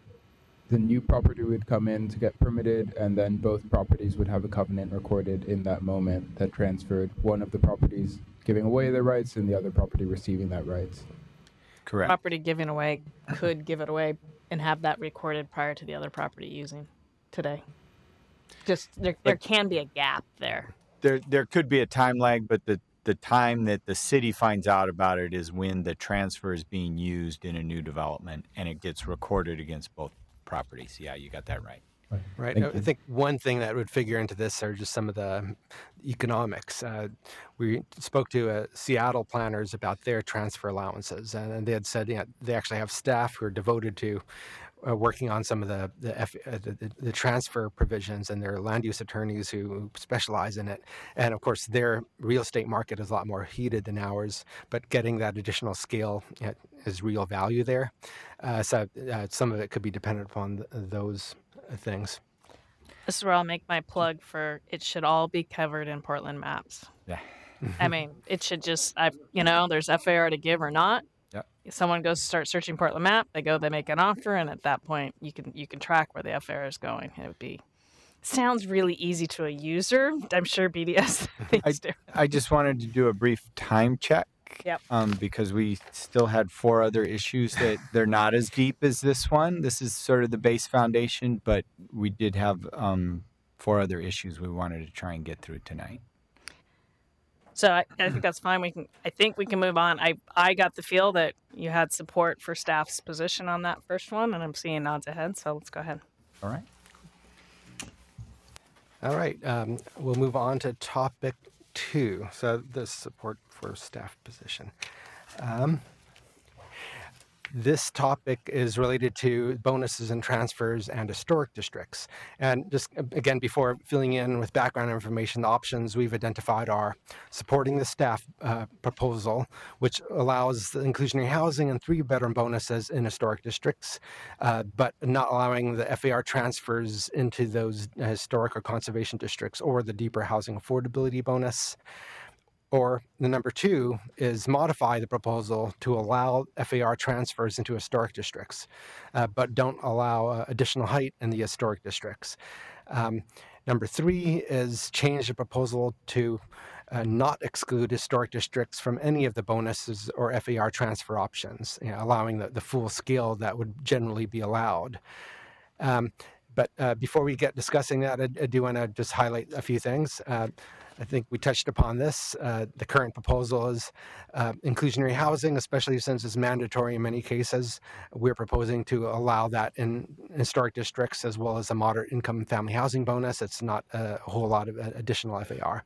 the new property would come in to get permitted, and then both properties would have a covenant recorded in that moment that transferred one of the properties giving away their rights and the other property receiving that rights. Correct. Property giving away could give it away and have that recorded prior to the other property using today. Just there can be a gap there. There could be a time lag, but the time that the city finds out about it is when the transfer is being used in a new development and it gets recorded against both properties. Yeah, you got that right. Right. I think one thing that would figure into this are just some of the economics. We spoke to Seattle planners about their transfer allowances, and they had said they actually have staff who are devoted to working on some of the transfer provisions, and their land use attorneys who specialize in it. And of course, their real estate market is a lot more heated than ours, but getting that additional scale is real value there. So some of it could be dependent upon those things. This is where I'll make my plug for it should all be covered in Portland maps. Yeah. I mean, it should just, there's FAR to give or not. Yep. If someone goes to start searching Portland map, they make an offer, and at that point, you can track where the FAR is going. It sounds really easy to a user. I'm sure BDS thinks different. I just wanted to do a brief time check. Yep. Because we still had 4 other issues that they're not as deep as this one. This is sort of the base foundation, but we did have 4 other issues we wanted to try and get through tonight. So I think that's fine. I think we can move on. I got the feel that you had support for staff's position on that first one, and I'm seeing nods ahead. So let's go ahead. All right. All right. We'll move on to topic 2. So the support for staff position. This topic is related to bonuses and transfers and historic districts. And just again, before filling in with background information, the options we've identified are supporting the staff proposal, which allows the inclusionary housing and 3-bedroom bonuses in historic districts, but not allowing the FAR transfers into those historic or conservation districts, or the deeper housing affordability bonus. Or the number 2 is modify the proposal to allow FAR transfers into historic districts, but don't allow additional height in the historic districts. Number 3 is change the proposal to not exclude historic districts from any of the bonuses or FAR transfer options, allowing the full scale that would generally be allowed. But before we get discussing that, I do want to just highlight a few things. I think we touched upon this. The current proposal is inclusionary housing, especially since it's mandatory in many cases. We're proposing to allow that in historic districts, as well as a moderate income family housing bonus. It's not a whole lot of additional FAR.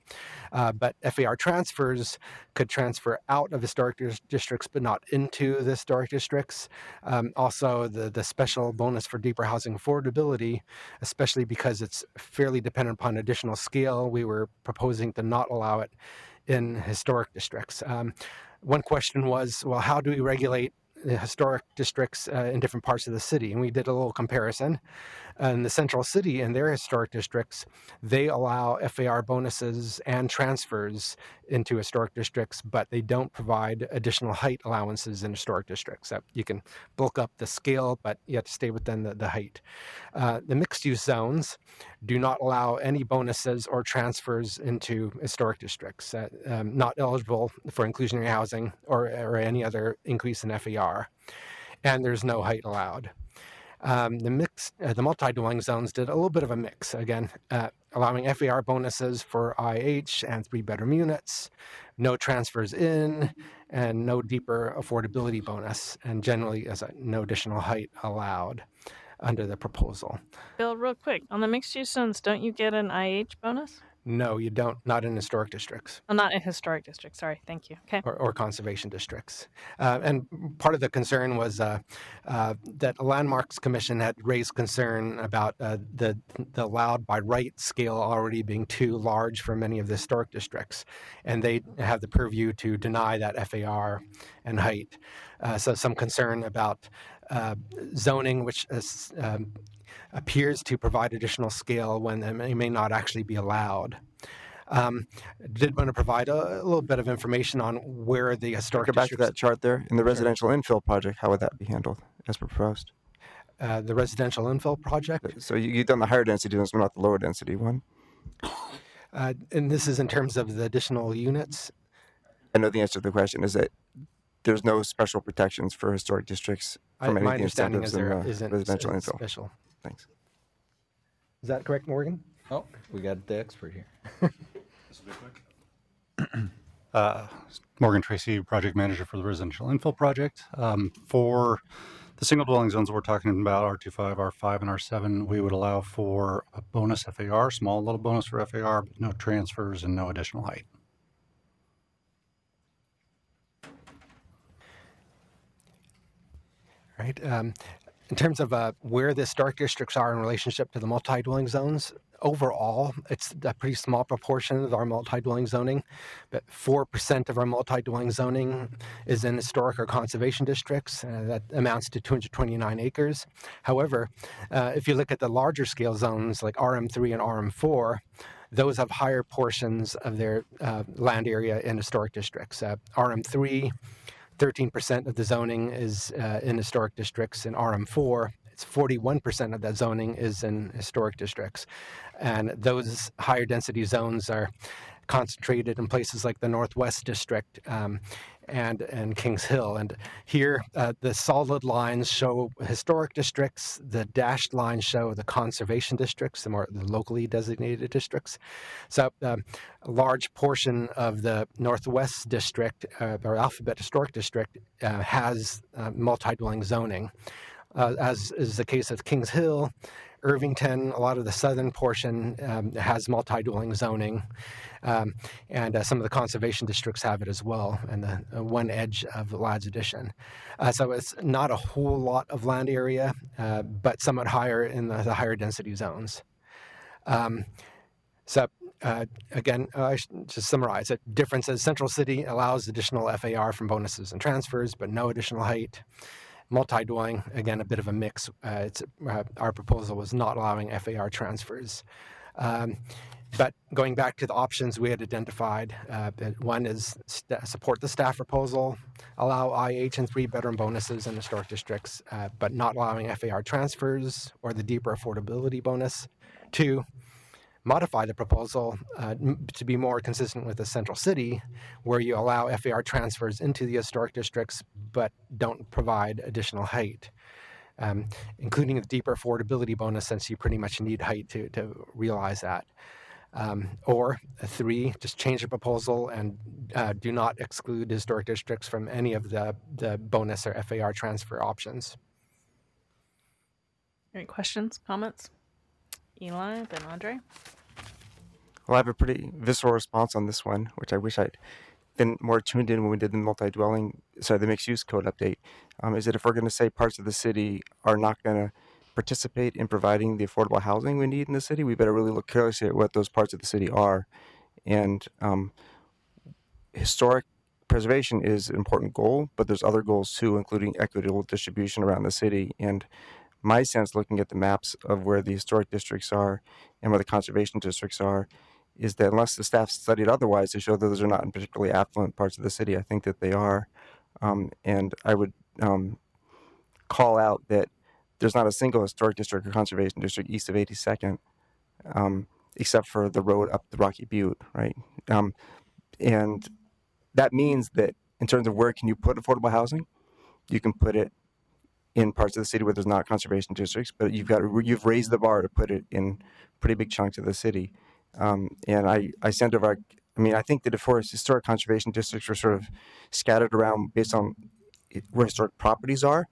But FAR transfers could transfer out of historic districts, but not into the historic districts. Also, the special bonus for deeper housing affordability, especially because it's fairly dependent upon additional scale, we were proposing to not allow it in historic districts. One question was, well, how do we regulate the historic districts in different parts of the city? And we did a little comparison. In the central city and their historic districts, they allow FAR bonuses and transfers into historic districts, but they don't provide additional height allowances in historic districts. So you can bulk up the scale, but you have to stay within the height. The mixed-use zones do not allow any bonuses or transfers into historic districts, not eligible for inclusionary housing or any other increase in FAR, and there's no height allowed. The multi-dwelling zones did a little bit of a mix, again, allowing FAR bonuses for IH and 3-bedroom units, no transfers in, and no deeper affordability bonus, and generally no additional height allowed. under the proposal. Bill, real quick, on the mixed use zones, don't you get an IH bonus? No, you don't, not in historic districts. Oh, not in historic districts. Sorry. Thank you. Okay. Or conservation districts. And part of the concern was that the Landmarks Commission had raised concern about the allowed by right scale already being too large for many of the historic districts. And they have the purview to deny that FAR and height. So some concern about zoning, which appears to provide additional scale when they may not actually be allowed. Did want to provide a little bit of information on where the historic Go back to that chart there. In the residential infill project, how would that be handled as proposed? The residential infill project? So you've done the higher density ones, but not the lower density one? And this is in terms of the additional units? I know the answer to the question is that there's no special protections for historic districts from any my of the understanding incentives is in there the isn't residential infill. special. Thanks. Is that correct, Morgan? Oh, we got the expert here. Morgan Tracy, project manager for the residential infill project. For the single dwelling zones we're talking about, R25, R5, and R7, we would allow for a bonus FAR, small little bonus for FAR, but no transfers and no additional height. Right. In terms of where the historic districts are in relationship to the multi-dwelling zones, overall, it's a pretty small proportion of our multi-dwelling zoning, but 4% of our multi-dwelling zoning is in historic or conservation districts. That amounts to 229 acres. However, if you look at the larger scale zones like RM3 and RM4, those have higher portions of their land area in historic districts. RM3, 13% of the zoning is in historic districts. In RM4, it's 41% of that zoning is in historic districts. And those higher density zones are concentrated in places like the Northwest District and Kings Hill. And here, the solid lines show historic districts. The dashed lines show the conservation districts, the locally designated districts. So a large portion of the Northwest District, or Alphabet Historic District, has multi-dwelling zoning. As is the case with Kings Hill, Irvington, a lot of the southern portion has multi-dwelling zoning, and some of the conservation districts have it as well, and the one edge of the Ladd's Addition. So it's not a whole lot of land area, but somewhat higher in the higher density zones. Again, I should just summarize it. Differences: Central City allows additional FAR from bonuses and transfers, but no additional height. Multi-dwelling, again, a bit of a mix. Our proposal was not allowing FAR transfers. But going back to the options we had identified, one is support the staff proposal, allow IH and 3-bedroom bonuses in historic districts, but not allowing FAR transfers or the deeper affordability bonus. 2, modify the proposal to be more consistent with the Central City, where you allow FAR transfers into the historic districts, but don't provide additional height, including the deeper affordability bonus, since you pretty much need height to realize that. Or 3, just change the proposal and do not exclude historic districts from any of the bonus or FAR transfer options. Any questions, comments? Eli, then Andre. Well, I have a pretty visceral response on this one, which I wish I'd been more tuned in when we did the mixed-use code update. Is that if we're going to say parts of the city are not going to participate in providing the affordable housing we need in the city, we better really look closely at what those parts of the city are. And historic preservation is an important goal, but there's other goals too, including equitable distribution around the city. And my sense, looking at the maps of where the historic districts are and where the conservation districts are, is that unless the staff studied otherwise to show that those are not in particularly affluent parts of the city, I think that they are. And I would call out that there's not a single historic district or conservation district east of 82nd, except for the road up the Rocky Butte, right? And that means that in terms of where can you put affordable housing, you can put it in parts of the city where there's not conservation districts, but you've raised the bar to put it in pretty big chunks of the city. And I sent over, I think that if historic conservation districts were sort of scattered around based on where historic properties are,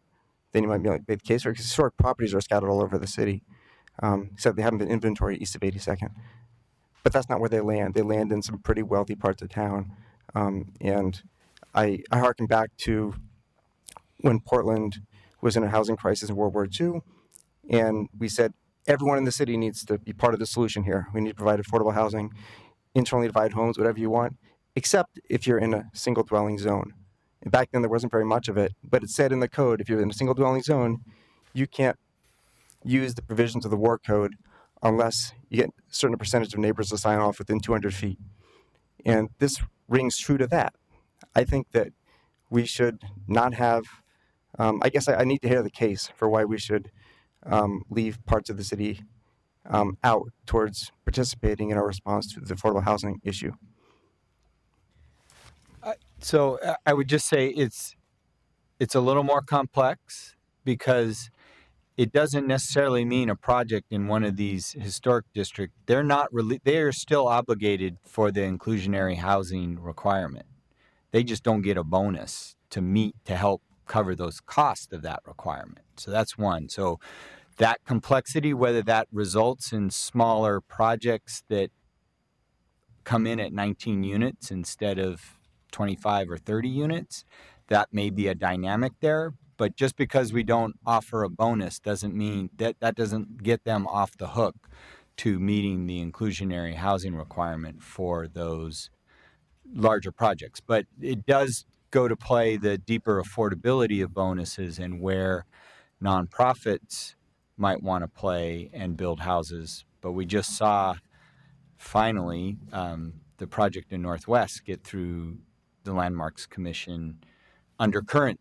then you might be the case. Or historic properties are scattered all over the city, except they haven't been inventoried east of 82nd. But that's not where they land. They land in some pretty wealthy parts of town. And I harken back to when Portland was in a housing crisis in World War II, and we said everyone in the city needs to be part of the solution here. We need to provide affordable housing, internally divided homes, whatever you want, except if you're in a single dwelling zone. And back then there wasn't very much of it, but it said in the code, if you're in a single dwelling zone, you can't use the provisions of the war code unless you get a certain percentage of neighbors to sign off within 200 feet. And this rings true to that. I think that we should not have, I guess I need to hear the case for why we should leave parts of the city out towards participating in our response to the affordable housing issue. So I would just say it's a little more complex because it doesn't necessarily mean a project in one of these historic districts. They're not really, they are still obligated for the inclusionary housing requirement. They just don't get a bonus to help cover those costs of that requirement. So that's one. So that complexity, whether that results in smaller projects that come in at 19 units instead of 25 or 30 units, that may be a dynamic there. But just because we don't offer a bonus doesn't mean that doesn't get them off the hook to meeting the inclusionary housing requirement for those larger projects. But it does go to play the deeper affordability of bonuses and where nonprofits might want to play and build houses. But we just saw finally the project in Northwest get through the Landmarks Commission under current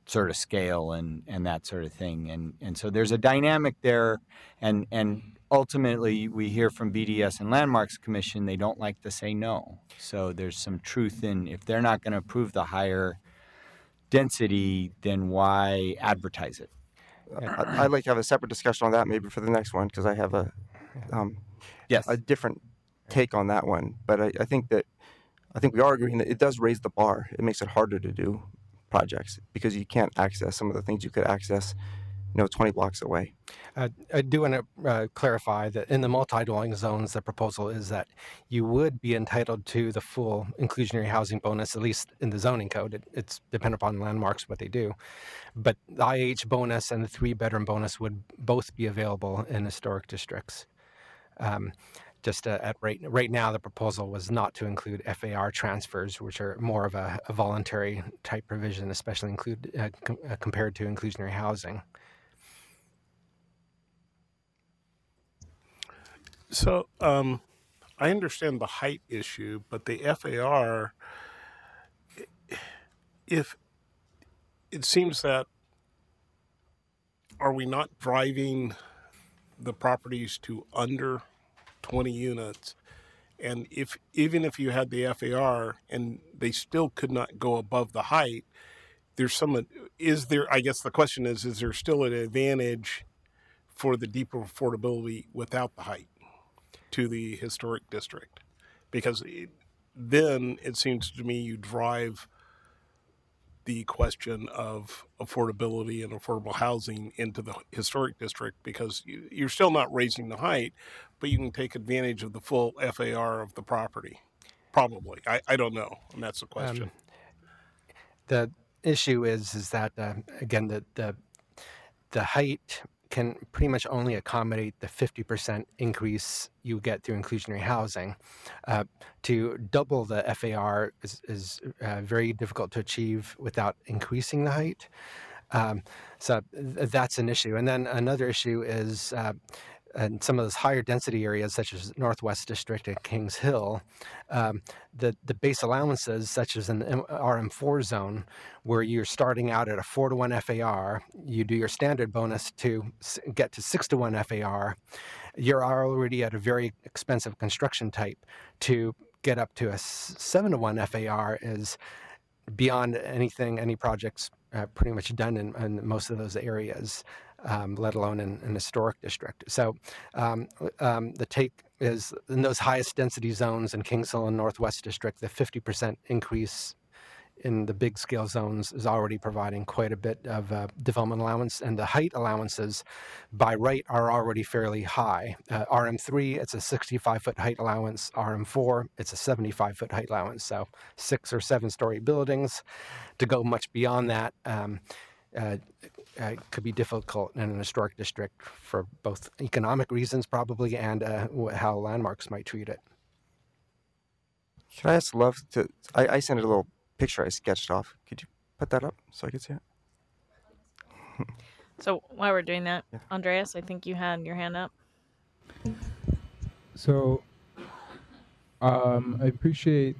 sort of scale and that sort of thing. And so there's a dynamic there. And ultimately, we hear from BDS and Landmarks Commission, they don't like to say no. So there's some truth in if they're not going to approve the higher density, then why advertise it? I'd like to have a separate discussion on that maybe for the next one because I have a different take on that one. But I think we are agreeing that it does raise the bar. It makes it harder to do projects because you can't access some of the things you could access 20 blocks away. I do want to clarify that in the multi-dwelling zones, the proposal is that you would be entitled to the full inclusionary housing bonus, at least in the zoning code. It's dependent upon landmarks, what they do. But the IH bonus and the 3-bedroom bonus would both be available in historic districts. Right now, the proposal was not to include FAR transfers, which are more of a voluntary type provision, especially compared to inclusionary housing. So I understand the height issue, but the FAR, if it seems that, are we not driving the properties to under 20 units? And even if you had the FAR and they still could not go above the height, I guess the question is there still an advantage for the deeper affordability without the height to the historic district? Because then it seems to me you drive the question of affordability and affordable housing into the historic district because you're still not raising the height, but you can take advantage of the full FAR of the property. Probably. I don't know. And that's the question. The issue is that, again, the height can pretty much only accommodate the 50% increase you get through inclusionary housing. To double the FAR is very difficult to achieve without increasing the height. So that's an issue. And then another issue is in some of those higher density areas, such as Northwest District and Kings Hill, the base allowances, such as an RM4 zone, where you're starting out at a 4-to-1 FAR, you do your standard bonus to get to 6-to-1 FAR, you're already at a very expensive construction type. To get up to a 7-to-1 FAR is beyond any projects pretty much done in most of those areas. Let alone in an historic district. So the take is in those highest density zones in Kings Hill and Northwest District, the 50% increase in the big scale zones is already providing quite a bit of development allowance, and the height allowances by right are already fairly high. RM3, it's a 65-foot height allowance. RM4, it's a 75-foot height allowance. So 6 or 7 story buildings. To go much beyond that could be difficult in an historic district for both economic reasons probably and how landmarks might treat it. Can I ask Love to? I sent a little picture I sketched off. Could you put that up so I could see it? So while we're doing that, Andreas, I think you had your hand up. So I appreciate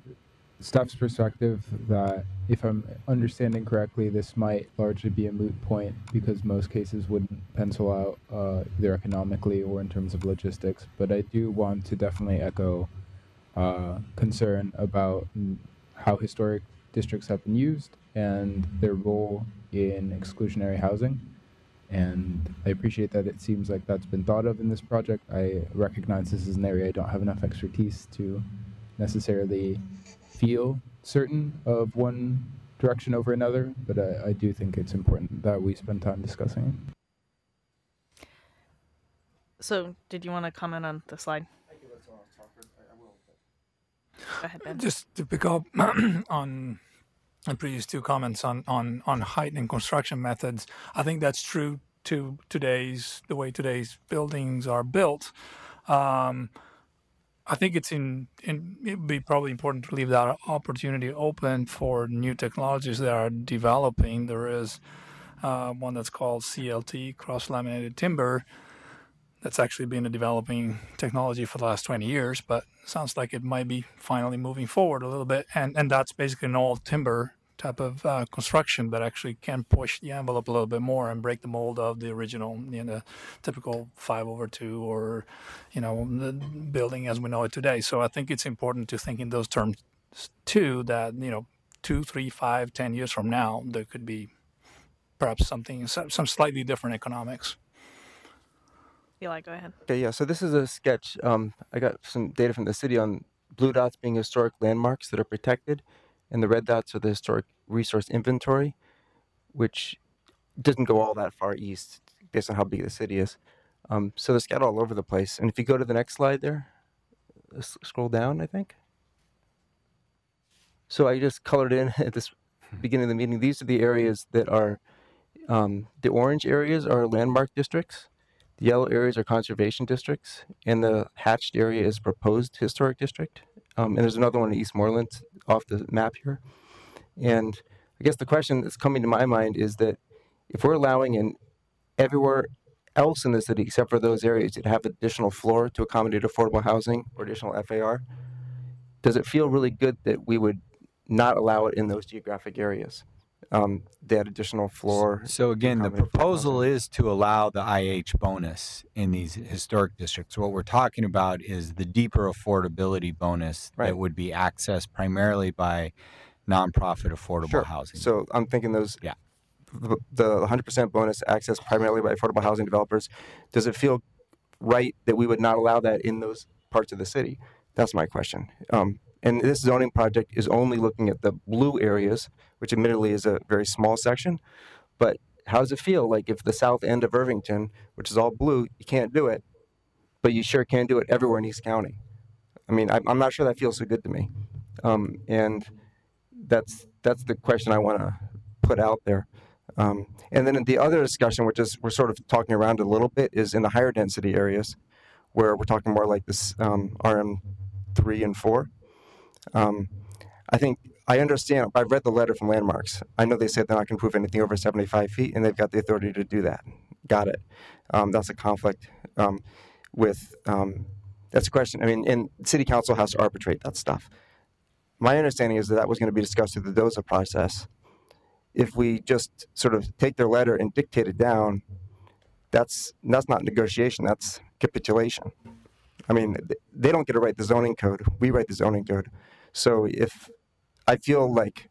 staff's perspective that, if I'm understanding correctly, this might largely be a moot point because most cases wouldn't pencil out either economically or in terms of logistics. But I do want to definitely echo concern about how historic districts have been used and their role in exclusionary housing. And I appreciate that it seems like that's been thought of in this project. I recognize this is an area I don't have enough expertise to necessarily feel certain of one direction over another, but I do think it's important that we spend time discussing it. So did you want to comment on the slide? Go ahead, Ben. Just to pick up on the previous 2 comments on height and construction methods, I think that's true to the way today's buildings are built. I think it'd be probably important to leave that opportunity open for new technologies that are developing. There is one that's called CLT, cross-laminated timber. That's actually been a developing technology for the last 20 years, but sounds like it might be finally moving forward a little bit. And that's basically an all timber type of construction that actually can push the envelope a little bit more and break the mold of the original, the typical 5/2 or, the building as we know it today. So I think it's important to think in those terms too, that, 2, 3, 5, 10 years from now, there could be perhaps some slightly different economics. Eli, go ahead. Okay, yeah, so this is a sketch. I got some data from the city on blue dots being historic landmarks that are protected, and the red dots are the historic resource inventory, which doesn't go all that far east based on how big the city is. So they're scattered all over the place. And if you go to the next slide there, scroll down, I think. So I just colored in at this beginning of the meeting. These are the areas that are, the orange areas are landmark districts. The yellow areas are conservation districts, and the hatched area is proposed historic district. And there's another one in Eastmoreland off the map here. And I guess the question that's coming to my mind is that if we're allowing in everywhere else in the city except for those areas that have additional floor to accommodate affordable housing or additional FAR, does it feel really good that we would not allow it in those geographic areas? That additional floor. So again, the proposal is to allow the IH bonus in these historic districts. What we're talking about is the deeper affordability bonus that would be accessed primarily by nonprofit affordable housing. So I'm thinking those, the 100% bonus accessed primarily by affordable housing developers. Does it feel right that we would not allow that in those parts of the city? That's my question. And this zoning project is only looking at the blue areas, which admittedly is a very small section. But how does it feel like if the south end of Irvington, which is all blue, you can't do it, but you sure can do it everywhere in East County? I mean, I'm not sure that feels so good to me. And that's the question I want to put out there. And then the other discussion, which is we're sort of talking around a little bit, is in the higher density areas, where we're talking more like this RM3 and 4. I think I understand. I've read the letter from Landmarks. I know they said they're not going to prove anything over 75 feet, and they've got the authority to do that. Got it. That's a conflict with. That's a question. I mean, and City Council has to arbitrate that stuff. My understanding is that was going to be discussed through the DOZA process. If we just sort of take their letter and dictate it down, that's not negotiation. That's capitulation. I mean, they don't get to write the zoning code. We write the zoning code. So if I feel like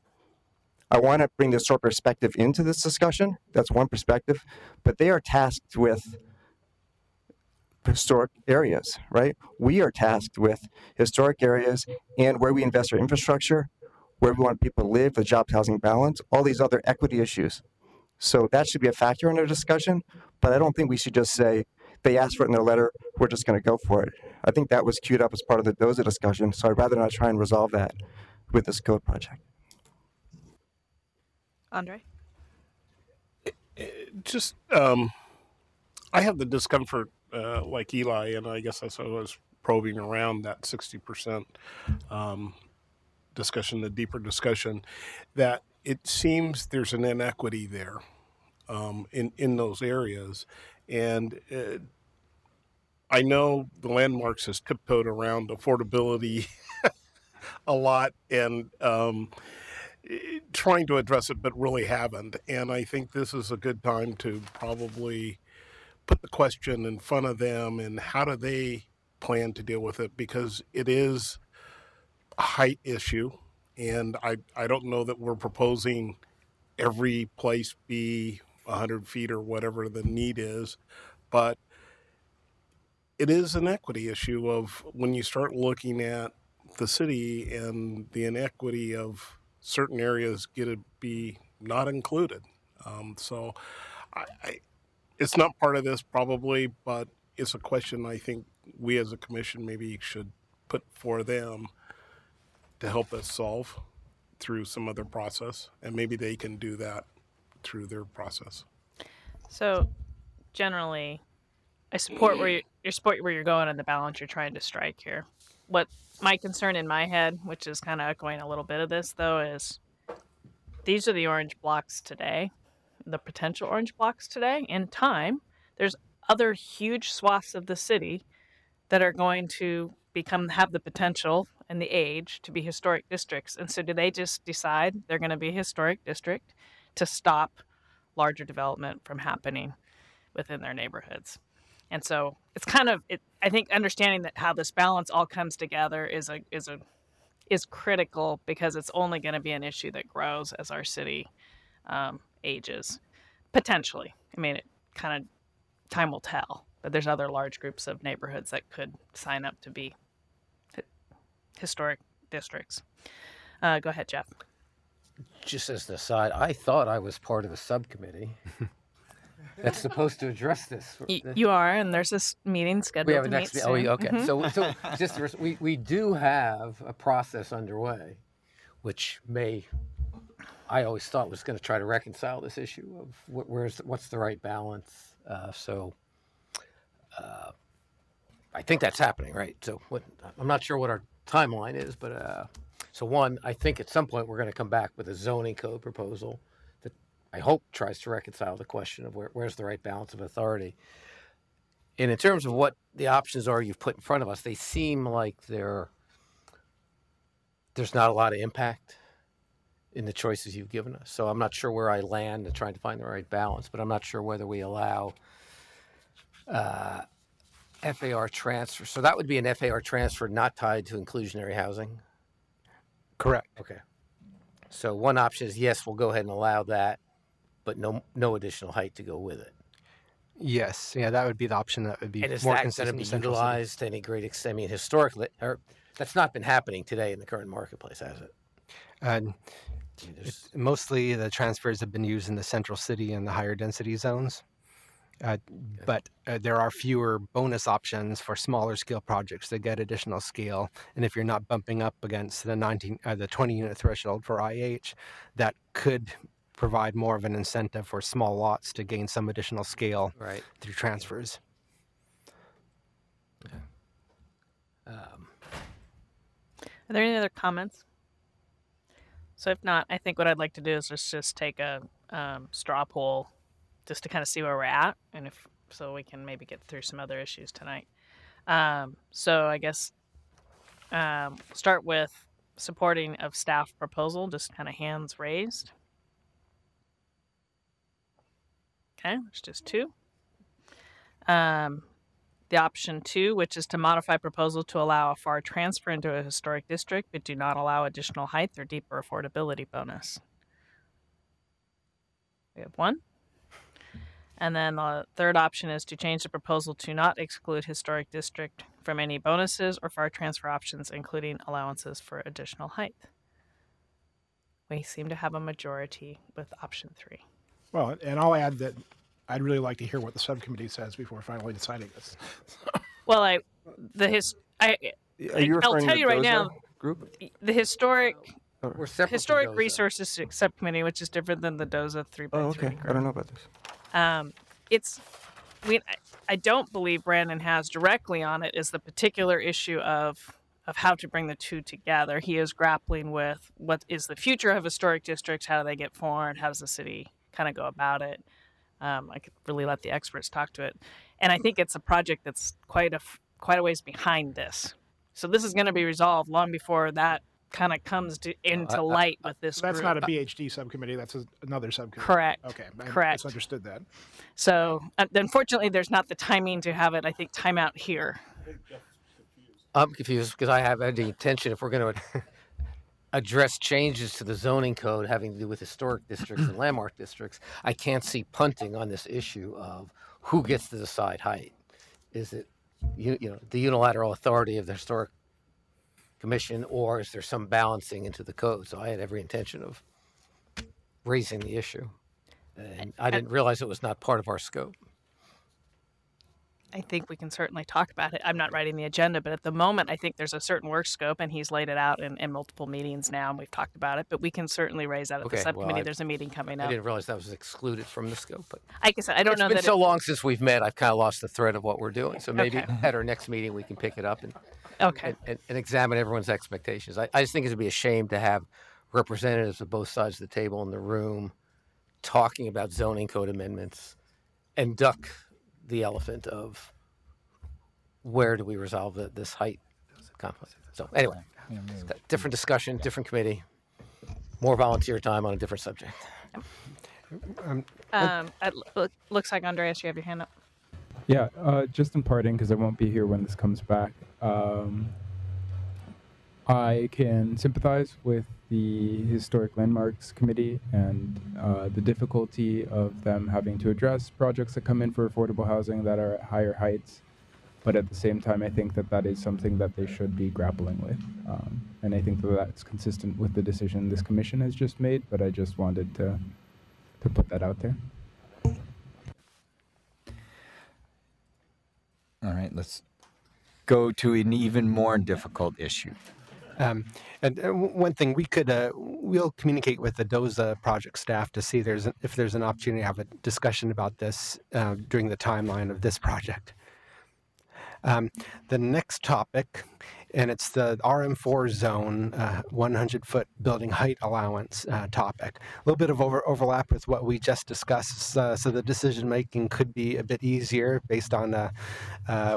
I want to bring this sort of perspective into this discussion, that's one perspective, but they are tasked with historic areas, right? We are tasked with historic areas and where we invest our infrastructure, where we want people to live, the jobs housing balance, all these other equity issues. So that should be a factor in our discussion, but I don't think we should just say, they asked for it in their letter, we're just going to go for it. I think that was queued up as part of the DOZA discussion, so I'd rather not try and resolve that with this code project. Andre? Just, I have the discomfort like Eli, and I guess that's what I was probing around that 60% discussion, the deeper discussion, that it seems there's an inequity there in those areas. And I know the Landmarks has tiptoed around affordability a lot and trying to address it, but really haven't. And I think this is a good time to probably put the question in front of them and how do they plan to deal with it, because it is a height issue. And I don't know that we're proposing every place be 100 feet or whatever the need is, but it is an equity issue of when you start looking at the city and the inequity of certain areas get to be not included. So it's not part of this probably, but it's a question I think we as a commission maybe should put for them to help us solve through some other process, and maybe they can do that through their process. So generally, I support where you're going and the balance you're trying to strike here. What my concern in my head, which is kind of echoing a little bit of this though, is these are the orange blocks today, the potential orange blocks today. In time, there's other huge swaths of the city that are going to have the potential and the age to be historic districts. And so do they just decide they're going to be a historic district to stop larger development from happening within their neighborhoods? And so it's kind of, I think understanding that how this balance all comes together is critical, because it's only going to be an issue that grows as our city ages, potentially. I mean, it kind of, time will tell, but there's other large groups of neighborhoods that could sign up to be historic districts. Go ahead, Jeff. Just as an aside, I thought I was part of a subcommittee that's supposed to address this. You are, and there's this meeting scheduled. We have a to next. meet Oh, soon. okay. Mhm. So just we do have a process underway, which I always thought was going to try to reconcile this issue of what's the right balance. I think that's happening, right? So I'm not sure what our timeline is, but so one, I think at some point we're going to come back with a zoning code proposal that I hope tries to reconcile the question of where's the right balance of authority. And in terms of what the options are you've put in front of us, they seem like there's not a lot of impact in the choices you've given us. So I'm not sure where I land in trying to find the right balance, but I'm not sure whether we allow FAR transfer. So that would be an FAR transfer not tied to inclusionary housing? Correct. Okay. So one option is, yes, we'll go ahead and allow that, but no additional height to go with it. Yes, yeah, that would be the option that would be And is more that going consistent to be with Central City. utilized to any great extent? I mean, historically, that's not been happening today in the current marketplace, has it? Mostly the transfers have been used in the Central City and the higher density zones. But there are fewer bonus options for smaller scale projects that get additional scale. And if you're not bumping up against the 20 unit threshold for IH, that could provide more of an incentive for small lots to gain some additional scale through transfers. Okay. Are there any other comments? So if not, I think what I'd like to do is just take a straw poll just to kind of see where we're at, and so we can maybe get through some other issues tonight. So I guess start with supporting of staff proposal, just kind of hands raised. Okay, there's just two. The option 2, which is to modify proposal to allow a FAR transfer into a historic district, but do not allow additional height or deeper affordability bonus. We have 1. And then the third option is to change the proposal to not exclude historic district from any bonuses or FAR transfer options, including allowances for additional height. we seem to have a majority with option 3. Well, and I'll add that I'd really like to hear what the subcommittee says before finally deciding this. Well, Are you I'll referring tell to you right DOZA now, group? the historic We're separate from historic DOZA. resources subcommittee, which is different than the DOZA 3x3 Oh, okay. group. I don't know about this. I don't believe Brandon has directly on it is the particular issue of how to bring the two together. He is grappling with what is the future of historic districts, how do they get formed, how does the city kind of go about it. I could really let the experts talk to it. And I think it's a project that's quite a ways behind this. So this is going to be resolved long before that kind of comes into light with this That's group. not a BHD subcommittee. That's another subcommittee. Correct. Okay. I Correct. misunderstood that. So unfortunately, there's not the timing to have it, I think, time out here. I'm confused because I have the intention, if we're going to address changes to the zoning code having to do with historic districts and landmark districts, I can't see punting on this issue of who gets to decide height. Is it the unilateral authority of the historic commission, or is there some balancing into the code? So I had every intention of raising the issue, and I didn't realize it was not part of our scope. I think we can certainly talk about it. I'm not writing the agenda, but at the moment, I think there's a certain work scope, and he's laid it out in multiple meetings now, and we've talked about it. But we can certainly raise that at the subcommittee. There's a meeting coming up. I didn't realize that was excluded from the scope. But like I said, I don't know that it's been so long since we've met. I've kind of lost the thread of what we're doing. So maybe at our next meeting we can pick it up and examine everyone's expectations. I just think it would be a shame to have representatives of both sides of the table in the room talking about zoning code amendments and duck the elephant of where do we resolve this height conflict. So anyway, different discussion, different committee, more volunteer time on a different subject. It looks like, Andreas, you have your hand up. Yeah, just in parting, because I won't be here when this comes back. I can sympathize with the Historic Landmarks Committee and the difficulty of them having to address projects that come in for affordable housing that are at higher heights. But at the same time, I think that is something that they should be grappling with. And I think that's consistent with the decision this commission has just made, but I just wanted to put that out there. All right, let's go to an even more difficult issue. And one thing we could, we'll communicate with the DOZA project staff to see if there's an opportunity to have a discussion about this during the timeline of this project. The next topic, and it's the RM4 zone 100-foot building height allowance topic. A little bit of overlap with what we just discussed, so the decision making could be a bit easier based on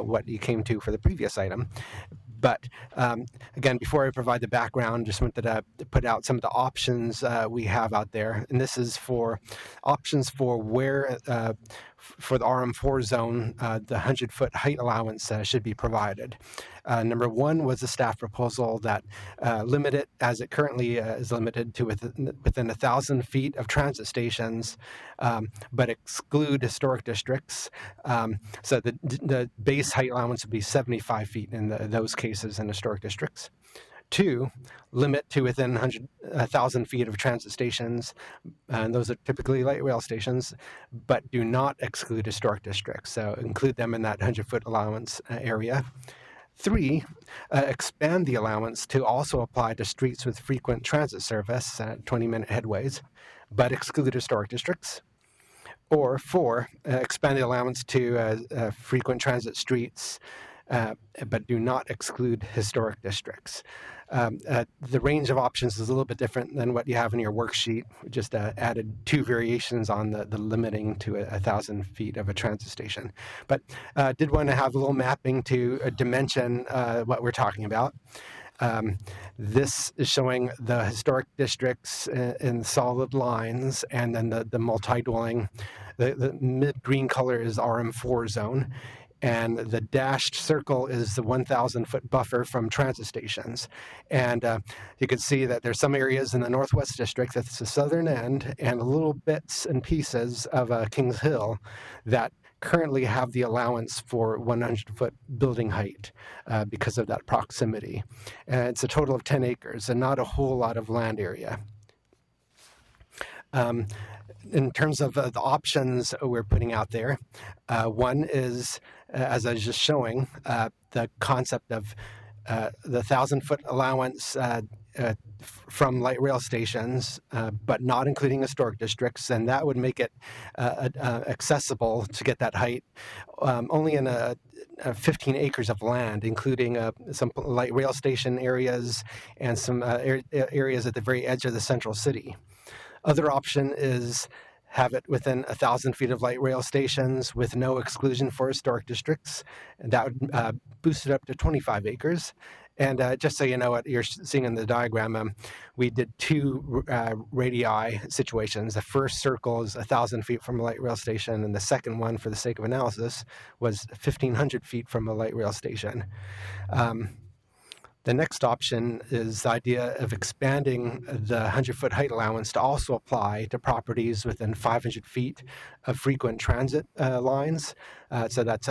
what you came to for the previous item. But again, before I provide the background, just wanted to put out some of the options we have out there. And this is for options for where, for the RM4 zone, the 100-foot height allowance should be provided. Number one was a staff proposal that limit it, as it currently is limited to within 1,000 feet of transit stations, but exclude historic districts. So the base height allowance would be 75 feet in those cases in historic districts. Two, limit to within 1,000 feet of transit stations, and those are typically light rail stations, but do not exclude historic districts. So include them in that 100-foot allowance area. Three, expand the allowance to also apply to streets with frequent transit service, 20-minute headways, but exclude historic districts. Or four, expand the allowance to frequent transit streets, but do not exclude historic districts. The range of options is a little bit different than what you have in your worksheet. We just added two variations on the limiting to 1,000 feet of a transit station. But did want to have a little mapping to dimension what we're talking about. This is showing the historic districts in solid lines, and then the multi-dwelling. The mid-green color is RM4 zone. And the dashed circle is the 1,000-foot buffer from transit stations. And you can see that there's some areas in the Northwest District, that's the southern end, and little bits and pieces of Kings Hill that currently have the allowance for 100-foot building height because of that proximity. And it's a total of 10 acres and not a whole lot of land area. In terms of the options we're putting out there, one is, as I was just showing, the concept of the 1,000-foot allowance from light rail stations, but not including historic districts, and that would make it accessible to get that height only in 15 acres of land, including some light rail station areas and some areas at the very edge of the central city. Other option is have it within 1,000 feet of light rail stations with no exclusion for historic districts, and that would boost it up to 25 acres. And just so you know what you're seeing in the diagram, we did two radii situations. The first circle is 1,000 feet from a light rail station, and the second one, for the sake of analysis, was 1,500 feet from a light rail station. The next option is the idea of expanding the 100-foot height allowance to also apply to properties within 500 feet of frequent transit lines. So that's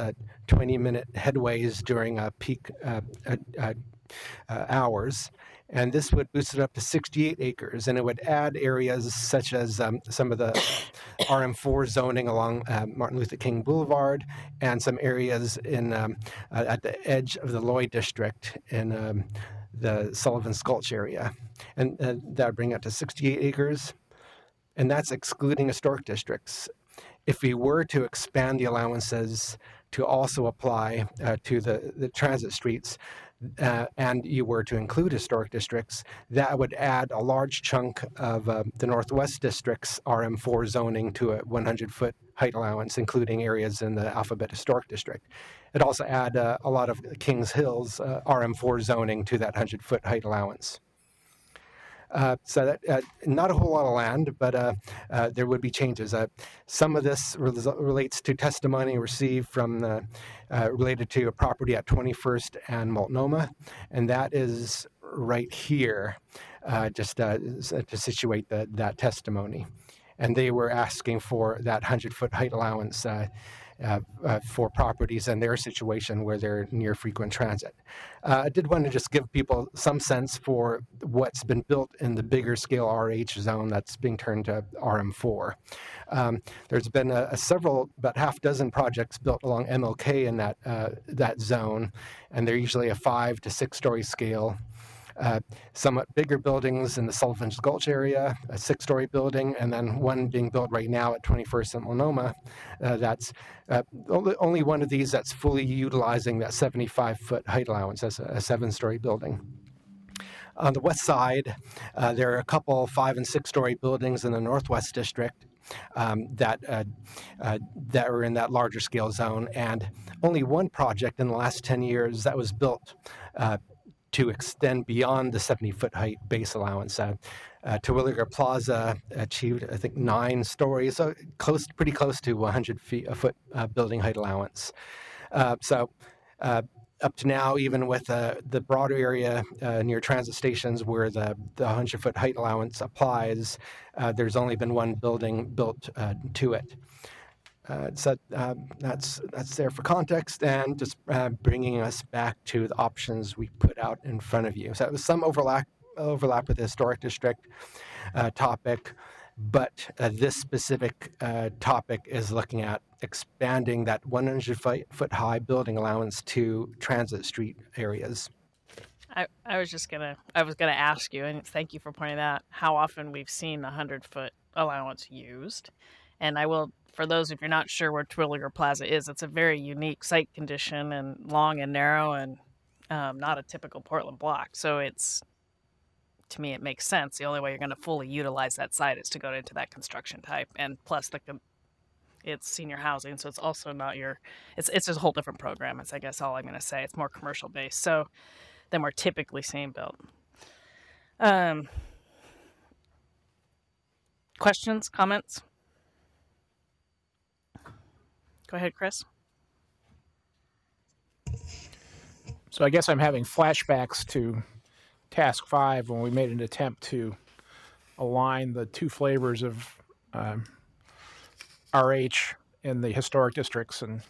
20-minute headways during peak hours. And this would boost it up to 68 acres, and it would add areas such as some of the RM4 zoning along Martin Luther King Boulevard, and some areas in at the edge of the Lloyd District in the Sullivan's Gulch area. And that would bring it to 68 acres, and that's excluding historic districts. If we were to expand the allowances to also apply to the transit streets, and you were to include historic districts, that would add a large chunk of the Northwest District's RM4 zoning to a 100-foot height allowance, including areas in the Alphabet Historic District. It also add a lot of Kings Hills RM4 zoning to that 100-foot height allowance. So that not a whole lot of land, but there would be changes. Some of this relates to testimony received from related to a property at 21st and Multnomah, and that is right here, just to situate that testimony. And they were asking for that 100-foot height allowance for properties in their situation where they're near frequent transit. I did want to just give people some sense for what's been built in the bigger scale RH zone that's being turned to RM4. There's been about half dozen projects built along MLK in that zone, and they're usually a 5 to 6 story scale. Somewhat bigger buildings in the Sullivan's Gulch area, a 6-story building, and then one being built right now at 21st and Multnomah. That's only one of these that's fully utilizing that 75-foot height allowance as a 7-story building. On the west side, there are a couple 5- and 6-story buildings in the Northwest District that are in that larger scale zone, and only one project in the last 10 years that was built to extend beyond the 70-foot height base allowance. Terwilliger Plaza achieved, I think, 9 stories, so pretty close to 100 foot building height allowance. So up to now, even with the broader area near transit stations where the 100-foot height allowance applies, there's only been one building built to it. So that's there for context, and just bringing us back to the options we put out in front of you. So it was some overlap with the historic district topic, but this specific topic is looking at expanding that 100-foot high building allowance to transit street areas. I was gonna ask you, and thank you for pointing out how often we've seen the 100-foot allowance used. And I will, for those if you're not sure where Terwilliger Plaza is, it's a very unique site condition and long and narrow and not a typical Portland block. So to me, it makes sense. The only way you're going to fully utilize that site is to go into that construction type. And plus, it's senior housing, so it's also not it's just a whole different program. It's, I guess, all I'm going to say. It's more commercial based, so than we're typically seeing built. Questions, comments? Go ahead, Chris. So I guess I'm having flashbacks to Task 5 when we made an attempt to align the two flavors of RH in the historic districts, and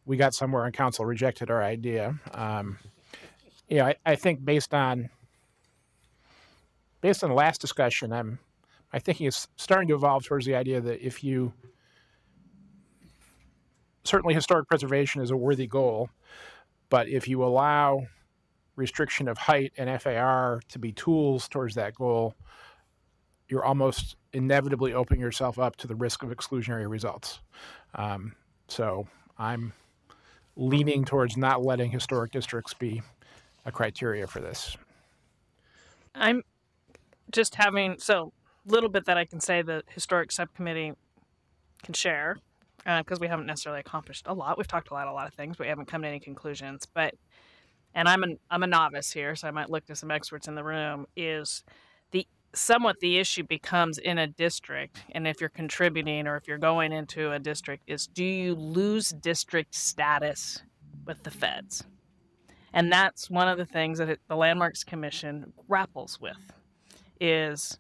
we got somewhere and council rejected our idea. I think based on the last discussion, I'm my thinking is starting to evolve towards the idea that if you, certainly historic preservation is a worthy goal, but if you allow restriction of height and FAR to be tools towards that goal, you're almost inevitably opening yourself up to the risk of exclusionary results. So I'm leaning towards not letting historic districts be a criteria for this. I'm just having, so little bit that I can say the historic subcommittee can share, because we haven't necessarily accomplished a lot. We've talked a lot of things, but we haven't come to any conclusions. But, and I'm a novice here, so I might look to some experts in the room, is somewhat the issue becomes in a district, and if you're contributing or if you're going into a district, is do you lose district status with the feds? And that's one of the things that the Landmarks Commission grapples with, is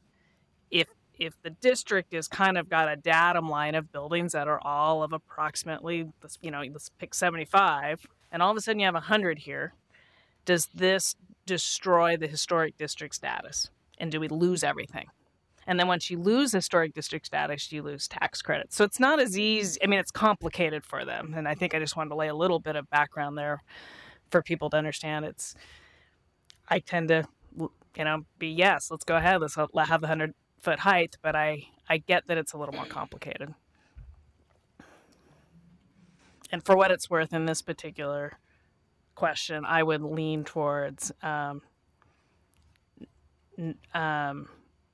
if the district is kind of got a datum line of buildings that are all of approximately, let's pick 75, and all of a sudden you have 100 here, does this destroy the historic district status? And do we lose everything? And then once you lose historic district status, you lose tax credits. So it's not as easy. I mean, it's complicated for them. And I think I just wanted to lay a little bit of background there for people to understand. I tend to, be yes, let's go ahead. Let's have the 100-foot height. But I get that it's a little more complicated. And for what it's worth in this particular question, I would lean towards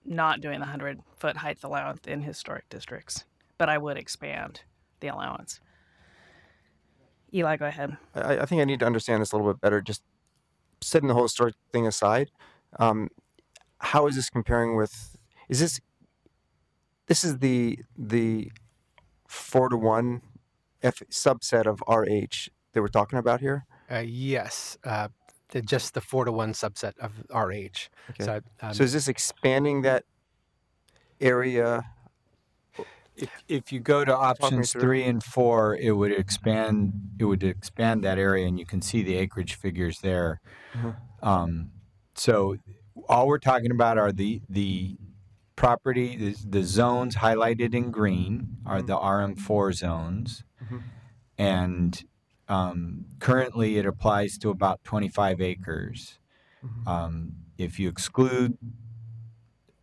not doing the 100-foot height allowance in historic districts, but I would expand the allowance. Eli, go ahead. I think I need to understand this a little bit better. Just setting the whole historic thing aside, how is this comparing with? This is the 4-to-1 subset of RH that we're talking about here? Yes. Just the 4-to-1 subset of RH. Okay. So is this expanding that area? If you go to options 3 and 4, it would expand that area, and you can see the acreage figures there. Mm-hmm. So all we're talking about are the property, the zones highlighted in green are the RM4 zones, mm-hmm. and currently it applies to about 25 acres. Mm-hmm. If you exclude,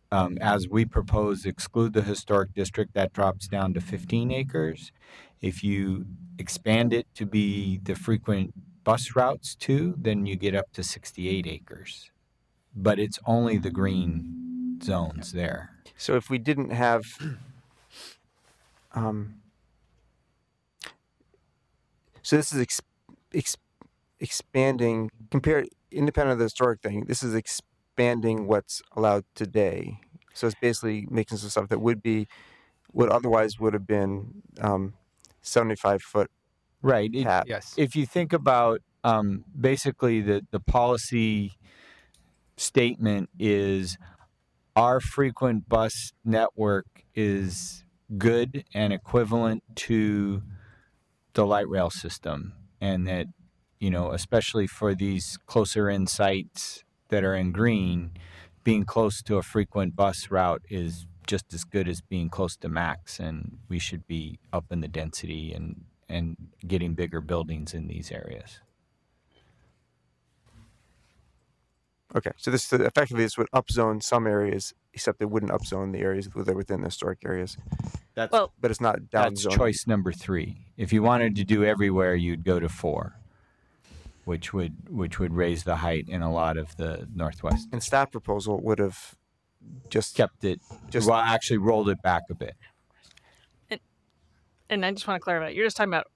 as we propose, exclude the historic district, that drops down to 15 acres. If you expand it to be the frequent bus routes too, then you get up to 68 acres. But it's only the green zones there. So if we didn't have so this is expanding, independent of the historic thing, this is expanding what's allowed today. So it's basically making some stuff that would otherwise would have been 75-foot. Right. Yes. If you think about basically the policy statement is our frequent bus network is good and equivalent to the light rail system, and that, especially for these closer in sites that are in green, being close to a frequent bus route is just as good as being close to max, and we should be up in the density and getting bigger buildings in these areas. Okay, so this effectively this would upzone some areas, except it wouldn't upzone the areas that are within the historic areas. But it's not down. That's choice number 3. If you wanted to do everywhere, you'd go to 4, which would raise the height in a lot of the Northwest. And staff proposal would have just kept it, actually rolled it back a bit. And I just want to clarify, you're just talking about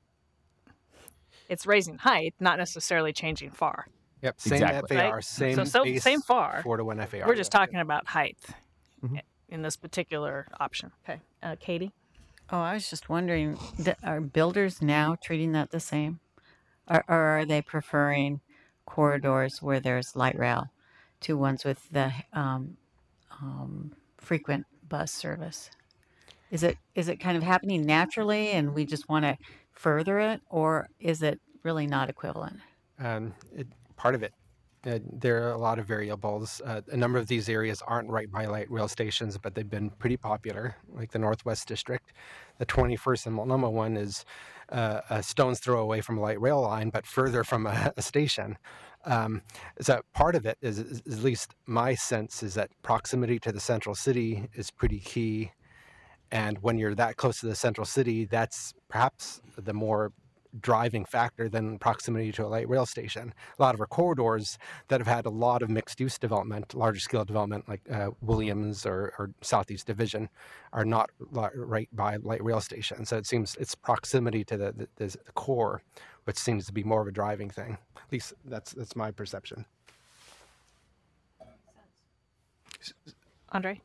it's raising height, not necessarily changing FAR. Yep, same exactly. FAR, Right? same FAR. 4-to-1 FAR. We're just talking about height in this particular option. Okay, Katie? Oh, I was just wondering, are builders now treating that the same? Or are they preferring corridors where there's light rail to ones with the frequent bus service? Is it kind of happening naturally and we just want to further it, or is it really not equivalent? Part of it. there are a lot of variables. A number of these areas aren't right by light rail stations, but they've been pretty popular, like the Northwest District. The 21st and Multnomah one is a stone's throw away from a light rail line, but further from a station. So part of it is, at least my sense, is that proximity to the central city is pretty key. And when you're that close to the central city, that's perhaps the more driving factor than proximity to a light rail station. A lot of our corridors that have had a lot of mixed use development, larger scale development like Williams or Southeast Division, are not right by light rail stations. So it seems it's proximity to the core, which seems to be more of a driving thing. At least that's my perception. Andre?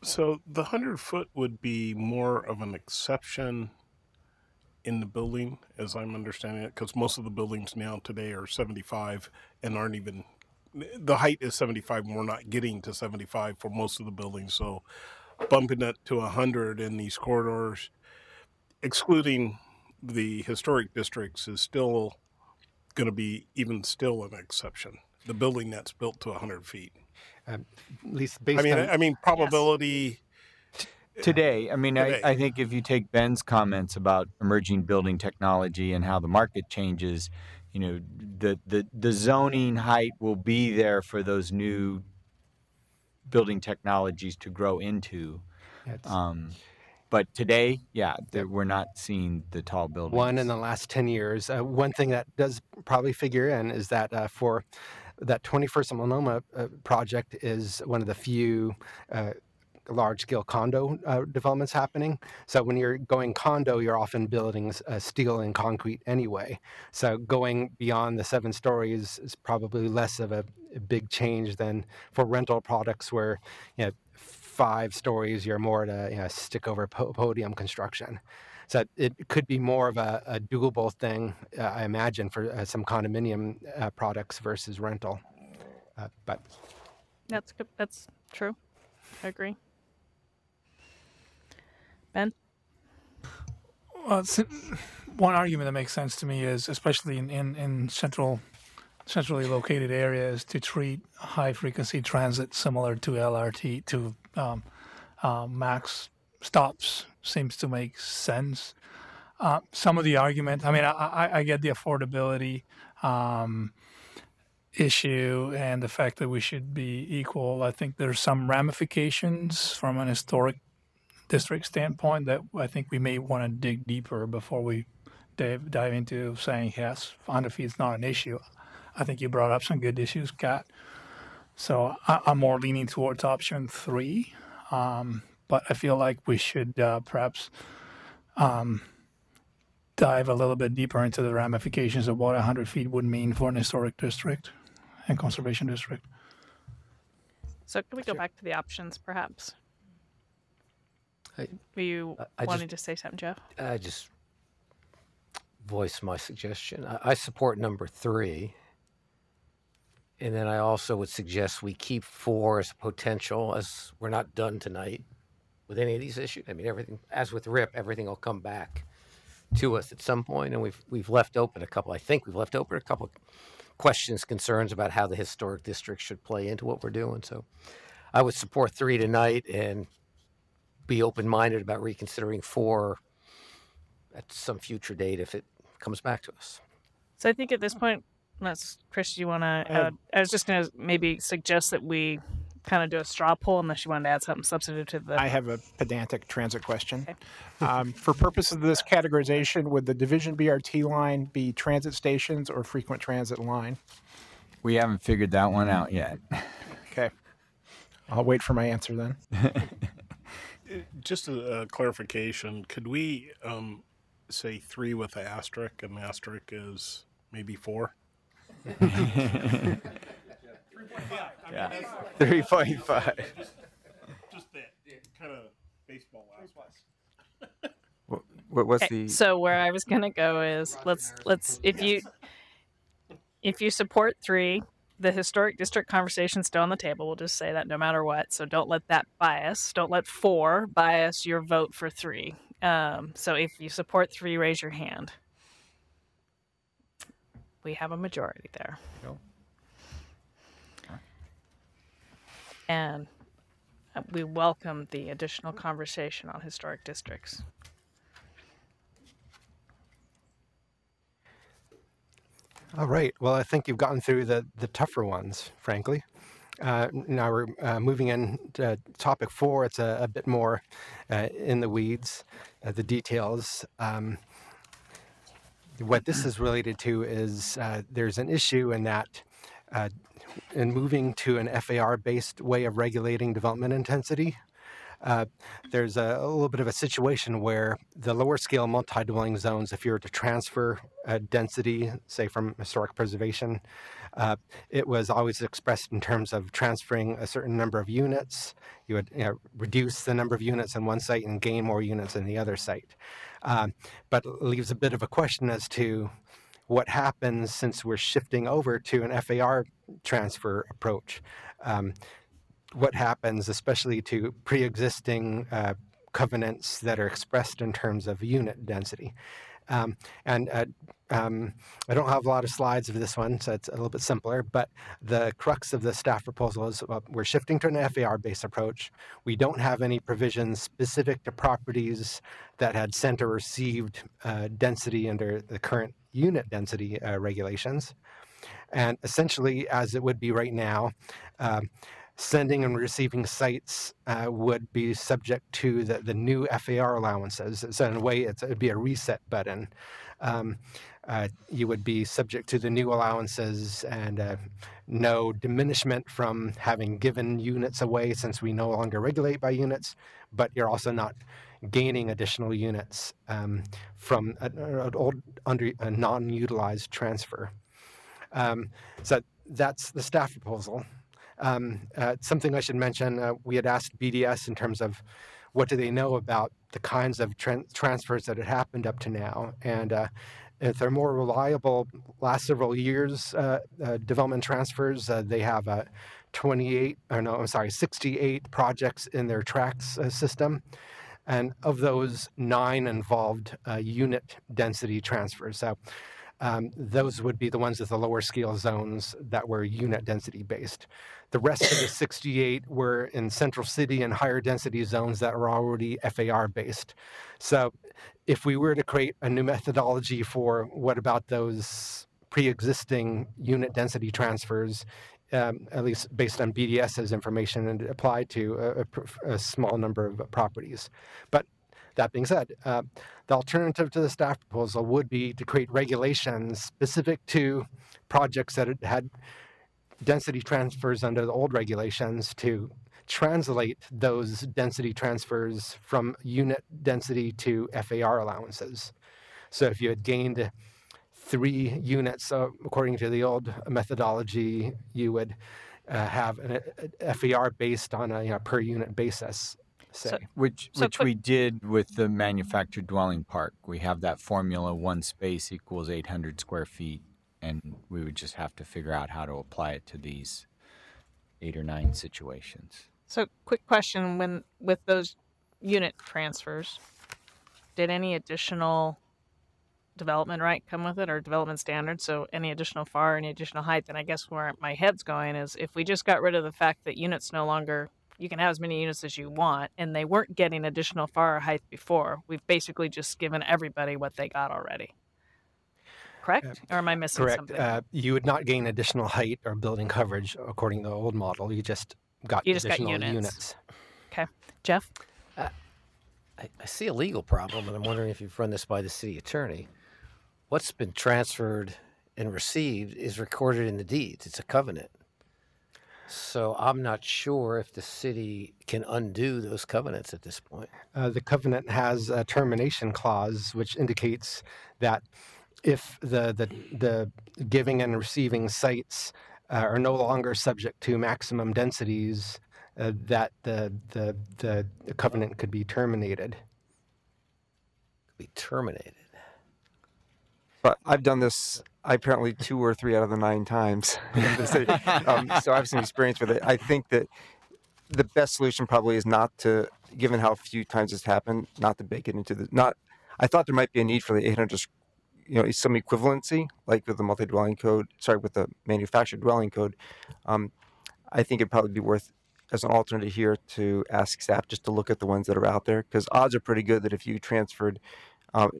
So the 100-foot would be more of an exception in the building, as I'm understanding it, because most of the buildings now today are 75 and aren't even, the height is 75 and we're not getting to 75 for most of the buildings. So bumping it to 100 in these corridors, excluding the historic districts, is still going to be even still an exception. The building that's built to 100 feet. At least based on... I mean, probability... Today, I think if you take Ben's comments about emerging building technology and how the market changes, the zoning height will be there for those new building technologies to grow into. But today, we're not seeing the tall buildings. One in the last 10 years. One thing that does probably figure in is that for that 21st and Multnomah project is one of the few large-scale condo developments happening. So when you're going condo, you're often building steel and concrete anyway. So going beyond the 7 stories is probably less of a big change than for rental products where 5 stories, you're more to stick over podium construction. So it could be more of a doable thing, I imagine, for some condominium products versus rental. But that's good. That's true. I agree. Ben? One argument that makes sense to me is, especially in centrally located areas, to treat high frequency transit similar to LRT, to max stops, seems to make sense. Some of the argument, I get the affordability issue and the fact that we should be equal. I think there's some ramifications from an historic district standpoint that I think we may want to dig deeper before we dive into saying, yes, 100 feet is not an issue. I think you brought up some good issues, Kat. So I'm more leaning towards option 3. But I feel like we should perhaps dive a little bit deeper into the ramifications of what 100 feet would mean for an historic district and conservation district. So can we go back to the options, perhaps? Were you wanting to say something, Jeff? I just voice my suggestion. I support number 3. And then I also would suggest we keep 4 as a potential, as we're not done tonight with any of these issues. Everything, as with RIP, everything will come back to us at some point, and we've left open a couple. I think we've left open a couple questions, concerns about how the historic district should play into what we're doing. So I would support 3 tonight and be open-minded about reconsidering 4 at some future date if it comes back to us. So I think at this point, unless Chris, you want to, I was just going to maybe suggest that we kind of do a straw poll unless you wanted to add something substantive to the... I have a pedantic transit question. Okay. For purposes of this categorization, would the Division BRT line be transit stations or frequent transit line? We haven't figured that one out yet. Okay. I'll wait for my answer then. Just a clarification, could we say 3 with an asterisk, and the asterisk is maybe 4? 3.5. Yeah. 3.5. Just that kind of baseball aspect. What's Okay, the... So where I was going to go is let's if you support 3, the historic district conversation's still on the table. We'll just say that no matter what. So don't let that bias. Don't let 4 bias your vote for 3. So if you support 3, raise your hand. We have a majority there. Cool. And we welcome the additional conversation on historic districts. All right. Well, I think you've gotten through the tougher ones, frankly. Now we're moving in to topic 4. It's a bit more in the weeds, the details. What this is related to is there's an issue in that in moving to an FAR-based way of regulating development intensity, there's a little bit of a situation where the lower scale multi-dwelling zones, if you were to transfer density, say from historic preservation, it was always expressed in terms of transferring a certain number of units. You would reduce the number of units in one site and gain more units in the other site. But it leaves a bit of a question as to what happens since we're shifting over to an FAR transfer approach. What happens, especially to pre-existing covenants that are expressed in terms of unit density. I don't have a lot of slides of this one, so it's a little bit simpler, but the crux of the staff proposal is we're shifting to an FAR-based approach. We don't have any provisions specific to properties that had sent or received density under the current unit density regulations. And essentially, as it would be right now, sending and receiving sites would be subject to the new FAR allowances. So in a way, it'd be a reset button. You would be subject to the new allowances and no diminishment from having given units away, since we no longer regulate by units, but you're also not gaining additional units from a non-utilized transfer. So that's the staff proposal. Something I should mention, we had asked BDS in terms of what do they know about the kinds of transfers that had happened up to now. And if they're more reliable last several years development transfers, they have 68 projects in their tracks system. And of those, 9 involved unit density transfers. So those would be the ones with the lower scale zones that were unit density based. The rest of the 68 were in central city and higher density zones that were already FAR based. So if we were to create a new methodology for what about those pre-existing unit density transfers, at least based on BDS's information, and apply to a small number of properties. But that being said, the alternative to the staff proposal would be to create regulations specific to projects that had density transfers under the old regulations to translate those density transfers from unit density to FAR allowances. So if you had gained 3 units according to the old methodology, you would have an FAR based on a per unit basis. Which we did with the manufactured dwelling park. We have that formula: 1 space equals 800 square feet, and we would just have to figure out how to apply it to these 8 or 9 situations. So, quick question: with those unit transfers, did any additional development right come with it, or development standards? So, any additional FAR, any additional height? Then I guess where my head's going is, if we just got rid of the fact that units no longer, you can have as many units as you want, and they weren't getting additional FAR height before, we've basically just given everybody what they got already. Correct? Or am I missing something? Correct. You would not gain additional height or building coverage according to the old model. You just got additional units. Okay. Jeff? I see a legal problem, and I'm wondering if you've run this by the city attorney. What's been transferred and received is recorded in the deeds. It's a covenant. So I'm not sure if the city can undo those covenants at this point. The covenant has a termination clause, which indicates that if the giving and receiving sites are no longer subject to maximum densities, that the covenant could be terminated. But I've done this apparently 2 or 3 out of the 9 times in the city. So I have some experience with it. I think that the best solution probably is not to, given how few times it's happened, not to bake it into the, I thought there might be a need for the 800, some equivalency, like with the with the manufactured dwelling code. I think it'd probably be worth as an alternate here to ask staff just to look at the ones that are out there, because odds are pretty good that if you transferred,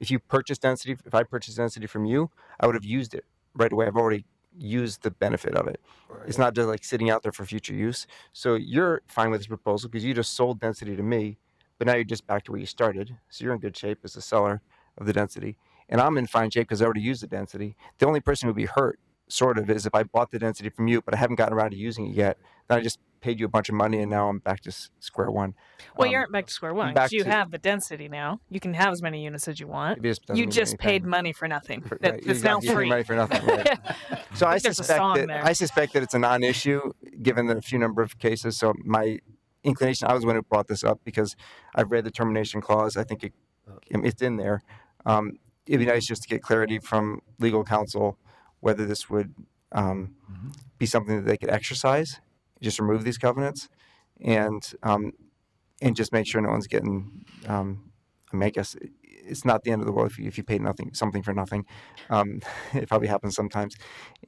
if you purchased density, if I purchased density from you, I would have used it right away. I've already used the benefit of it. Right. It's not just like sitting out there for future use. So you're fine with this proposal because you just sold density to me, but now you're just back to where you started. So you're in good shape as the seller of the density. And I'm in fine shape because I already used the density. The only person who would be hurt, sort of, is if I bought the density from you, but I haven't gotten around to using it yet. Then I just paid you a bunch of money, and now I'm back to square one. Well, you aren't back to square one. You have the density now. You can have as many units as you want. You just paid money for nothing. It's now free. Money for nothing. Right. So I suspect that it's a non-issue given the few number of cases. So my inclination, I was the one who brought this up because I've read the termination clause. I think it's in there. It'd be nice just to get clarity from legal counsel whether this would be something that they could exercise, just remove these covenants, and just make sure no one's getting. I mean, I guess it's not the end of the world if you pay something for nothing. It probably happens sometimes,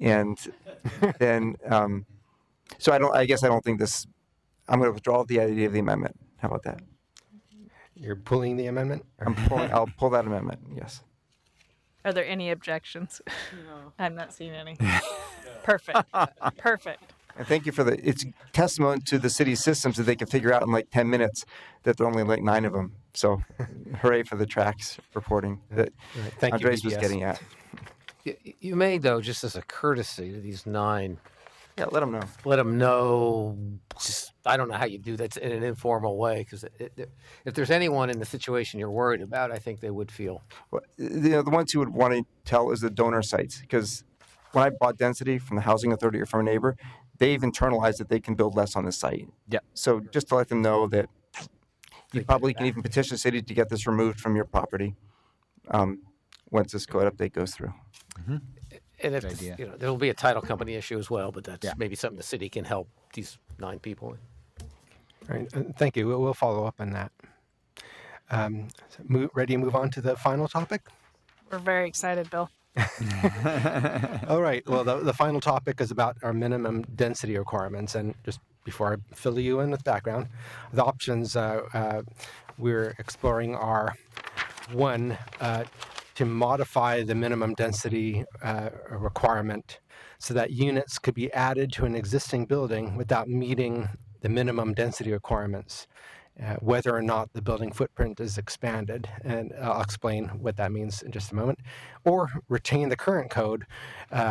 and then so I guess I don't think this. I'm going to withdraw the idea of the amendment. How about that? You're pulling the amendment? I'll pull that amendment. Yes. Are there any objections? No. I'm not seeing any. Perfect. Perfect. And thank you for it's testament to the city's systems that they can figure out in like 10 minutes that there are only like 9 of them. So hooray for the tracks reporting that Andres was getting at. You may, though, just as a courtesy to these 9. Yeah, let them know. Let them know. Just, I don't know how you do that in an informal way, because if there's anyone in the situation you're worried about, I think they would feel. Well, the ones who would want to tell is the donor sites, because when I bought density from the housing authority or from a neighbor, they've internalized that they can build less on the site. Yeah. So just to let them know that you probably can even petition the city to get this removed from your property once this code update goes through. Mm-hmm. And if there'll be a title company issue as well, but that's maybe something the city can help these 9 people with. All right, thank you. We'll follow up on that. Ready to move on to the final topic? We're very excited, Bill. All right. Well, the final topic is about our minimum density requirements. And just before I fill you in with background, the options we're exploring are, 1, to modify the minimum density requirement so that units could be added to an existing building without meeting the minimum density requirements, whether or not the building footprint is expanded. And I'll explain what that means in just a moment. Or retain the current code,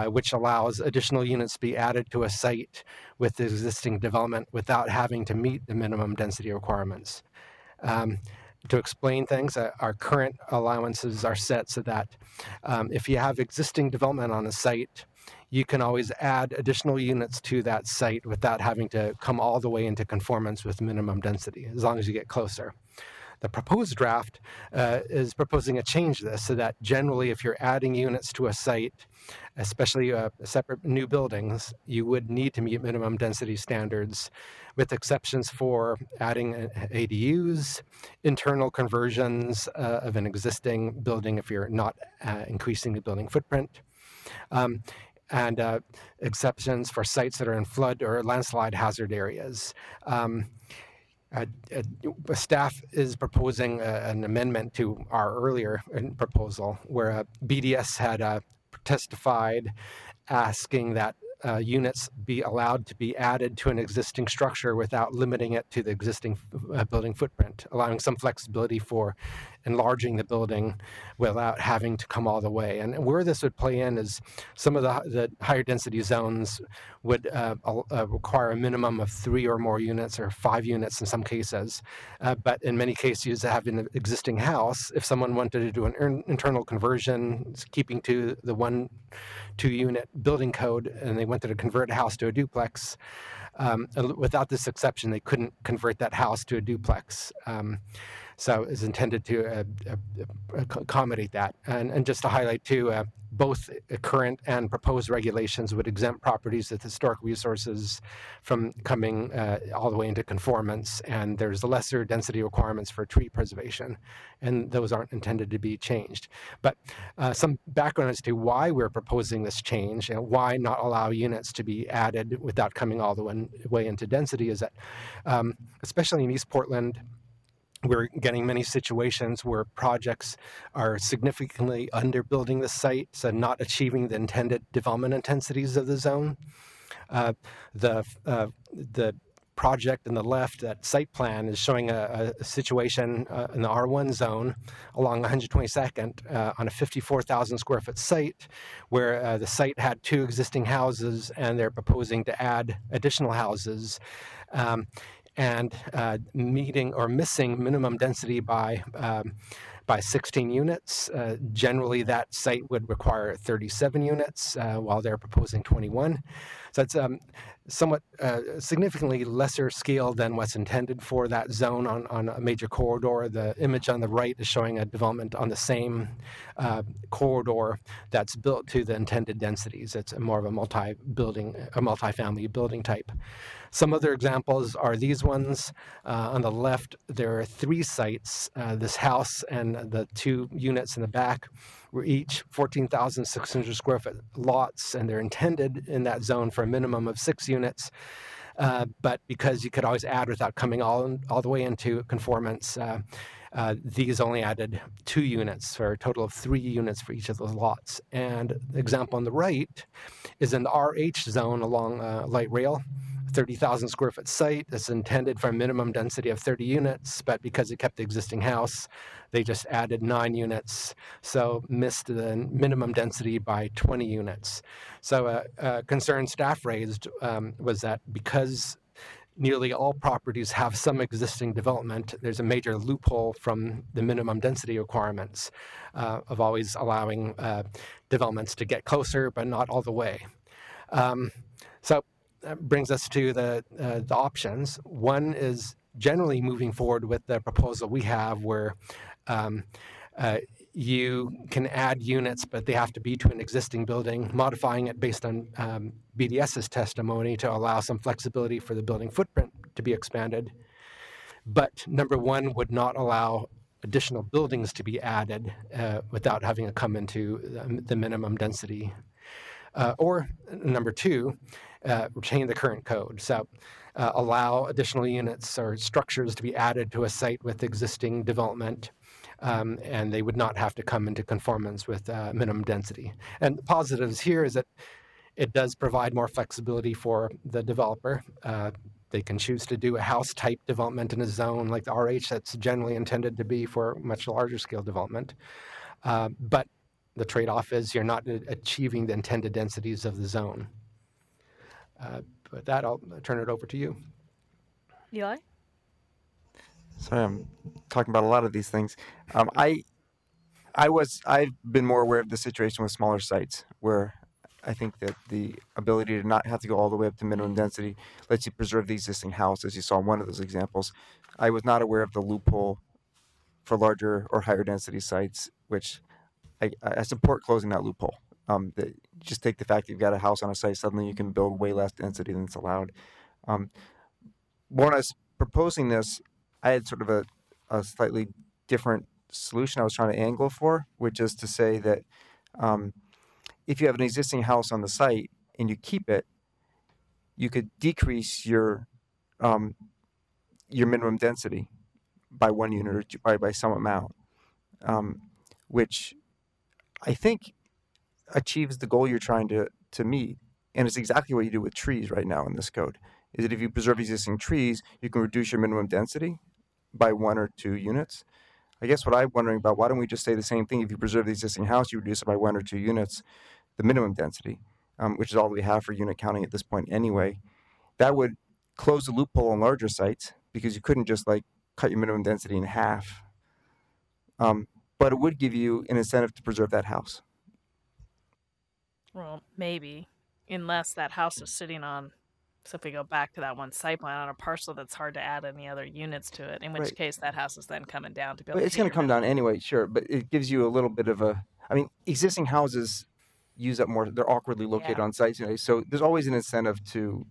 which allows additional units to be added to a site with the existing development without having to meet the minimum density requirements. To explain things, our current allowances are set so that if you have existing development on a site, you can always add additional units to that site without having to come all the way into conformance with minimum density, as long as you get closer. The proposed draft is proposing a change to this so that generally if you're adding units to a site, especially separate new buildings, you would need to meet minimum density standards, with exceptions for adding ADUs, internal conversions of an existing building if you're not increasing the building footprint, and exceptions for sites that are in flood or landslide hazard areas. Staff is proposing an amendment to our earlier proposal where BDS had testified asking that units be allowed to be added to an existing structure without limiting it to the existing building footprint, allowing some flexibility for enlarging the building without having to come all the way. And where this would play in is some of the higher density zones would require a minimum of 3 or more units or 5 units in some cases. But in many cases, having an existing house, if someone wanted to do an internal conversion, keeping to the 1-2 unit building code, and they wanted to convert a house to a duplex, without this exception, they couldn't convert that house to a duplex. So it's intended to accommodate that. And just to highlight too, both current and proposed regulations would exempt properties with historic resources from coming all the way into conformance. And there's the lesser density requirements for tree preservation, and those aren't intended to be changed. But some background as to why we're proposing this change and why not allow units to be added without coming all the way into density is that, especially in East Portland, we're getting many situations where projects are significantly underbuilding the site, so not achieving the intended development intensities of the zone. The project on the left, that site plan, is showing a situation in the R1 zone along 122nd on a 54,000 square foot site where the site had 2 existing houses and they're proposing to add additional houses. And meeting or missing minimum density by 16 units. Generally, that site would require 37 units, while they're proposing 21. So it's somewhat significantly lesser scale than what's intended for that zone on a major corridor. The image on the right is showing a development on the same corridor that's built to the intended densities. It's more of a multi-family building type. Some other examples are these ones. On the left, there are 3 sites. This house and the 2 units in the back were each 14,600 square foot lots, and they're intended in that zone for a minimum of 6 units. But because you could always add without coming all the way into conformance, these only added 2 units for a total of 3 units for each of those lots. And the example on the right is in the RH zone along light rail. 30,000 square foot site that's intended for a minimum density of 30 units, but because it kept the existing house, they just added 9 units, so missed the minimum density by 20 units. So a concern staff raised was that because nearly all properties have some existing development, there's a major loophole from the minimum density requirements of always allowing developments to get closer, but not all the way. So that brings us to the options. One is generally moving forward with the proposal we have where you can add units, but they have to be to an existing building, modifying it based on BDS's testimony to allow some flexibility for the building footprint to be expanded. But number 1 would not allow additional buildings to be added without having to come into the minimum density. Or number 2, retain the current code. So allow additional units or structures to be added to a site with existing development, and they would not have to come into conformance with minimum density. And the positives here is that it does provide more flexibility for the developer. They can choose to do a house type development in a zone like the RH that's generally intended to be for much larger scale development. But the trade-off is you're not achieving the intended densities of the zone. With that, I'll turn it over to you. Eli? Sorry, I'm talking about a lot of these things. I've been more aware of the situation with smaller sites where I think that the ability to not have to go all the way up to minimum density lets you preserve the existing house, as you saw in one of those examples. I was not aware of the loophole for larger or higher density sites, which I support closing that loophole. Just take the fact that you've got a house on a site, suddenly you can build way less density than it's allowed. When I was proposing this, I had sort of a slightly different solution I was trying to angle for, which is to say that if you have an existing house on the site and you keep it, you could decrease your minimum density by 1 unit or by some amount, which I think achieves the goal you're trying to meet. And it's exactly what you do with trees right now in this code, is that if you preserve existing trees, you can reduce your minimum density by 1 or 2 units. I guess what I'm wondering about, why don't we just say the same thing? If you preserve the existing house, you reduce it by 1 or 2 units, the minimum density, which is all we have for unit counting at this point anyway. That would close the loophole on larger sites because you couldn't just like cut your minimum density in half. But it would give you an incentive to preserve that house. Well, maybe, unless that house is sitting on So if we go back to that one site plan on a parcel that's hard to add any other units to it, in which Right. case that house is then coming down to be able But to it's going to come down anyway, sure. But it gives you a little bit of a. I mean, existing houses use up more. They're awkwardly located Yeah. on sites, so there's always an incentive to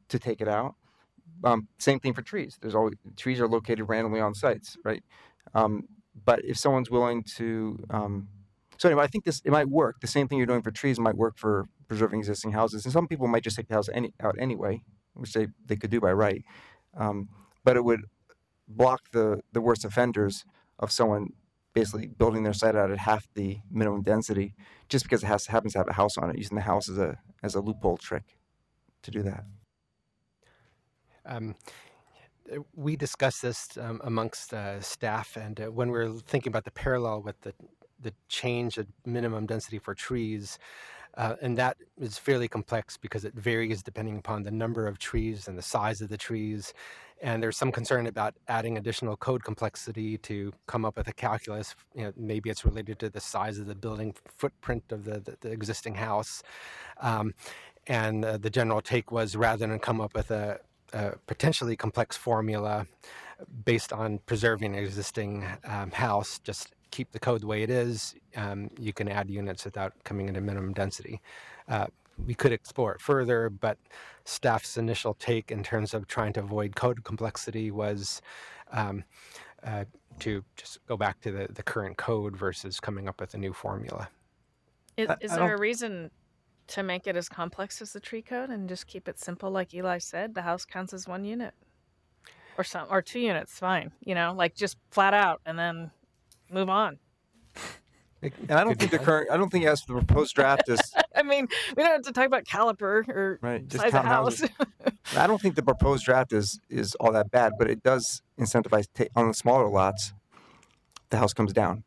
take it out. Same thing for trees. There's always trees are located randomly on sites, right? But if someone's willing to, so anyway, I think it might work. The same thing you're doing for trees might work for preserving existing houses, and some people might just take the house out anyway, which they could do by right. But it would block the worst offenders of someone basically building their site out at half the minimum density, just because it happens to have a house on it, using the house as a loophole trick to do that. We discussed this amongst staff, and when we were thinking about the parallel with the change of minimum density for trees, and that is fairly complex because it varies depending upon the number of trees and the size of the trees. And there's some concern about adding additional code complexity to come up with a calculus. Maybe it's related to the size of the building footprint of the existing house. And the general take was, rather than come up with a potentially complex formula based on preserving an existing house, just keep the code the way it is. You can add units without coming into minimum density. We could explore it further, but staff's initial take in terms of trying to avoid code complexity was to just go back to the current code versus coming up with a new formula. Is there a reason to make it as complex as the tree code and just keep it simple, like Eli said? The house counts as 1 unit, or 2 units, fine. Like just flat out, and then move on. And I don't think I don't think as the proposed draft is. I mean, we don't have to talk about caliper or right, just size of house. townhouses. I don't think the proposed draft is all that bad, but it does incentivize on the smaller lots. The house comes down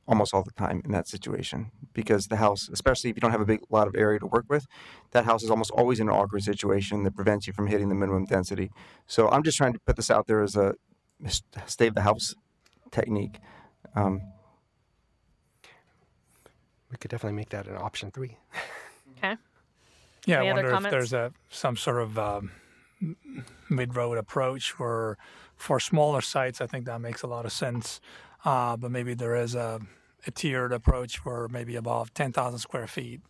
almost all the time in that situation, because the house, especially if you don't have a lot of area to work with, that house is almost always in an awkward situation that prevents you from hitting the minimum density. So I'm just trying to put this out there as a stave the house technique. We could definitely make that an option 3. Okay. Yeah, Any I other wonder if comments? there's some sort of mid-road approach where, for smaller sites, I think that makes a lot of sense. But maybe there is a tiered approach where maybe above 10,000 square feet,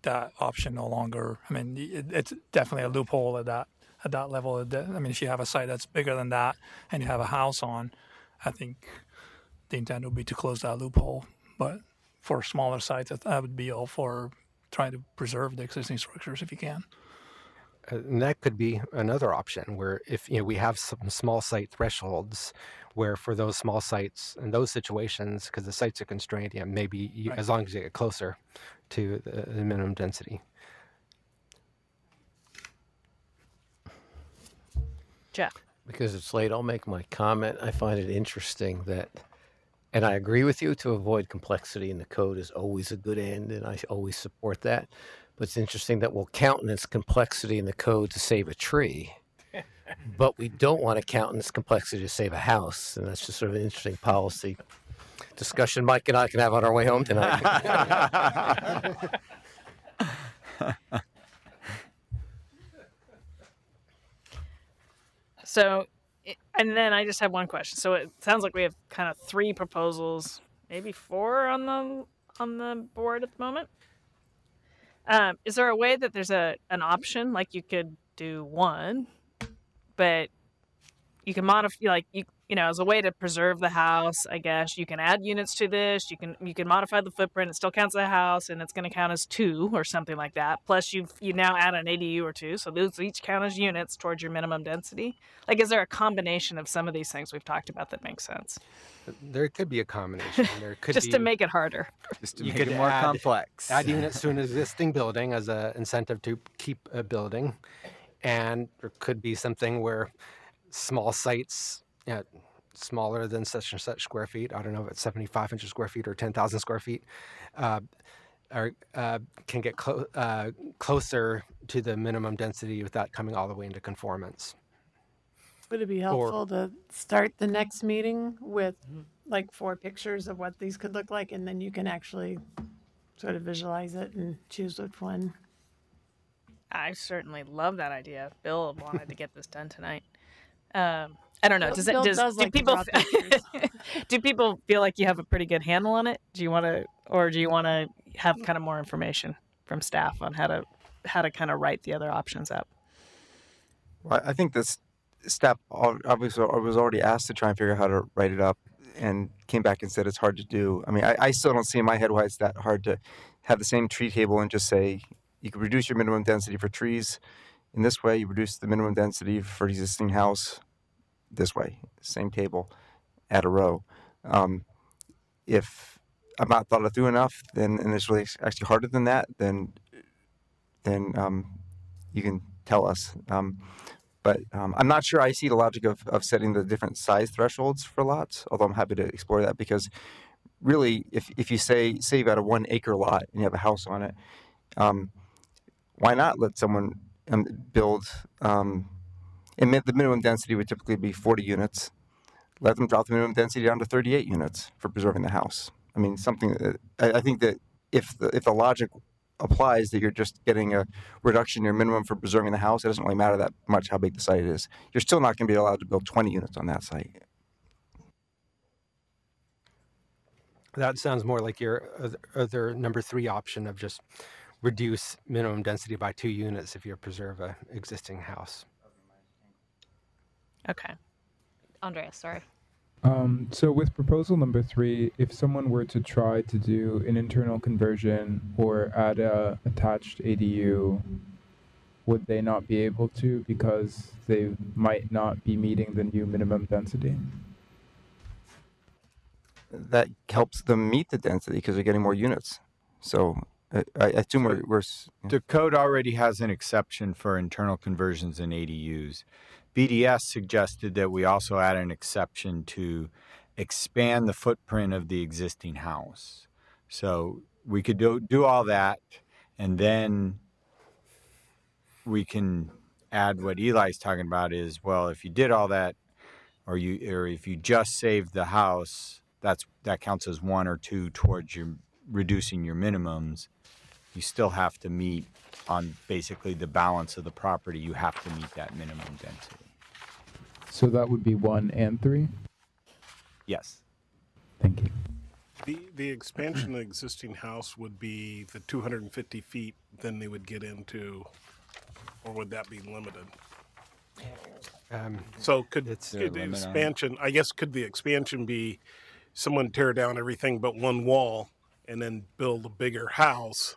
that option no longer. I mean, it's definitely a loophole at that level. I mean, if you have a site that's bigger than that and you have a house on, I think the intent would be to close that loophole. But for smaller sites, I would be all for trying to preserve the existing structures if you can. And that could be another option, where if we have some small site thresholds, where for those small sites and those situations, because the sites are constrained, maybe Right. as long as you get closer to the minimum density. Jeff. Because it's late, I'll make my comment. I find it interesting that, and I agree with you, to avoid complexity in the code is always a good end, and I always support that. But it's interesting that we'll countenance complexity in the code to save a tree, but we don't want to countenance complexity to save a house. And that's just sort of an interesting policy discussion Mike and I can have on our way home tonight. So, and then I just have one question. So it sounds like we have kind of 3 proposals, maybe 4 on the board at the moment. Is there a way that there's an option, like you could do 1, but you can modify, like as a way to preserve the house, I guess you can add units to this. You can modify the footprint. It still counts as a house, and it's going to count as 2 or something like that. Plus, you now add an ADU or 2, so those each count as units towards your minimum density. Like, is there a combination of some of these things we've talked about that makes sense? There could be a combination. There could Just to make it harder. Just to make it more complex. Add units to an existing building as an incentive to keep a building, and there could be something where small sites, smaller than such and such square feet, I don't know if it's 7,500 square feet or 10,000 square feet, can get closer to the minimum density without coming all the way into conformance. Would it be helpful to start the next meeting with like 4 pictures of what these could look like, and then you can actually sort of visualize it and choose which one? I certainly love that idea. Bill wanted to get this done tonight. I don't know. Bill does do like to people draw pictures. do people feel like you have a pretty good handle on it? Do you want to have kind of more information from staff on how to kind of write the other options up? Well, I think this staff obviously was already asked to try and figure out how to write it up, and came back and said it's hard to do. I mean, I still don't see in my head why it's that hard to have the same tree table and just say you could reduce your minimum density for trees in this way, you reduce the minimum density for the existing house this way, same table, add a row. If I've not thought it through enough, then, and it's really actually harder than that, then you can tell us. But I'm not sure I see the logic of setting the different size thresholds for lots, although I'm happy to explore that, because really, if you say you've got a 1 acre lot and you have a house on it, why not let someone build, and the minimum density would typically be 40 units, let them drop the minimum density down to 38 units for preserving the house. I mean, something that, I think that if the logic applies that you're just getting a reduction in your minimum for preserving the house, it doesn't really matter that much how big the site is. You're still not going to be allowed to build 20 units on that site. That sounds more like your other number 3 option of just reduce minimum density by 2 units if you preserve a existing house. Okay. Andreas, sorry. So with proposal number 3, if someone were to try to do an internal conversion or add a attached ADU, would they not be able to because they might not be meeting the new minimum density? That helps them meet the density because they're getting more units. So I assume we're the code already has an exception for internal conversions and ADUs. BDS suggested that we also add an exception to expand the footprint of the existing house. So we could do all that, and then we can add what Eli's talking about is, well, if you did all that, or if you just saved the house, that counts as 1 or 2 towards your reducing your minimums. You still have to meet on basically the balance of the property. You have to meet that minimum density. So that would be 1 and 3? Yes. Thank you. The expansion of the existing house would be the 250 feet, then they would get into, or would that be limited? So could the expansion, I guess, could the expansion be someone tear down everything but one wall and then build a bigger house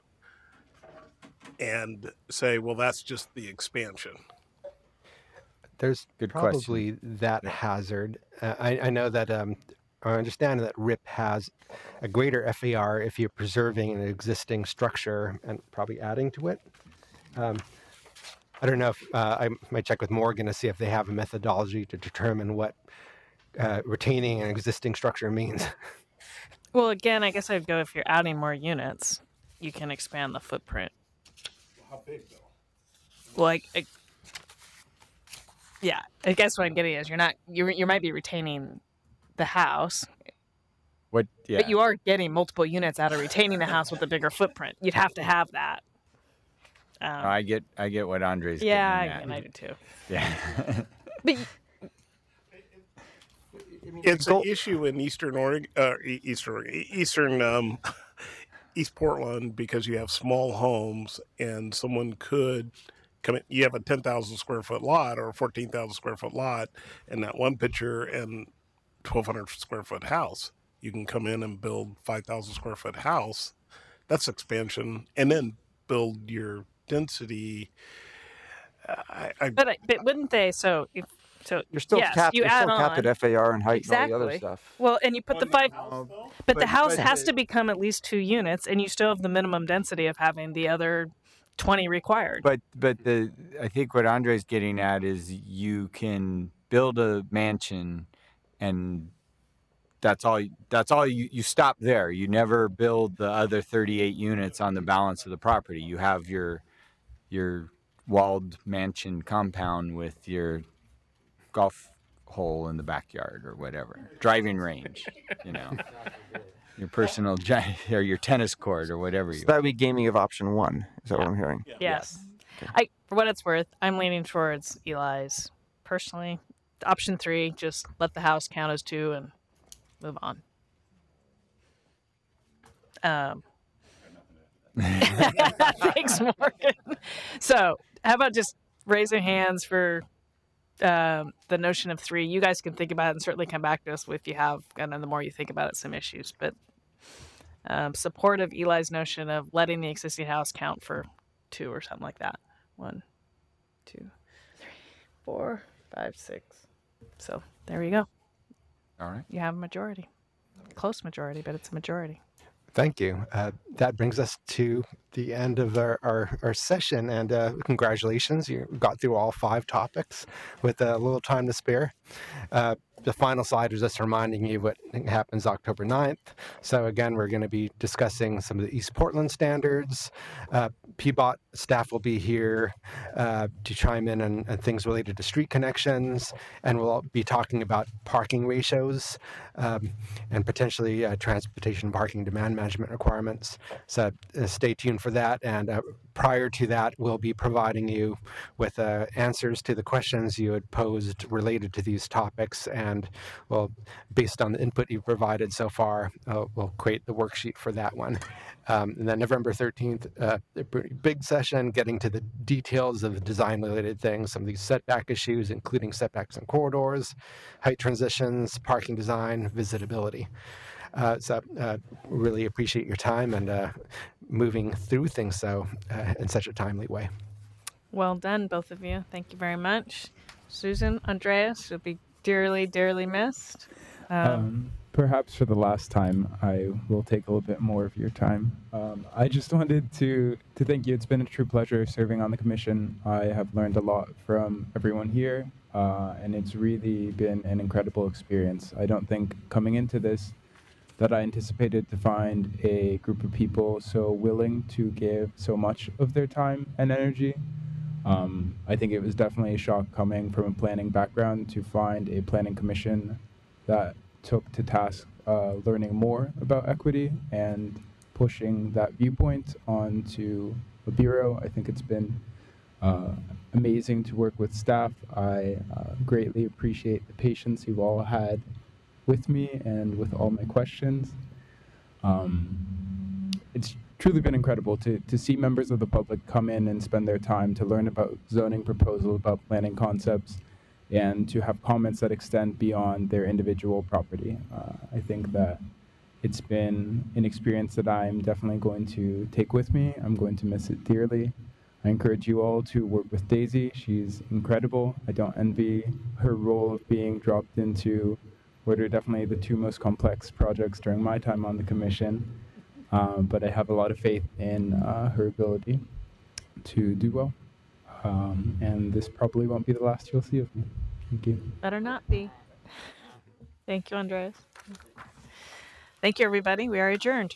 and say, well, that's just the expansion? There's probably that hazard. I know that I understand that RIP has a greater FAR if you're preserving an existing structure and probably adding to it. I don't know if I might check with Morgan to see if they have a methodology to determine what retaining an existing structure means. Well, again, I guess I'd go if you're adding more units, you can expand the footprint. How big though? Well, yeah, I guess what I'm getting is you might be retaining the house. What? Yeah. But you are getting multiple units out of retaining the house with a bigger footprint. You'd have to have that. I get what Andre's getting at. I do too. Yeah. But it's an issue in East Portland because you have small homes and someone could come in. You have a 10,000 square foot lot or a 14,000 square foot lot, and that one picture and 1,200 square foot house. You can come in and build 5,000 square foot house. That's expansion, and then build your density. But wouldn't they? So you're still capped. You're still capped at FAR and height and all the other stuff. Well, and you put the 5, but the house has to become at least 2 units, and you still have the minimum density of having the other 20 required. But I think what Andre's getting at is you can build a mansion, and that's all you stop there. You never build the other 38 units on the balance of the property. You have your walled mansion compound with your golf hole in the backyard or whatever, driving range, your personal or your tennis court or whatever. So that would be gaming of option 1. Is that what I'm hearing? Yes. For what it's worth, I'm leaning towards Eli's personally. Option 3, just let the house count as 2 and move on. Thanks, Morgan. So, how about just raise your hands for the notion of 3? You guys can think about it and certainly come back to us if you have, and then the more you think about it, some issues. But support of Eli's notion of letting the existing house count for 2 or something like that. 1, 2, 3, 4, 5, 6. So there you go. All right. You have a majority. Close majority, but it's a majority. Thank you. That brings us to the end of our session, and congratulations. You got through all 5 topics with a little time to spare. The final slide is just reminding you what happens October 9th. So again, we're going to be discussing some of the East Portland standards. PBOT staff will be here to chime in on things related to street connections, and we'll be talking about parking ratios and potentially transportation parking demand management requirements. So stay tuned for that. And prior to that, we'll be providing you with answers to the questions you had posed related to these topics. And well, based on the input you've provided so far, we'll create the worksheet for that one. And then November 13th, a pretty big session getting to the details of design-related things, some of these setback issues, including setbacks in corridors, height transitions, parking design, visitability. So really appreciate your time and moving through things so in such a timely way. Well done, both of you. Thank you very much. Susan, Andreas, you'll be dearly, dearly missed. Perhaps for the last time, I will take a little bit more of your time. I just wanted to thank you. It's been a true pleasure serving on the commission. I have learned a lot from everyone here, and it's really been an incredible experience. I don't think coming into this that I anticipated to find a group of people so willing to give so much of their time and energy. I think it was definitely a shock coming from a planning background to find a planning commission that took to task learning more about equity and pushing that viewpoint onto a bureau. I think it's been amazing to work with staff. I greatly appreciate the patience you've all had with me and with all my questions. It's truly been incredible to see members of the public come in and spend their time to learn about zoning proposal, about planning concepts, and to have comments that extend beyond their individual property. I think that it's been an experience that I'm definitely going to take with me. I'm going to miss it dearly. I encourage you all to work with Daisy. She's incredible. I don't envy her role of being dropped into what are definitely the 2 most complex projects during my time on the commission. But I have a lot of faith in her ability to do well. And this probably won't be the last you'll see of me. Thank you. Better not be. Thank you, Andreas. Thank you, everybody. We are adjourned.